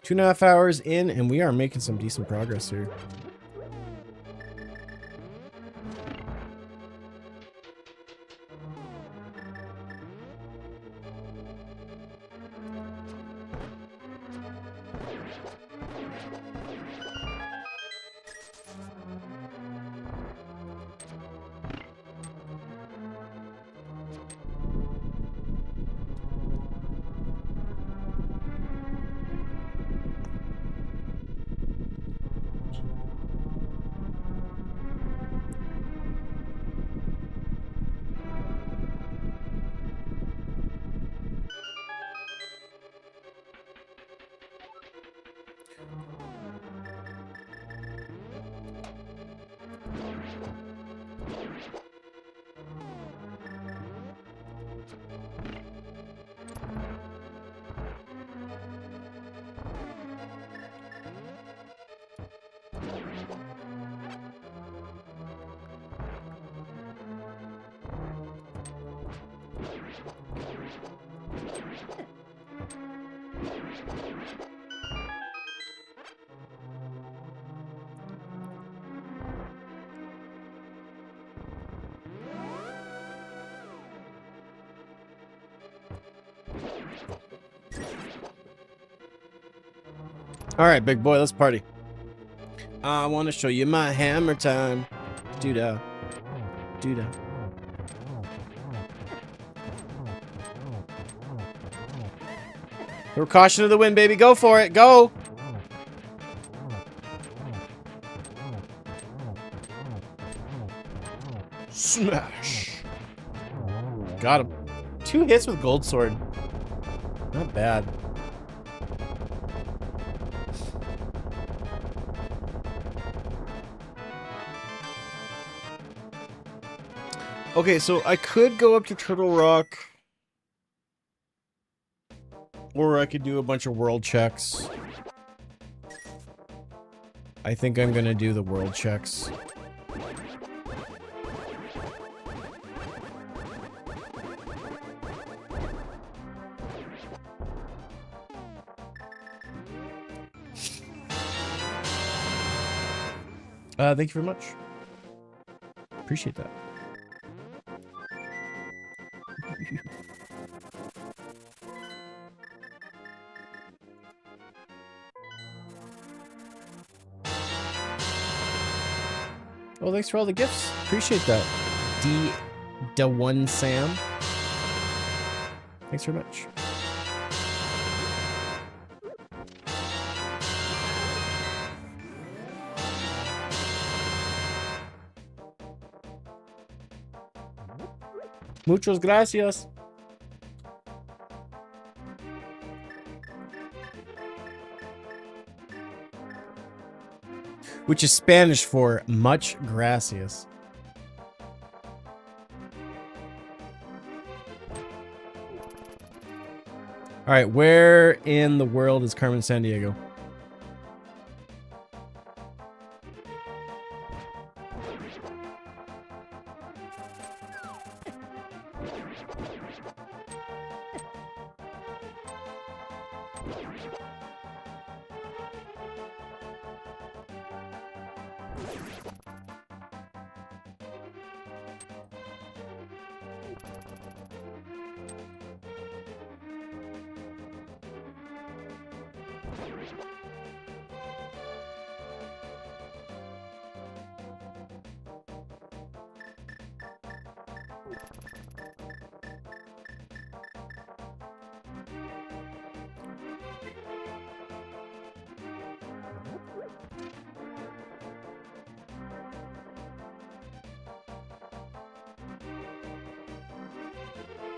Two and a half hours in, and we are making some decent progress here. All right, big boy, let's party. I want to show you my hammer time. Doo-dah. Doo-dah. Throw caution to the wind, baby. Go for it. Go. Smash. Got him. 2 hits with gold sword. Not bad. Okay, so I could go up to Turtle Rock. Or I could do a bunch of world checks. I think I'm gonna do the world checks. Thank you very much. Appreciate that. Oh, thanks for all the gifts. Appreciate that. D1 Sam. Thanks very much. Muchas gracias. Which is Spanish for much gracias. All right, where in the world is Carmen Sandiego?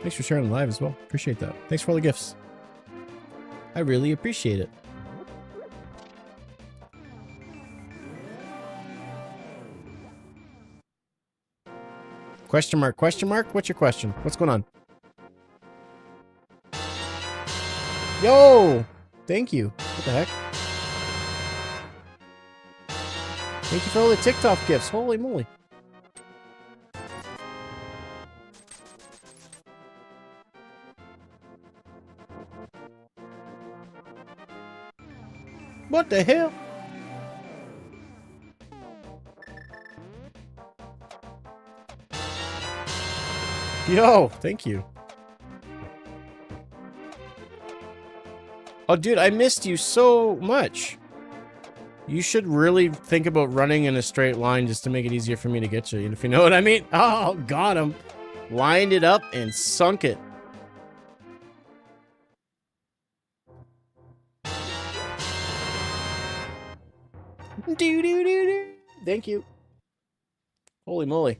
Thanks for sharing live as well. Appreciate that. Thanks for all the gifts. I really appreciate it. Question mark, question mark? What's your question? What's going on? Yo! Thank you. What the heck? Thank you for all the TikTok gifts. Holy moly. What the hell? Yo, thank you. Oh, dude, I missed you so much. You should really think about running in a straight line just to make it easier for me to get you, if you know what I mean. Oh, got him. Lined it up and sunk it. Do. Thank you. Holy moly.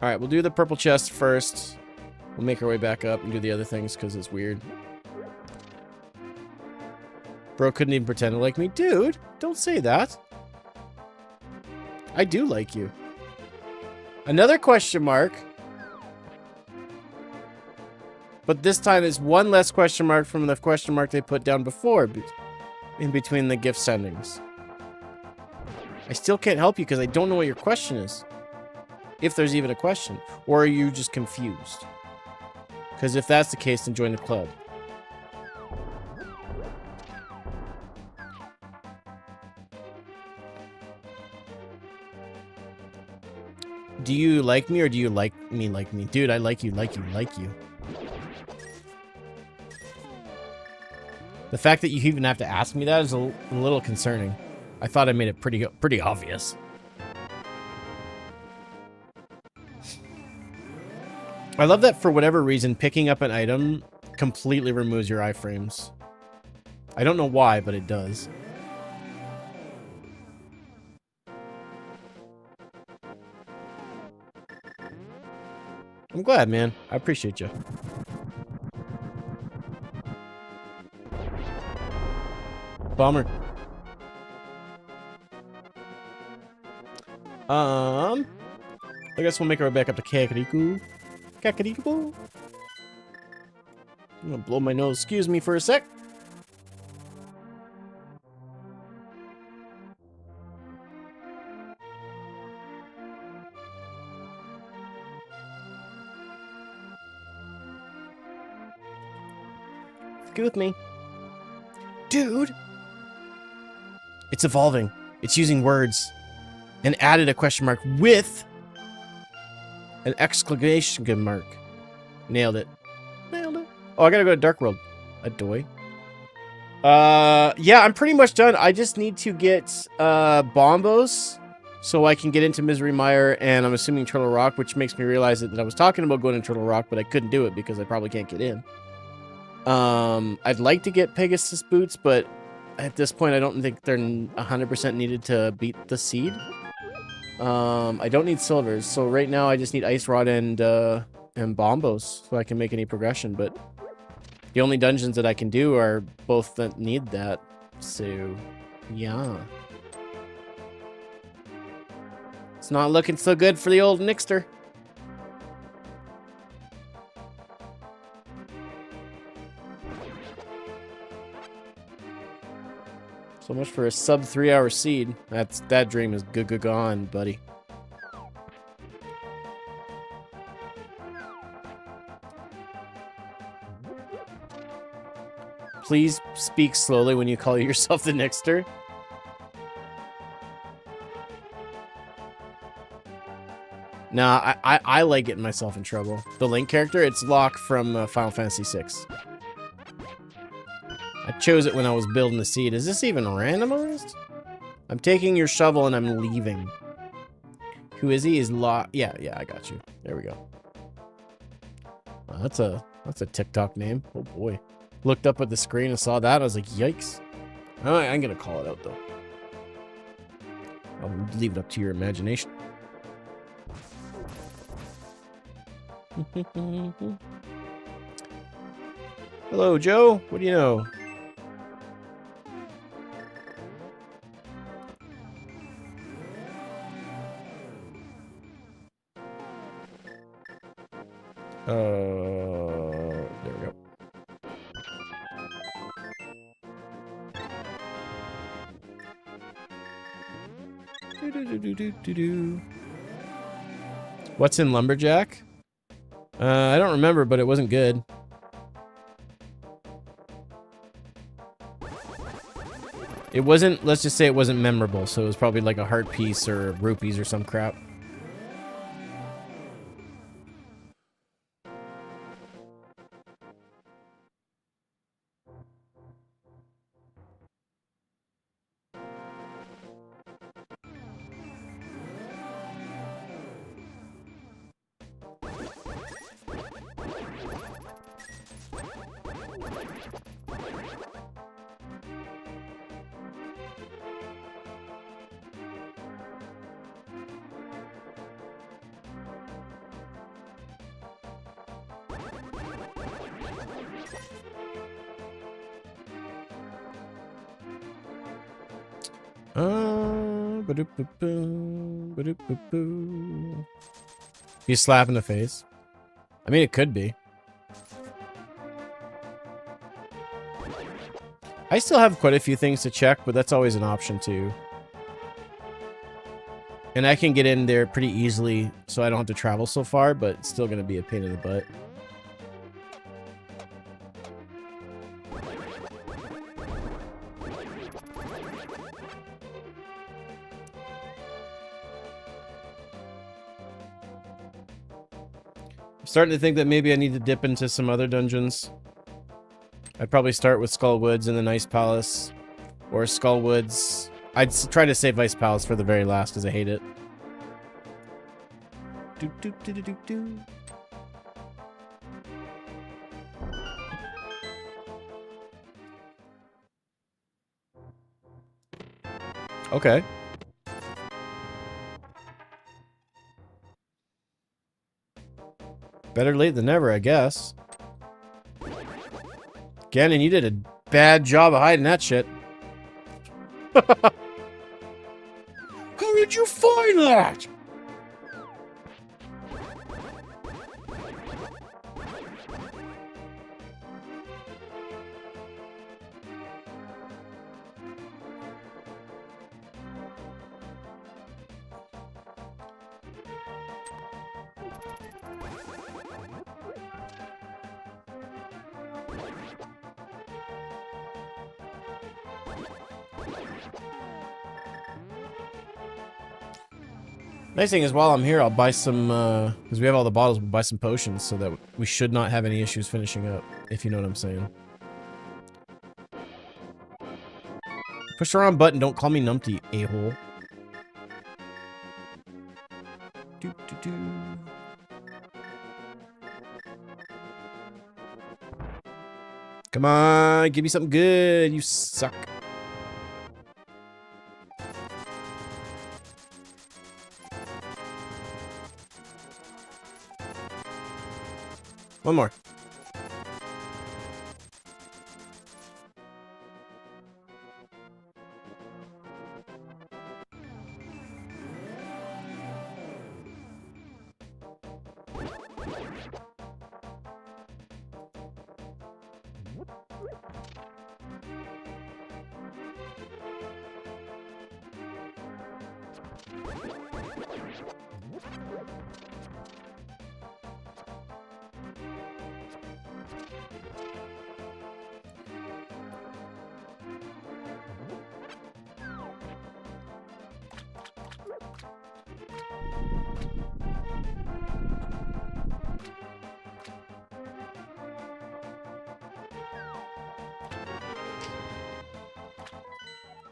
All right, we'll do the purple chest first. We'll make our way back up and do the other things because it's weird. Bro couldn't even pretend to like me. Dude, don't say that. I do like you. Another question mark. But this time it's one less question mark from the question mark they put down before in between the gift sendings. I still can't help you because I don't know what your question is. If there's even a question. Or are you just confused? Because if that's the case, then join the club. Do you like me or do you like me like me? Dude, I like you, like you, like you. The fact that you even have to ask me that is a little concerning. I thought I made it pretty obvious. I love that for whatever reason, picking up an item completely removes your iframes. I don't know why, but it does. I'm glad, man. I appreciate you. Bummer. I guess we'll make our way back up to Kakariko. Kakariko. I'm gonna blow my nose. Excuse me for a sec. Excuse me. Dude! It's evolving. It's using words. And added a question mark with an exclamation mark. Nailed it. Nailed it. Oh, I gotta go to Dark World. Adoy. Yeah, I'm pretty much done. I just need to get Bombos so I can get into Misery Mire and I'm assuming Turtle Rock, which makes me realize that I was talking about going to Turtle Rock, but I couldn't do it because I probably can't get in. I'd like to get Pegasus boots, but at this point I don't think they're 100% needed to beat the seed. I don't need silvers, so right now I just need Ice Rod and Bombos so I can make any progression, but the only dungeons that I can do are both that need that, so yeah. It's not looking so good for the old Nixter. So much for a sub 3-hour seed. That dream is gone, buddy. Please speak slowly when you call yourself the Nixter. Nah, I like getting myself in trouble. The Link character, it's Locke from Final Fantasy VI. I chose it when I was building the seed. Is this even randomized? I'm taking your shovel and I'm leaving. Who is he? Is Locke? Yeah, I got you. There we go. Wow, that's a TikTok name. Oh boy. Looked up at the screen and saw that. I was like, yikes. Oh, I'm gonna call it out though. I'll leave it up to your imagination. Hello, Joe. What do you know? There we go. What's in Lumberjack? I don't remember, but it wasn't good. It wasn't, let's just say it wasn't memorable, so it was probably like a heart piece or rupees or some crap. He's slapping the face. I mean, it could be. I still have quite a few things to check, but that's always an option too. And I can get in there pretty easily, so I don't have to travel so far, but it's still going to be a pain in the butt. I'm starting to think that maybe I need to dip into some other dungeons. I'd probably start with Skull Woods and the Ice Palace. Or Skull Woods. I'd try to save Ice Palace for the very last because I hate it. Do, do, do, do, do, do. Okay. Better late than never, I guess. Ganon, you did a bad job of hiding that shit. How did you find that? Nice thing is, while I'm here, I'll buy some, because we have all the bottles, we'll buy some potions so that we should not have any issues finishing up, if you know what I'm saying. Push the wrong button, don't call me numpty, a-hole. Do, do, do. Come on, give me something good, you suck. One more.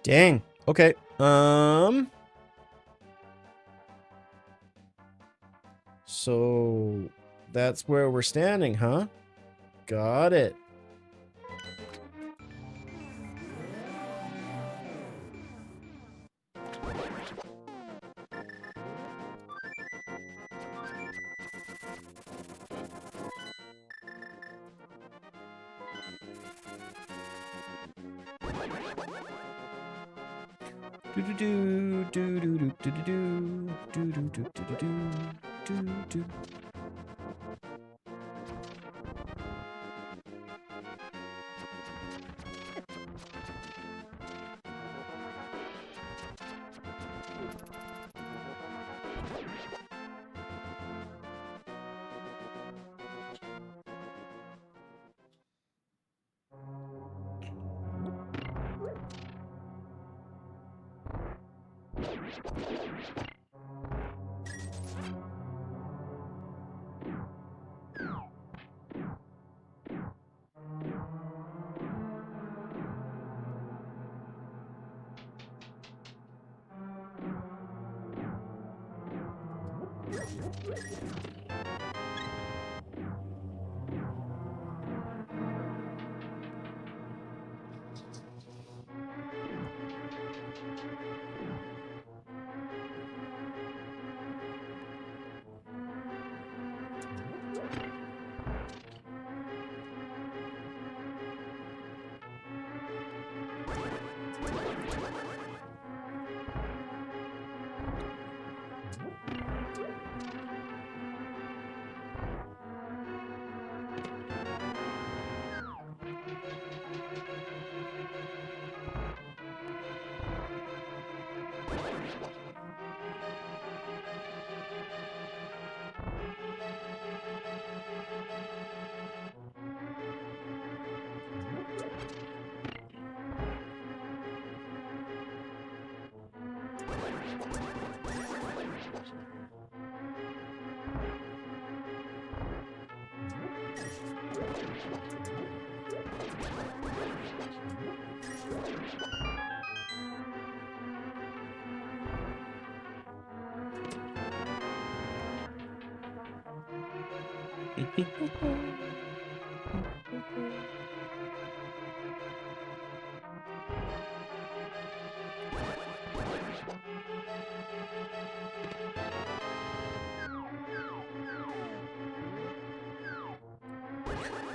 Dang. Okay. So that's where we're standing, huh? Got it. Do do do do do do do do do do do do do.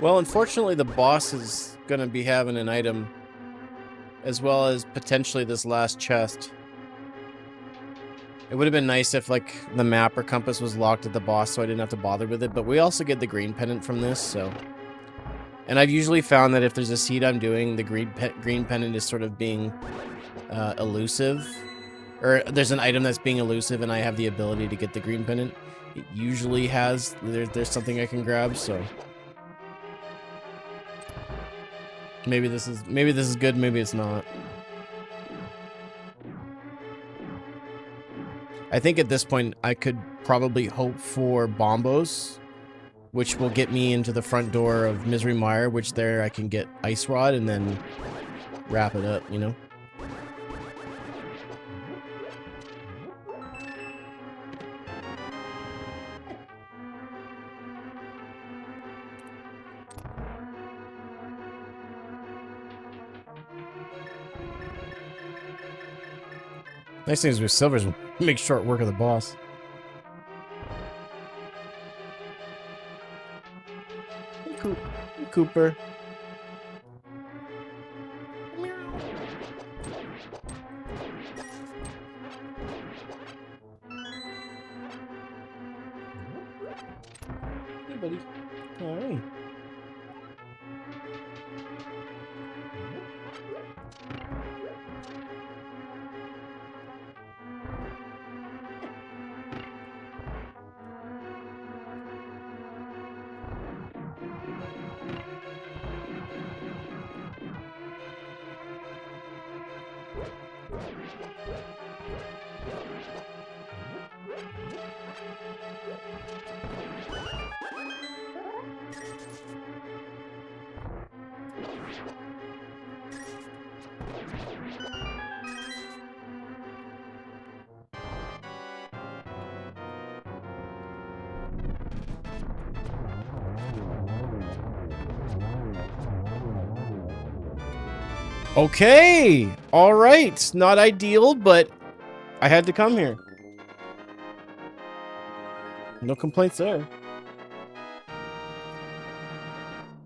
Well, unfortunately, the boss is gonna be having an item, as well as potentially this last chest. It would have been nice if, like, the map or compass was locked at the boss, so I didn't have to bother with it. But we also get the green pendant from this, so. And I've usually found that if there's a seed I'm doing, the green pendant is sort of being elusive, or there's an item that's being elusive, and I have the ability to get the green pendant. It usually has there's something I can grab, so. Maybe this is good, maybe it's not. I think at this point I could probably hope for bombos, which will get me into the front door of Misery Mire, which there I can get Ice Rod and then wrap it up, you know? Nice things with silvers will make short work of the boss. Hey, Cooper. Hey, buddy. All right. Okay. All right. Not ideal, but I had to come here. No complaints there.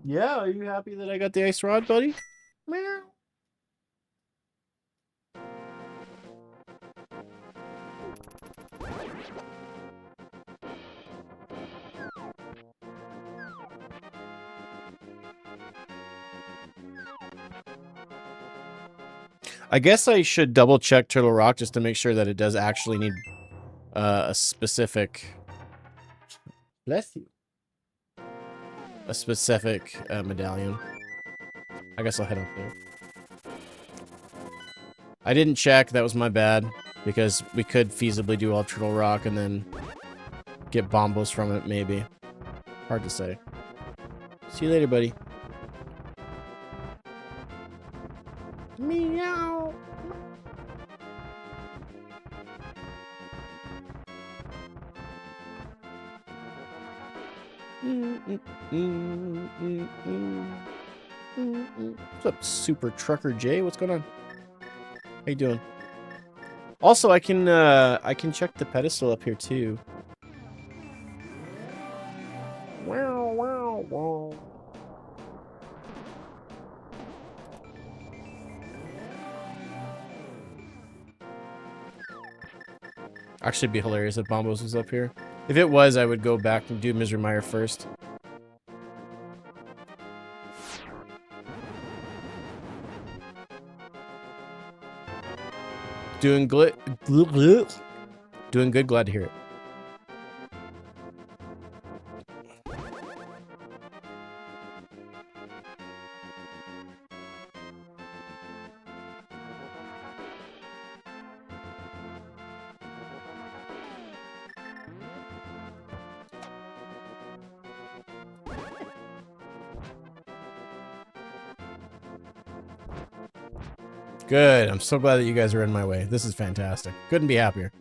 Yeah, are you happy that I got the ice rod, buddy? Meow. I guess I should double check Turtle Rock just to make sure that it does actually need a specific... Bless you. A specific medallion. I guess I'll head up there. I didn't check, that was my bad. Because we could feasibly do all Turtle Rock and then get bombos from it, maybe. Hard to say. See you later, buddy. Meow. What's up, Super Trucker Jay? What's going on? How you doing? Also, I can check the pedestal up here too. Wow, wow, wow. Actually, it'd be hilarious if Bombos was up here. If it was, I would go back and do Misery Mire first. Doing good. Doing good. Glad to hear it. Good. I'm so glad that you guys are in my way. This is fantastic. Couldn't be happier.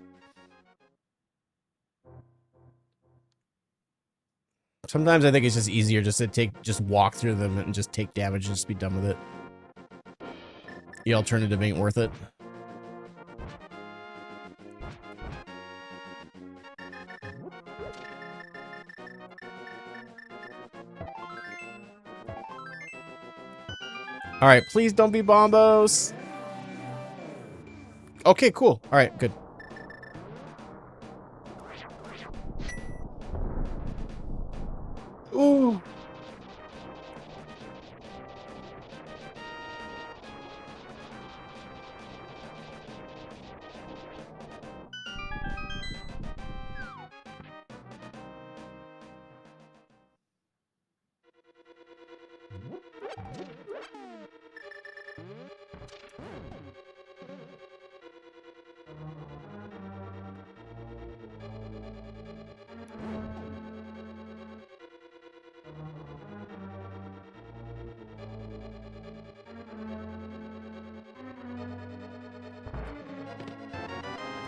Sometimes I think it's just easier just to just walk through them and just take damage and just be done with it. The alternative ain't worth it. All right, please don't be bombos. Okay, cool. All right, good. Ooh.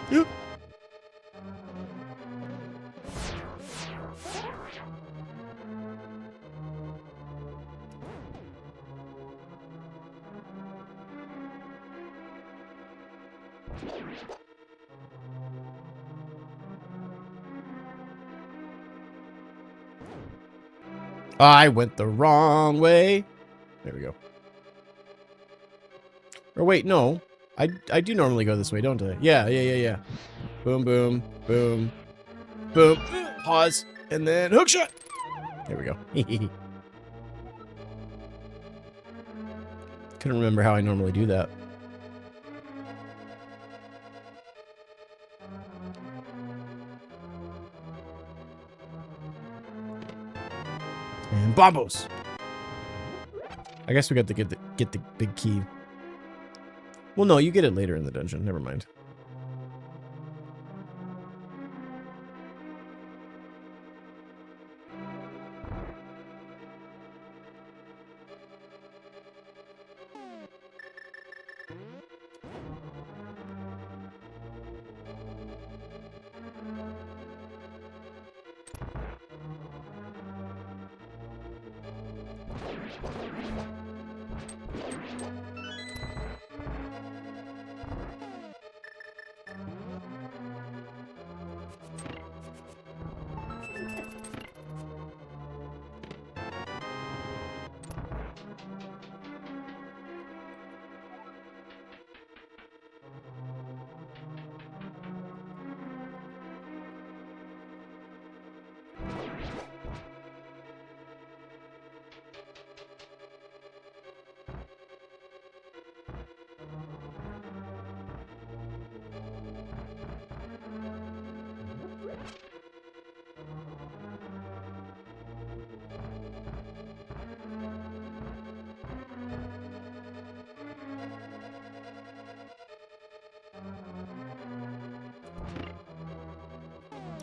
Yep. I went the wrong way. There we go. Or wait, no. I do normally go this way, don't I? Yeah. Boom, boom, boom, boom. Pause, and then hook shot. There we go. Couldn't remember how I normally do that. And bombos. I guess we got to get the big key. Well, no, you get it later in the dungeon. Never mind.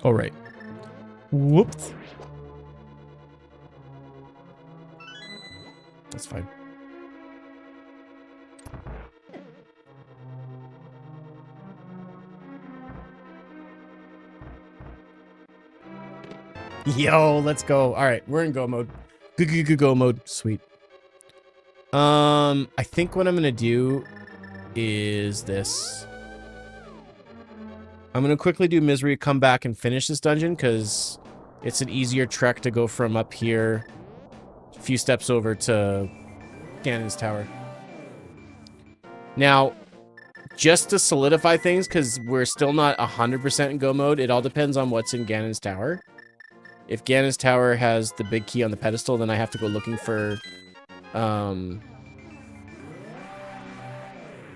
All right. Whoops. That's fine. Yo, let's go. All right, we're in go mode. Go mode. Sweet. I think what I'm gonna do is this. I'm gonna quickly do misery, come back and finish this dungeon because it's an easier trek to go from up here a few steps over to Ganon's Tower. Now, just to solidify things, because we're still not 100% in go mode, it all depends on what's in Ganon's Tower. If Ganon's Tower has the big key on the pedestal, then I have to go looking for,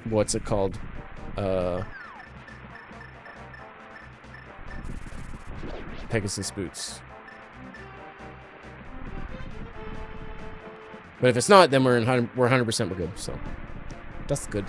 what's it called? Pegasus boots. But if it's not, then we're 100% we're good. So that's good.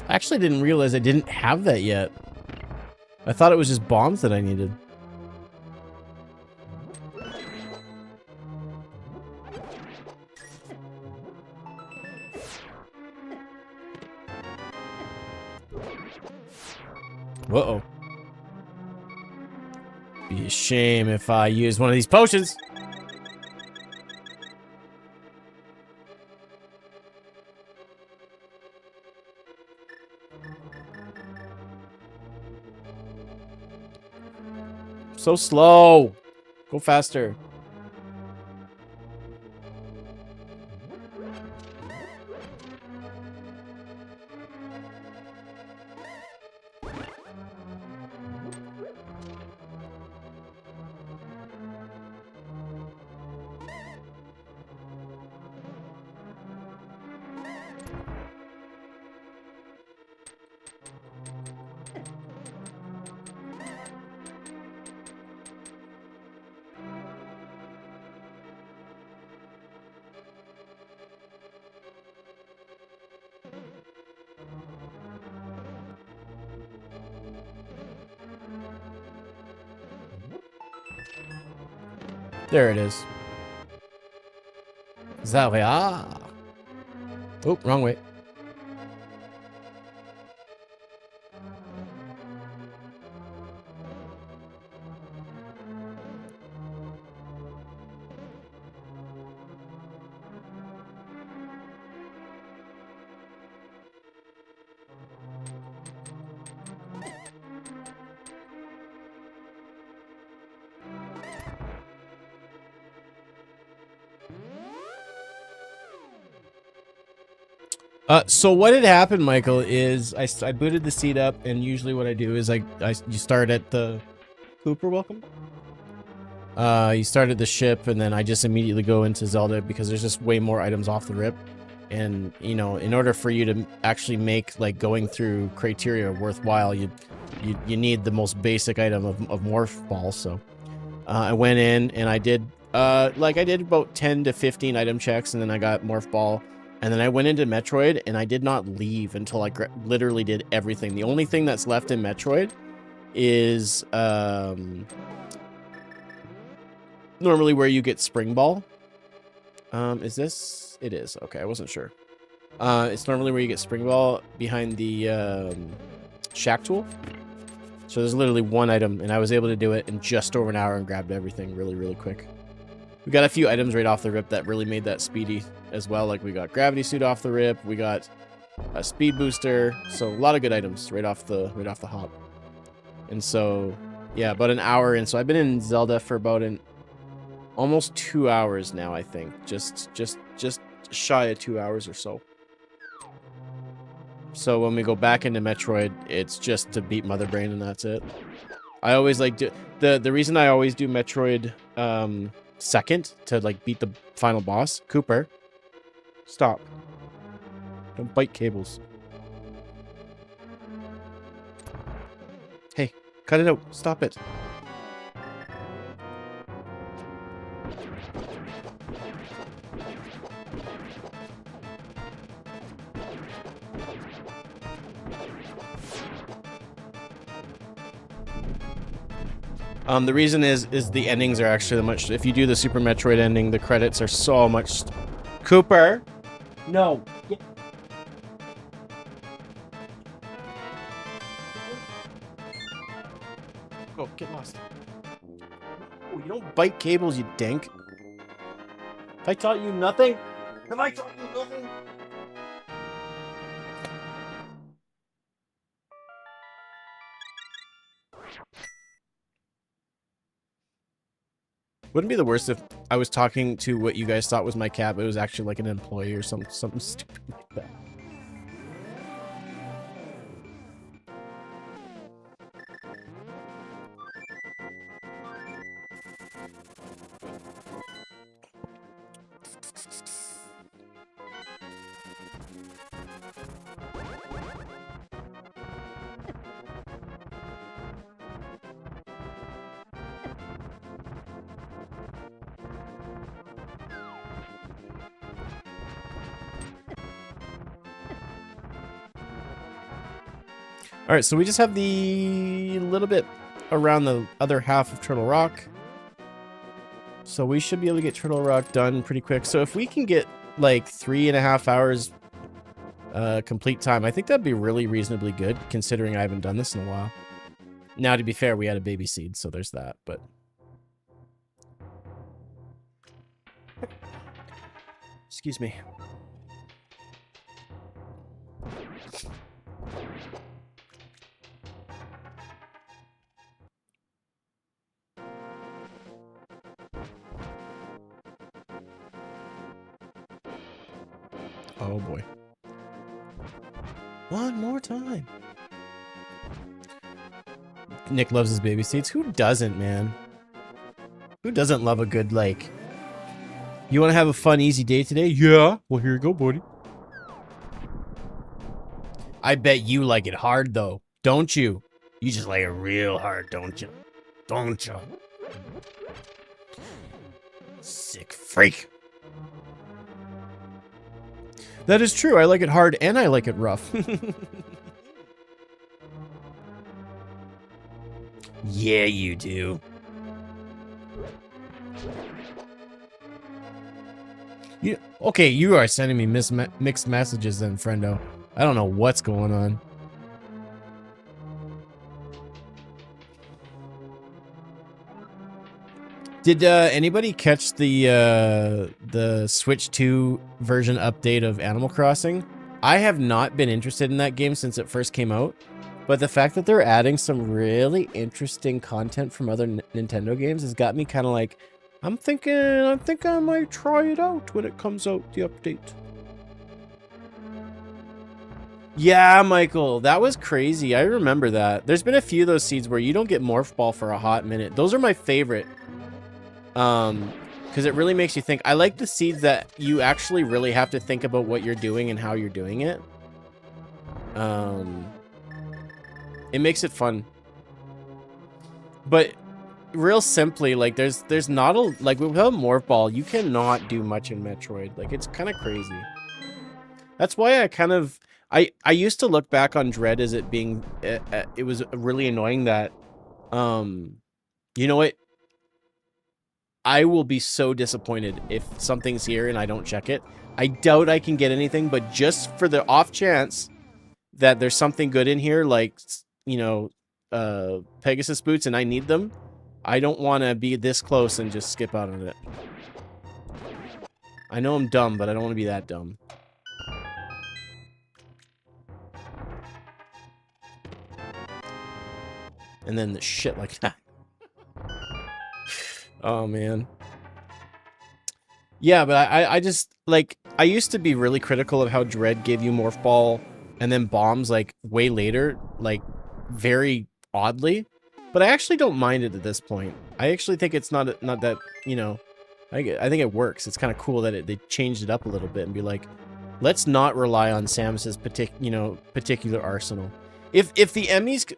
I actually didn't realize I didn't have that yet. I thought it was just bombs that I needed. Uh-oh. Be a shame if I use one of these potions. So slow. Go faster. There it is. That way. Ah. Oh, wrong way. So what had happened, Michael, is I booted the seat up, and usually what I do is you start at the Cooper, welcome. You start at the ship, and then I just immediately go into Zelda because there's just way more items off the rip. And you know, in order for you to actually make like going through criteria worthwhile, you need the most basic item of morph ball. So I went in and I did like I did about 10 to 15 item checks, and then I got morph ball, and then I went into Metroid, and I did not leave until I literally did everything. The only thing that's left in Metroid is normally where you get spring ball. Is this? It is. Okay, I wasn't sure. It's normally where you get spring ball behind the shack tool. So there's literally one item, and I was able to do it in just over an hour and grabbed everything really, really quick. We got a few items right off the rip that really made that speedy as well. Like we got gravity suit off the rip, we got a speed booster, so a lot of good items right off the hop. And so yeah, about an hour in. So I've been in Zelda for about almost 2 hours now, I think. Just shy of 2 hours or so. So when we go back into Metroid, it's just to beat Mother Brain, and that's it. I always like the reason I always do Metroid second to like beat the final boss. Cooper, stop! Don't bite cables. Hey, cut it out! Stop it! The reason is the endings are actually much. If you do the Super Metroid ending, the credits are so much. Cooper, no. Go get lost. Oh, you don't bite cables, you dink. Have I taught you nothing? Have I taught you nothing? Wouldn't it be the worst if I was talking to what you guys thought was my cat, but it was actually like an employee or something stupid like that. All right, so we just have the little bit around the other half of Turtle Rock. So we should be able to get Turtle Rock done pretty quick. So if we can get like 3.5 hours complete time, I think that'd be really reasonably good, considering I haven't done this in a while. Now, to be fair, we had a baby seed, so there's that, but... Excuse me. Oh boy. One more time. Nick loves his baby seats. Who doesn't, man? Who doesn't love a good, like... You want to have a fun, easy day today? Yeah. Well, here you go, buddy. I bet you like it hard, though. Don't you? You just like it real hard, don't you? Don't you? Sick freak. That is true. I like it hard and I like it rough. Yeah, you do. Okay, you are sending me mixed messages then, friendo. I don't know what's going on. Did anybody catch the Switch 2 version update of Animal Crossing? I have not been interested in that game since it first came out, but the fact that they're adding some really interesting content from other Nintendo games has got me kind of like, I think I might try it out when it comes out, the update. Yeah, Michael, that was crazy. I remember that. There's been a few of those seeds where you don't get Morph Ball for a hot minute. Those are my favorite. because it really makes you think. I like the seeds that you actually really have to think about what you're doing and how you're doing it. It makes it fun. But real simply, like there's not a like without Morph Ball, you cannot do much in Metroid. Like it's kind of crazy. That's why I kind of I used to look back on Dread as it being it was really annoying that you know what, I will be so disappointed if something's here and I don't check it. I doubt I can get anything, but just for the off chance that there's something good in here, like, you know, Pegasus boots, and I need them, I don't want to be this close and just skip out on it. I know I'm dumb, but I don't want to be that dumb. And then the shit like that. Oh, man. Yeah, but I just, like, I used to be really critical of how Dread gave you Morph Ball and then bombs, like, way later, like, very oddly. But I actually don't mind it at this point. I actually think it's not that, you know, I think it works. It's kind of cool that they changed it up a little bit and be like, let's not rely on Samus's particular arsenal. If the Emmys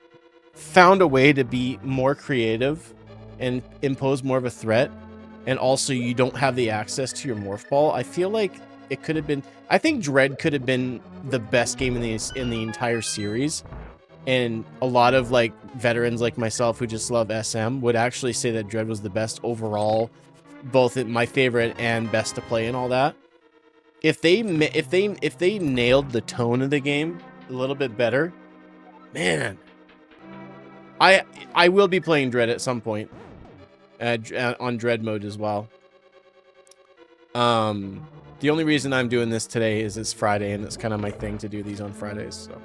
found a way to be more creative and impose more of a threat, and also you don't have the access to your Morph Ball, I feel like it could have been... I think Dread could have been the best game in the entire series. And a lot of, like, veterans like myself who just love SM would actually say that Dread was the best overall, both my favorite and best to play and all that. If they nailed the tone of the game a little bit better, man, I will be playing Dread at some point on Dread mode as well. The only reason I'm doing this today is it's Friday, and it's kind of my thing to do these on Fridays, so.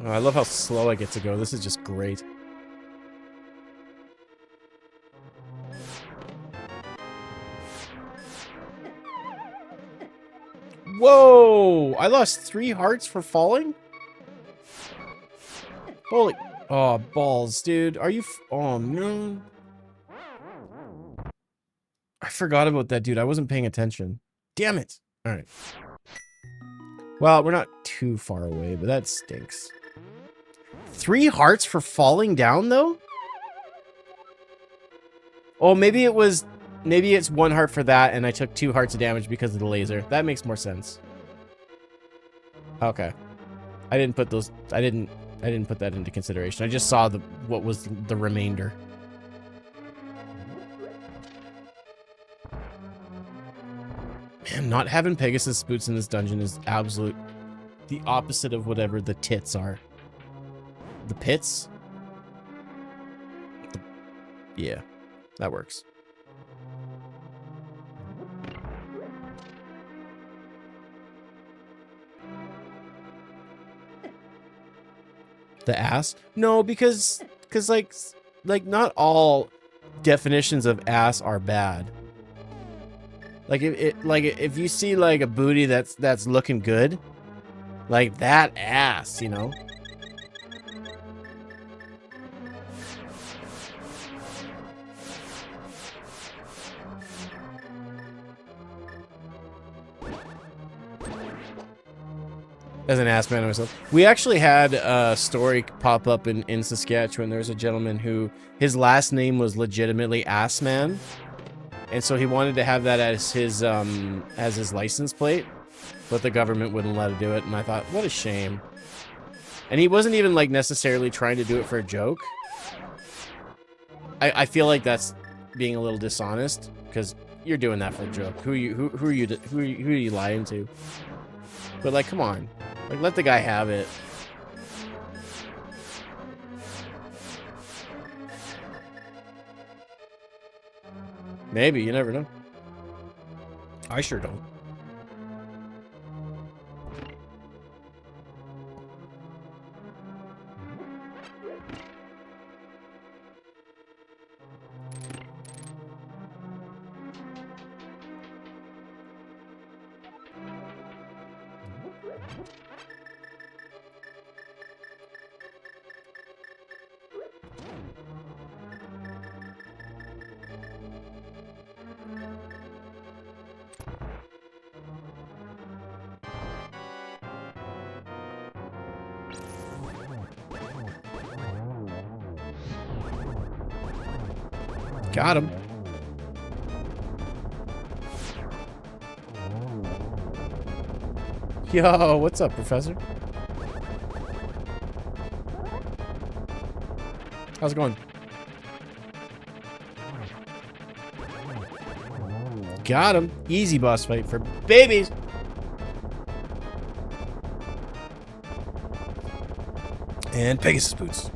Oh, I love how slow I get to go. This is just great. Whoa! I lost 3 hearts for falling? Holy... Oh, balls, dude. Are you... Oh, no. I forgot about that, dude. I wasn't paying attention. Damn it. All right. Well, we're not too far away, but that stinks. 3 hearts for falling down, though? Oh, maybe it was... Maybe it's 1 heart for that, and I took 2 hearts of damage because of the laser. That makes more sense. Okay. I didn't put those... I didn't put that into consideration. I just saw what was the remainder. Man, not having Pegasus boots in this dungeon is absolute... the opposite of whatever the tits are. The pits? Yeah, that works. The ass? No, because like not all definitions of ass are bad. Like if you see like a booty that's looking good, like that ass, you know. As an ass man myself. We actually had a story pop up in Saskatchewan. There was a gentleman who, his last name was legitimately Ass Man. And so he wanted to have that as his license plate. But the government wouldn't let him do it. And I thought, what a shame. And he wasn't even like necessarily trying to do it for a joke. I feel like that's being a little dishonest. Because you're doing that for a joke. Who are you lying to? But like, come on. Like, let the guy have it. Maybe, you never know. I sure don't. Got him. Yo, what's up, Professor? How's it going? Got him. Easy boss fight for babies. And Pegasus boots.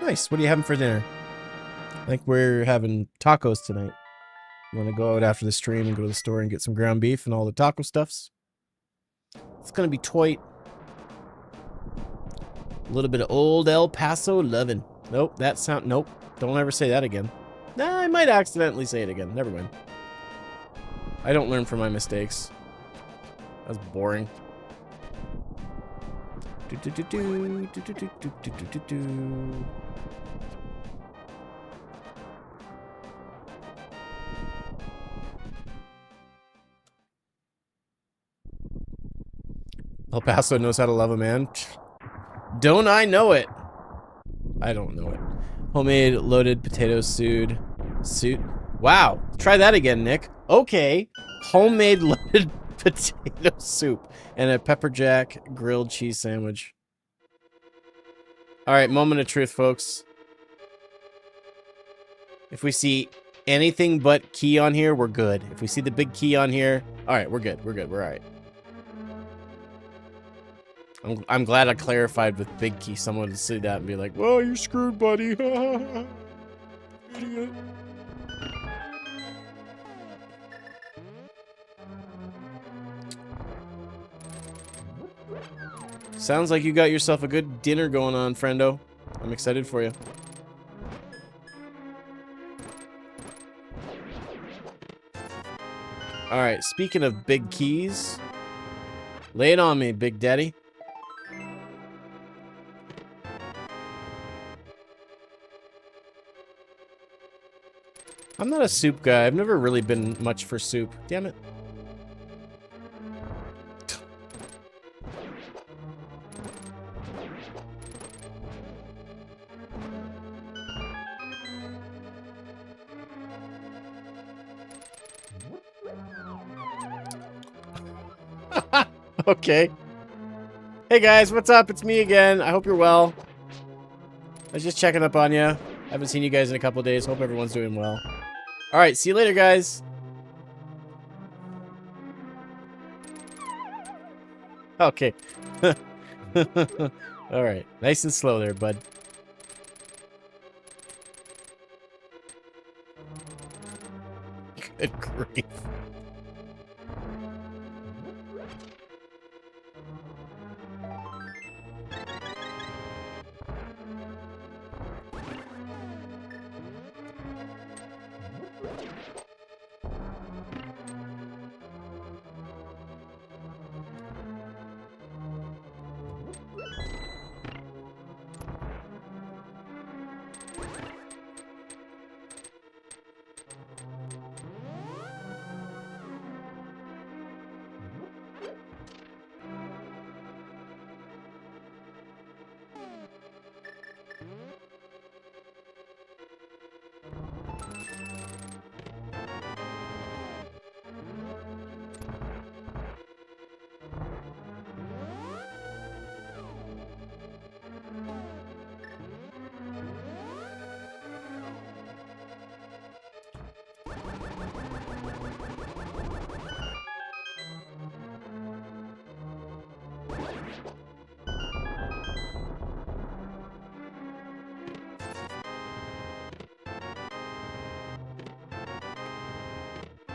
Nice. What are you having for dinner? I think we're having tacos tonight. You want to go out after the stream and go to the store and get some ground beef and all the taco stuffs? It's going to be toit. A little bit of old El Paso lovin'. Nope, that sound... Nope. Don't ever say that again. Nah, I might accidentally say it again. Never mind. I don't learn from my mistakes. That's boring. El Paso knows how to love a man. Don't I know it? I don't know it. Homemade loaded potato suit. Wow. Try that again, Nick. Okay. Homemade loaded potato soup and a pepper jack grilled cheese sandwich. All right, moment of truth, folks. If we see anything but key on here, we're good. If we see the big key on here, all right, we're good. We're good. We're all right. I'm glad I clarified with big key. Someone would see that and be like, "Well, you're screwed, buddy." Idiot. Sounds like you got yourself a good dinner going on, friendo. I'm excited for you. All right, speaking of big keys, lay it on me, Big Daddy. I'm not a soup guy. I've never really been much for soup. Damn it. Okay. Hey guys, what's up? It's me again. I hope you're well. I was just checking up on you. Haven't seen you guys in a couple days. Hope everyone's doing well. All right, see you later, guys. Okay. All right, nice and slow there, bud. Good grief.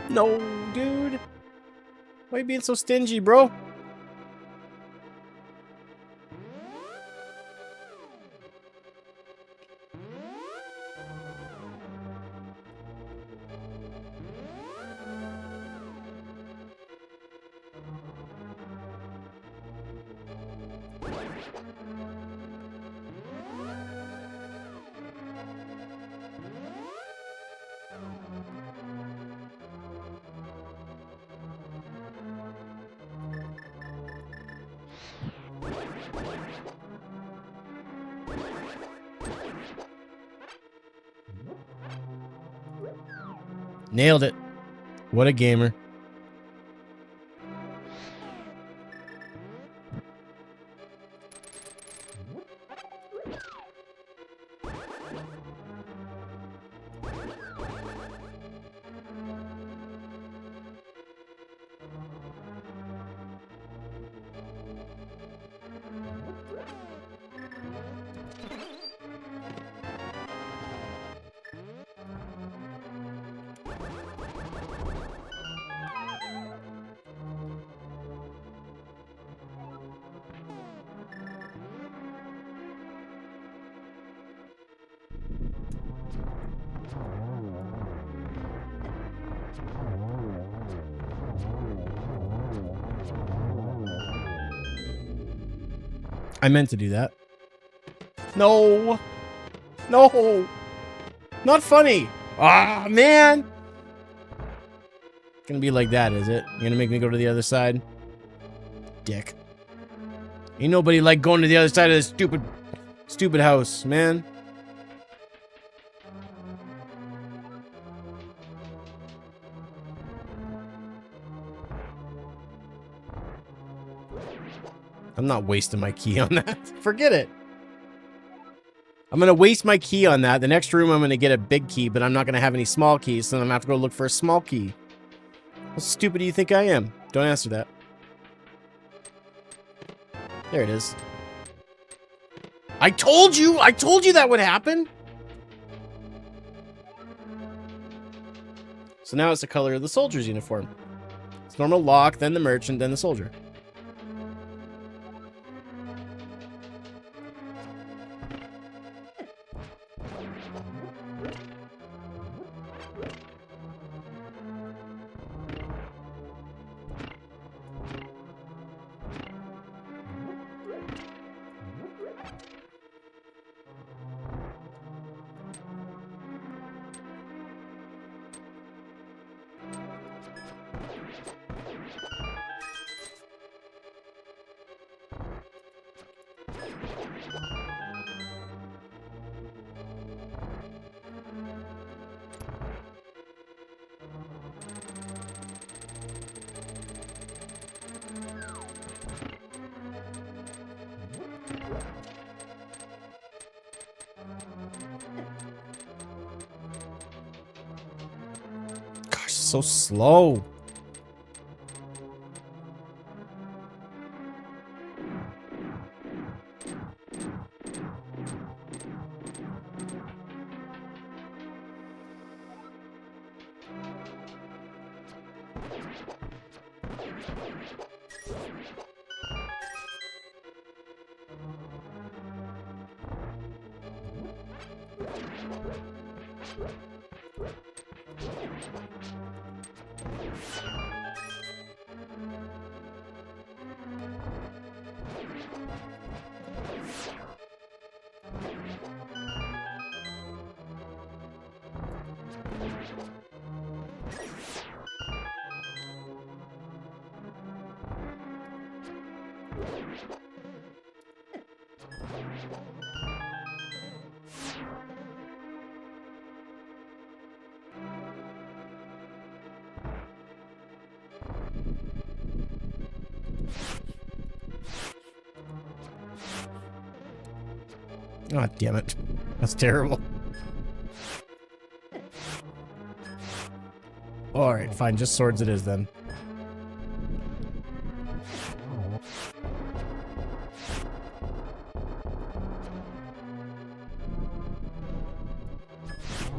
No, dude. Why are you being so stingy, bro? Nailed it. What a gamer. I meant to do that. No. No. Not funny. Ah, man. Gonna be like that, is it? You're gonna make me go to the other side? Dick. Ain't nobody like going to the other side of this stupid house, man. I'm not wasting my key on that. Forget it. I'm going to waste my key on that. The next room, I'm going to get a big key, but I'm not going to have any small keys, so I'm going to have to go look for a small key. How stupid do you think I am? Don't answer that. There it is. I told you that would happen. So now it's the color of the soldier's uniform. It's normal lock, then the merchant, then the soldier. Gosh, so slow. Oh, damn it. That's terrible. Alright, fine. Just swords it is then.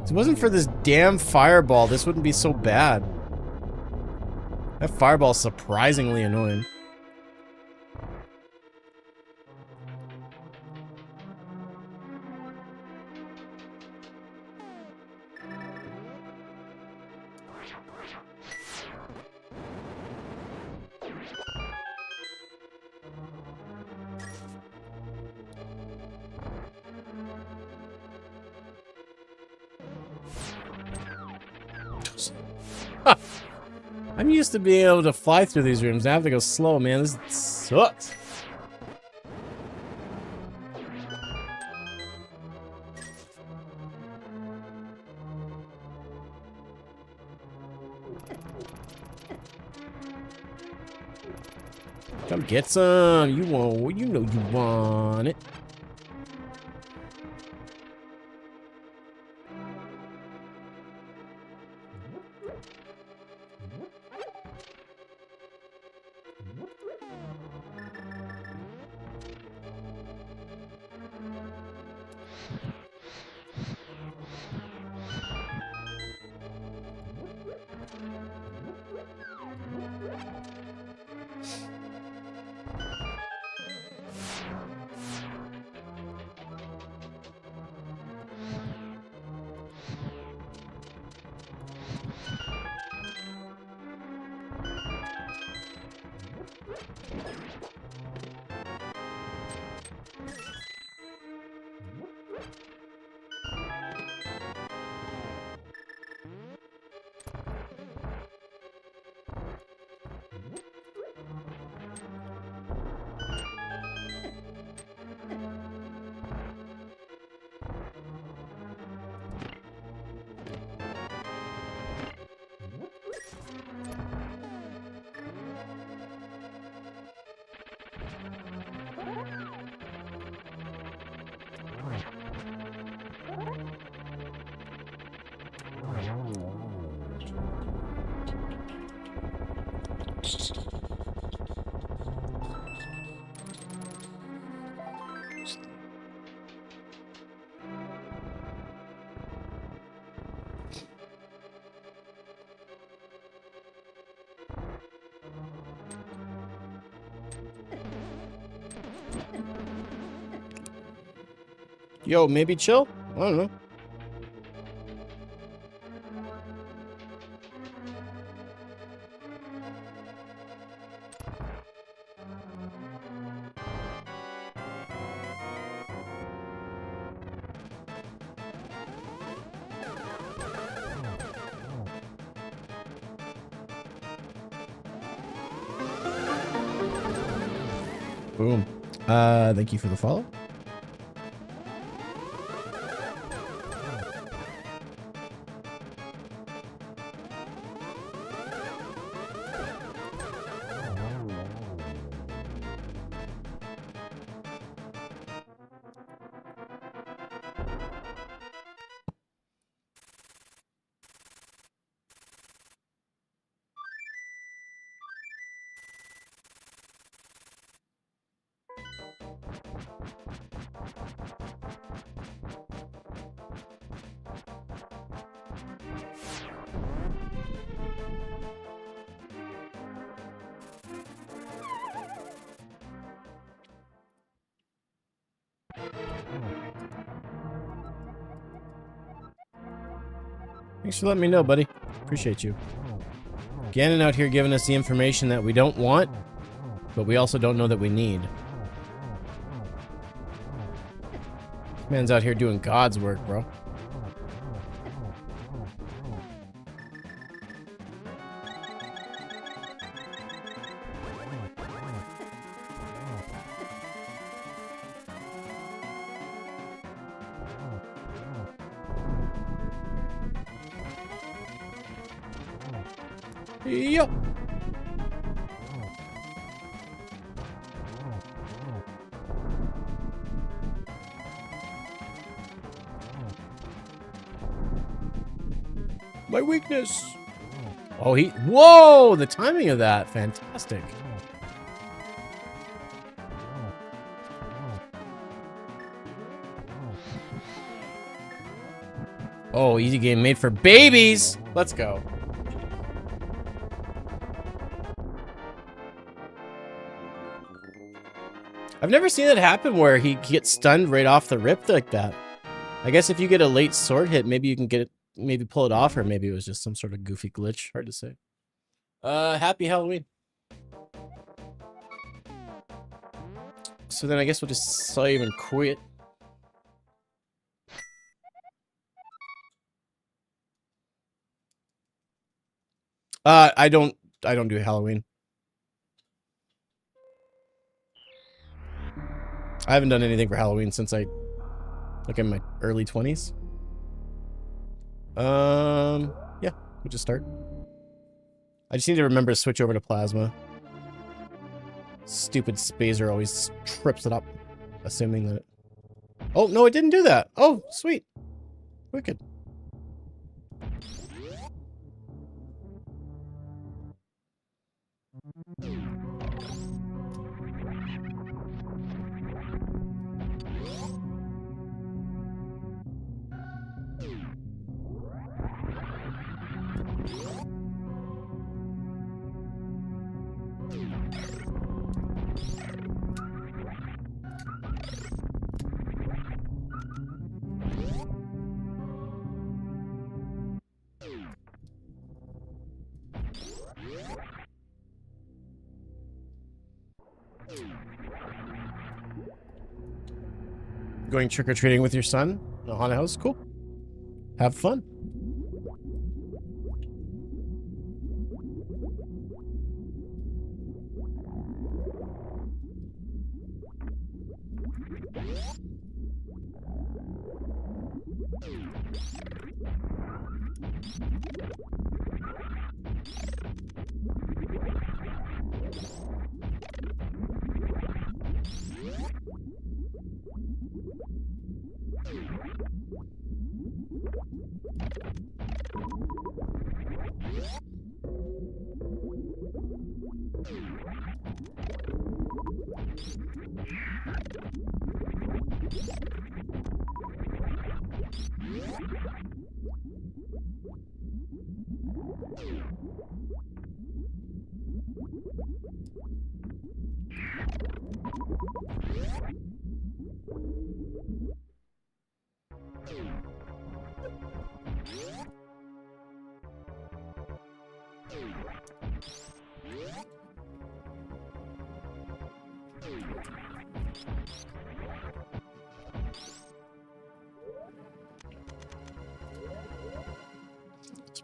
If it wasn't for this damn fireball, this wouldn't be so bad. That fireball's surprisingly annoying. I'm used to being able to fly through these rooms. I have to go slow, man. This sucks. Come get some. You want, you know you want it. Yo, maybe chill? I don't know. Boom. Thank you for the follow. Thanks for letting me know, buddy. Appreciate you. Ganon out here giving us the information that we don't want, but we also don't know that we need. Man's out here doing God's work, bro. Yup. My weakness. Oh, whoa, the timing of that. Fantastic. Oh, easy game made for babies. Let's go. I've never seen it happen where he gets stunned right off the rip like that. I guess if you get a late sword hit, maybe you can get it, maybe pull it off, or maybe it was just some sort of goofy glitch. Hard to say. Happy Halloween. So then I guess we'll just save and quit. I don't do Halloween. I haven't done anything for Halloween since like in my early 20s. Yeah, we'll just start. I just need to remember to switch over to plasma. Stupid Spazer always trips it up, assuming that. Oh no, it didn't do that. Oh, sweet, wicked. Going trick-or-treating with your son in a haunted house? Cool. Have fun.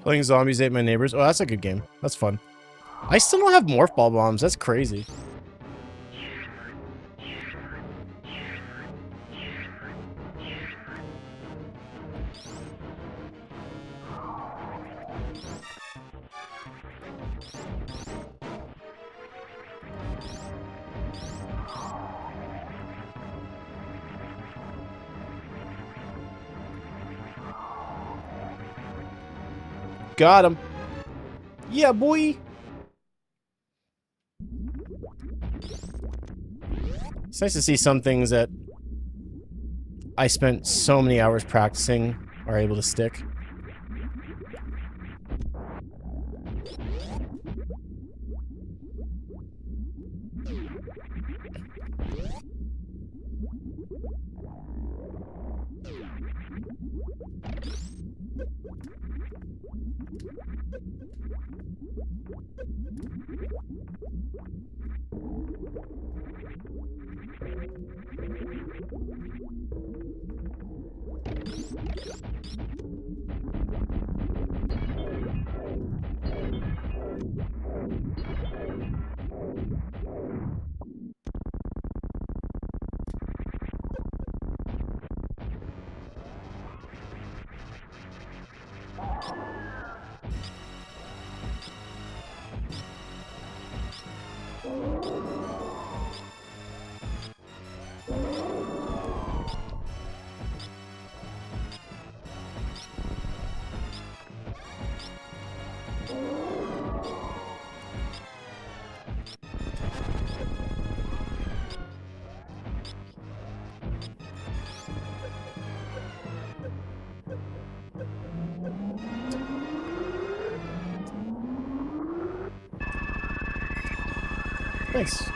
Playing Zombies Ate My Neighbors. Oh, that's a good game. That's fun. I still don't have morph ball bombs. That's crazy. Got him. Yeah, boy. It's nice to see some things that I spent so many hours practicing are able to stick. Nice.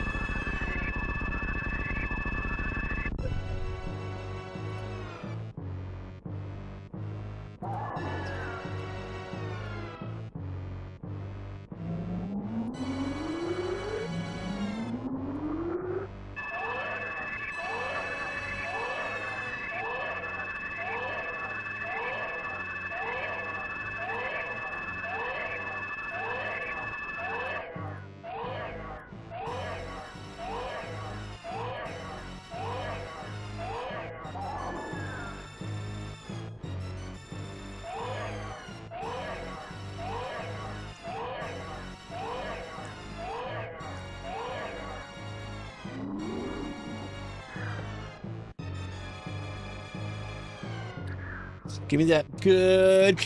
Give me that good.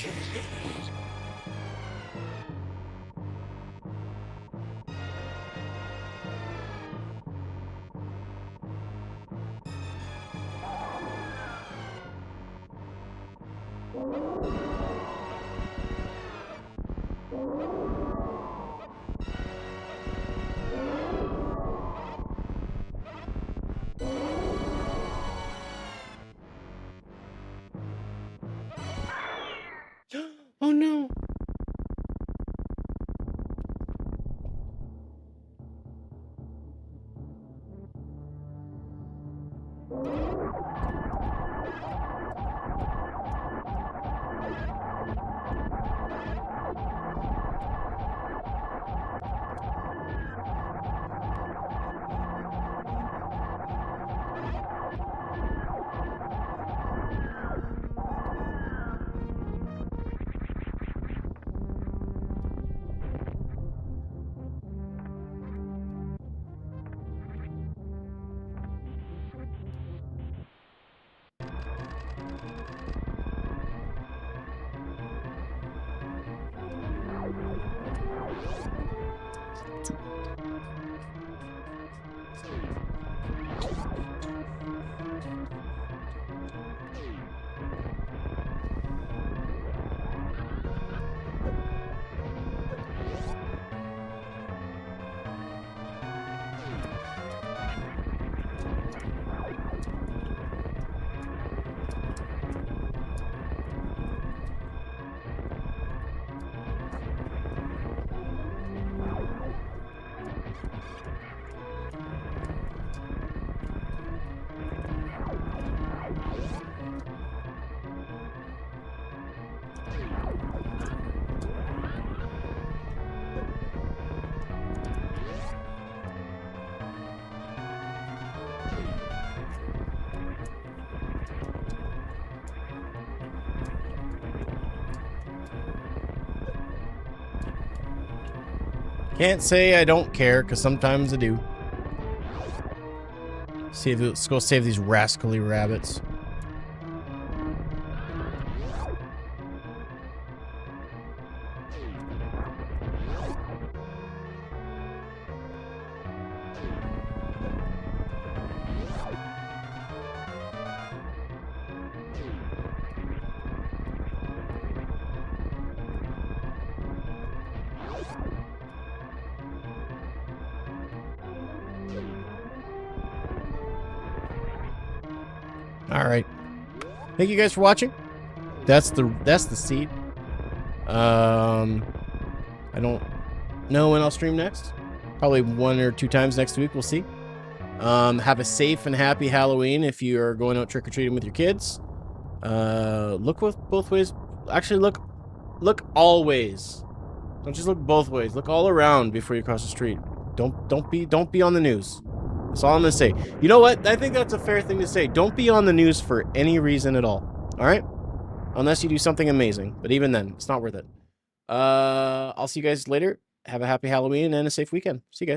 Oh no. Can't say I don't care, because sometimes I do. Let's go save these rascally rabbits. All right. Thank you guys for watching. That's the seed. I don't know when I'll stream next. Probably 1 or 2 times next week. We'll see. Have a safe and happy Halloween if you are going out trick-or-treating with your kids. Look both ways. Actually, look all ways. Don't just look both ways. Look all around before you cross the street. Don't be on the news. That's all I'm gonna say. You know what? I think that's a fair thing to say. Don't be on the news for any reason at all. All right? Unless you do something amazing. But even then, it's not worth it. I'll see you guys later. Have a happy Halloween and a safe weekend. See you guys.